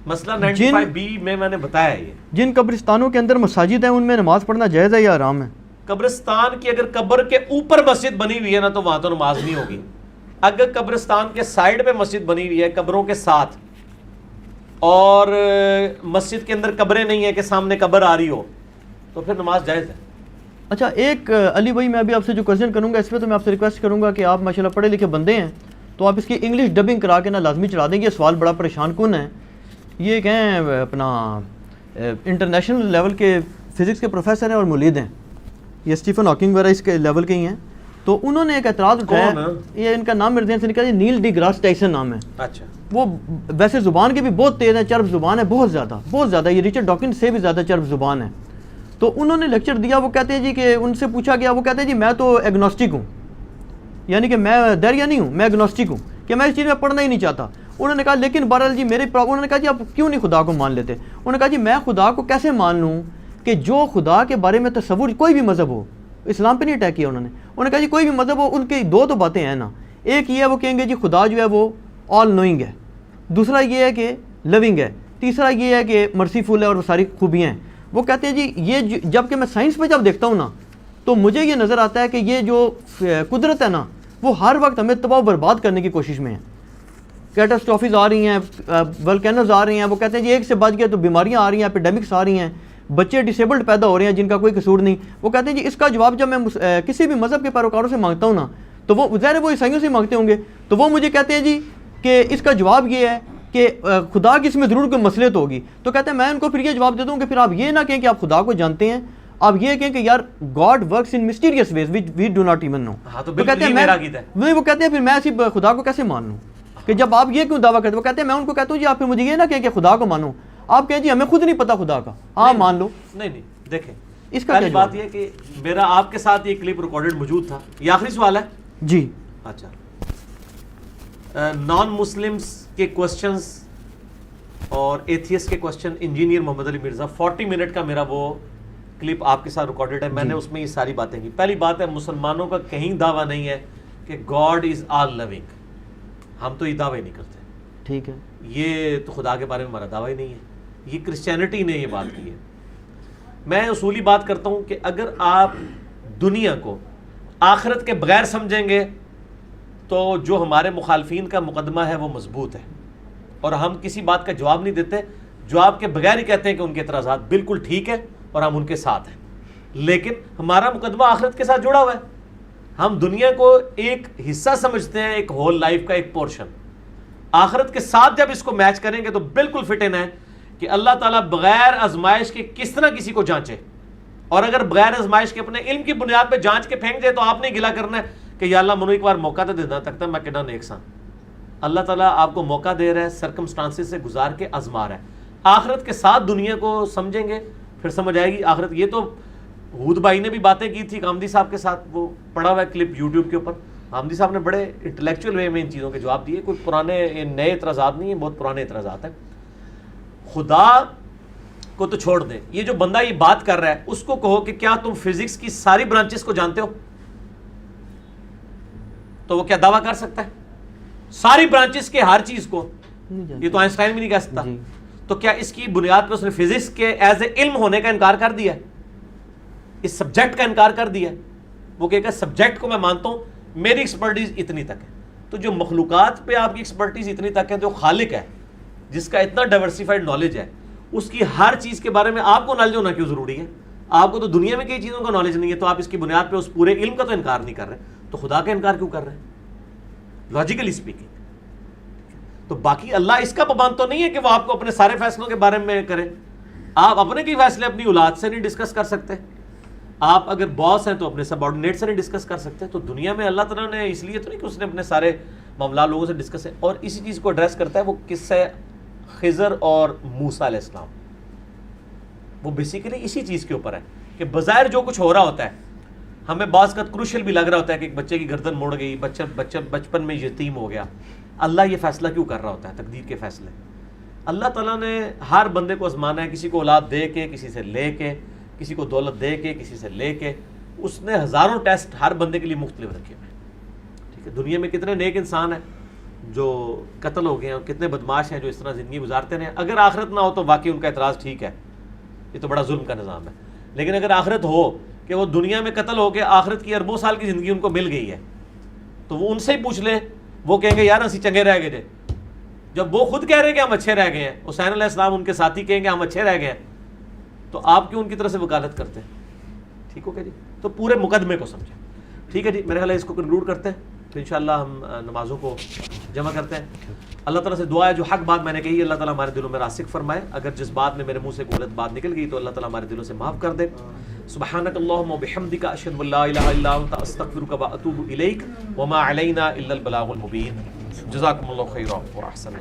مسئلہ 95B میں نے بتایا ہے. جن قبرستانوں کے اندر مساجد ہیں ان میں نماز پڑھنا جائز ہے یا حرام ہے؟ قبرستان کی اگر قبر کے اوپر مسجد بنی ہوئی ہے نا تو وہاں تو نماز نہیں ہوگی. اگر قبرستان کے سائڈ پہ مسجد بنی ہوئی ہے قبروں کے ساتھ، اور مسجد کے اندر قبریں نہیں ہیں کہ سامنے قبر آ رہی ہو، تو پھر نماز جائز ہے. اچھا، ایک علی بھائی میں ابھی آپ سے جو کویسچن کروں گا اس پہ تو میں آپ سے ریکویسٹ کروں گا کہ آپ ماشاءاللہ پڑھے لکھے بندے ہیں، تو آپ اس کی انگلش ڈبنگ کرا کے نا لازمی چڑھا دیں گے. یہ سوال بڑا پریشان کن ہے. یہ کہیں اپنا انٹرنیشنل لیول کے فزکس کے پروفیسر ہیں اور مولید ہیں، یہ اسٹیفن ہاکنگ وغیرہ اس کے لیول کے ہی ہیں. تو انہوں نے ایک اعتراض اٹھایا، یہ ان کا نام میرے ذہن سے نکلا، نیل ڈی گراس ٹائسن نام ہے. اچھا، وہ ویسے زبان کے بھی بہت تیز ہے، چرب زبان ہے، بہت زیادہ، یہ رچرڈ ڈاکنز سے بھی زیادہ چرب زبان ہے. تو انہوں نے لیکچر دیا، وہ کہتے ہیں جی کہ ان سے پوچھا گیا، وہ کہتے ہیں جی میں تو ایگنوسٹک ہوں، یعنی کہ میں دریا نہیں ہوں، میں ایگنوسٹک ہوں کہ میں اس چیز میں پڑھنا ہی نہیں چاہتا. انہوں نے کہا لیکن بہرحال جی انہوں نے کہا جی آپ کیوں نہیں خدا کو مان لیتے؟ انہوں نے کہا جی میں خدا کو کیسے مان لوں کہ جو خدا کے بارے میں تصور کوئی بھی مذہب ہو، اسلام پہ نہیں اٹیک کیا انہوں نے کہا جی کوئی بھی مذہب ہو، ان کی دو تو باتیں ہیں نا. ایک یہ ہے وہ کہیں گے جی خدا جو ہے وہ آل نوئنگ ہے، دوسرا یہ ہے کہ لونگ ہے، تیسرا یہ ہے کہ مرسیفل ہے اور وہ ساری خوبیاں ہیں. وہ کہتے ہیں جی یہ جب کہ میں سائنس پہ جب دیکھتا ہوں نا تو مجھے یہ نظر آتا ہے کہ یہ جو قدرت ہے نا وہ ہر وقت ہمیں تباہ و برباد کرنے کی کوشش میں ہے. کیٹاسٹرافیز آ رہی ہیں، ولکینوز آ رہی ہیں، وہ کہتے ہیں جی ایک سے بچ گئے تو بیماریاں آ رہی ہیں، ایپیڈیمکس آ رہی ہیں، بچے ڈسیبلڈ پیدا ہو رہے ہیں جن کا کوئی قصور نہیں. وہ کہتے ہیں جی اس کا جواب جب میں کسی بھی مذہب کے پیروکاروں سے مانگتا ہوں نا تو وہ ظاہر وہ عیسائیوں سے مانگتے ہوں گے، تو وہ مجھے کہتے ہیں جی کہ اس کا جواب یہ ہے کہ خدا کی اس میں ضرور کوئی مصلحت ہوگی. تو کہتے ہیں میں ان کو پھر یہ جواب دیتا ہوں کہ پھر آپ یہ نہ کہیں کہ آپ خدا کو جانتے ہیں، آپ یہ کہیں کہ یار God works in mysterious ways which we do not even know. تو کہتے ہیں وہ کہتے ہیں پھر میں اسی خدا کو کیسے مان لوں کہ جب آپ یہ کیوں دعویٰ کرتے ہیں؟ وہ کہتے ہیں میں ان کو کہتا ہوں جی آپ پھر مجھے یہ نہ کہیں کہ خدا کو مانو، آپ کہیں جی ہمیں خود نہیں پتا خدا کا، ہاں مان لو. نہیں دیکھیں اس کا پہلی بات یہ کہ میرا آپ کے ساتھ یہ کلپ ریکارڈڈ موجود تھا. یہ آخری سوال ہے جی. اچھا, نان مسلمس کے کوشچنز اور ایتھیس کے کوشچن انجینئر محمد علی مرزا 40 منٹ کا میرا وہ کلپ آپ کے ساتھ ریکارڈڈ ہے. میں نے اس میں یہ ساری باتیں کی. پہلی بات ہے مسلمانوں کا کہیں دعویٰ نہیں ہے کہ گاڈ از آل لونگ. ہم تو یہ دعوے نہیں کرتے. ٹھیک ہے, یہ تو خدا کے بارے میں ہمارا دعویٰ ہی نہیں ہے. یہ کرسچینٹی نے یہ بات کی ہے. میں اصولی بات کرتا ہوں کہ اگر آپ دنیا کو آخرت کے بغیر سمجھیں گے تو جو ہمارے مخالفین کا مقدمہ ہے وہ مضبوط ہے, اور ہم کسی بات کا جواب نہیں دیتے. جواب کے بغیر ہی کہتے ہیں کہ ان کے اعتراضات بالکل ٹھیک ہے اور ہم ان کے ساتھ ہیں. لیکن ہمارا مقدمہ آخرت کے ساتھ جڑا ہوا ہے. ہم دنیا کو ایک حصہ سمجھتے ہیں, ایک ہول لائف کا ایک پورشن. آخرت کے ساتھ جب اس کو میچ کریں گے تو بالکل فٹ ان ہے کہ اللہ تعالیٰ بغیر آزمائش کے کس طرح کسی کو جانچے, اور اگر بغیر آزمائش کے اپنے علم کی بنیاد پہ جانچ کے پھینک دے تو آپ نے گلا کرنا ہے کہ یا اللہ منو ایک بار موقع تو دینا تکتا میں کہنا نیک سان. اللہ تعالیٰ آپ کو موقع دے رہا ہے, سرکمسٹانسز سے گزار کے آزما رہا ہے. آخرت کے ساتھ دنیا کو سمجھیں گے پھر سمجھ آئے گی آخرت. یہ تو ہود بھائی نے بھی باتیں کی تھی کامدی صاحب کے ساتھ, وہ پڑا ہوا ہے کلپ یوٹیوب کے اوپر. کامدی صاحب نے بڑے انٹلیکچوئل وے میں ان چیزوں کے جواب دیے. کوئی پرانے نئے اعتراضات نہیں ہیں, بہت پرانے اعتراضات ہیں. خدا کو تو چھوڑ دیں, یہ جو بندہ یہ بات کر رہا ہے اس کو کہو کہ کیا تم فزکس کی ساری برانچز کو جانتے ہو, تو وہ کیا دعویٰ کر سکتا ہے ساری برانچز کے ہر چیز کو؟ یہ تو آئنسٹائن بھی نہیں کہہ سکتا. تو کیا اس کی بنیاد پہ اس نے فزکس کے ایز اے علم ہونے کا انکار کر دیا ہے, اس سبجیکٹ کا انکار کر دیا ہے؟ وہ کہے گا سبجیکٹ کو میں مانتا ہوں, میری ایکسپرٹیز اتنی تک ہے. تو جو مخلوقات پہ آپ کی ایکسپرٹیز اتنی تک ہے, جو خالق ہے جس کا اتنا ڈائیورسیفائڈ نالج ہے, اس کی ہر چیز کے بارے میں آپ کو نالج ہونا کیوں ضروری ہے؟ آپ کو تو دنیا میں کئی چیزوں کا نالج نہیں ہے, تو آپ اس کی بنیاد پہ اس پورے علم کا تو انکار نہیں کر رہے, تو خدا کا انکار کیوں کر رہے ہیں لاجیکلی اسپیکنگ؟ تو باقی اللہ اس کا پابند تو نہیں ہے کہ وہ آپ کو اپنے سارے فیصلوں کے بارے میں کرے. آپ اپنے کئی فیصلے اپنی اولاد سے نہیں ڈسکس کر سکتے, آپ اگر باس ہیں تو اپنے سب آرڈینیٹ سے نہیں ڈسکس کر سکتے. تو دنیا میں اللہ تعالیٰ نے اس لیے تو نہیں کہ اس نے اپنے سارے معاملات لوگوں سے ڈسکس ہے, اور اسی چیز کو ایڈریس کرتا ہے. وہ قصہ خضر اور موسیٰ علیہ السلام, وہ بیسیکلی اسی چیز کے اوپر ہے کہ بظاہر جو کچھ ہو رہا ہوتا ہے ہمیں بعض کا کروشل بھی لگ رہا ہوتا ہے کہ ایک بچے کی گردن موڑ گئی, بچہ بچپن میں یتیم ہو گیا. اللہ یہ فیصلہ کیوں کر رہا ہوتا ہے؟ تقدیر کے فیصلے. اللہ تعالیٰ نے ہر بندے کو آزمانا ہے, کسی کو اولاد دے کے, کسی سے لے کے, کسی کو دولت دے کے, کسی سے لے کے. اس نے ہزاروں ٹیسٹ ہر بندے کے لیے مختلف رکھے ہوئے. ٹھیک ہے, دنیا میں کتنے نیک انسان ہیں جو قتل ہو گئے ہیں, اور کتنے بدماش ہیں جو اس طرح زندگی گزارتے رہے ہیں. اگر آخرت نہ ہو تو واقعی ان کا اعتراض ٹھیک ہے, یہ تو بڑا ظلم کا نظام ہے. لیکن اگر آخرت ہو کہ وہ دنیا میں قتل ہو کے آخرت کی اربوں سال کی زندگی ان کو مل گئی ہے, تو وہ ان سے ہی پوچھ لیں, وہ کہیں گے یار اسی چنگے رہ گئے تھے. جب وہ خود کہہ رہے ہیں کہ ہم اچھے رہ گئے ہیں, حسین علیہ السلام ان کے ساتھی کہیں گے ہم اچھے رہ گئے ہیں, تو آپ کیوں ان کی طرف سے وکالت کرتے ہیں؟ ٹھیک ہو گیا جی. تو پورے مقدمے کو سمجھیں. ٹھیک ہے جی, میرے خیال ہے اس کو کنکلوڈ کرتے ہیں, تو انشاءاللہ ہم نمازوں کو جمع کرتے ہیں. اللہ تعالیٰ سے دعا ہے جو حق بات میں نے کہی اللہ تعالیٰ ہمارے دلوں میں راسخ فرمائے. اگر جس بات میں میرے منہ سے غلط بات نکل گئی تو اللہ تعالیٰ ہمارے دلوں سے معاف کر دے. سبحانک اللہم و بحمدک اشہد ان لا الہ الا انت استغفرک و اتوب الیک وما علینا الا البلاغ المبین. جزاکم اللہ خیرا و احسن.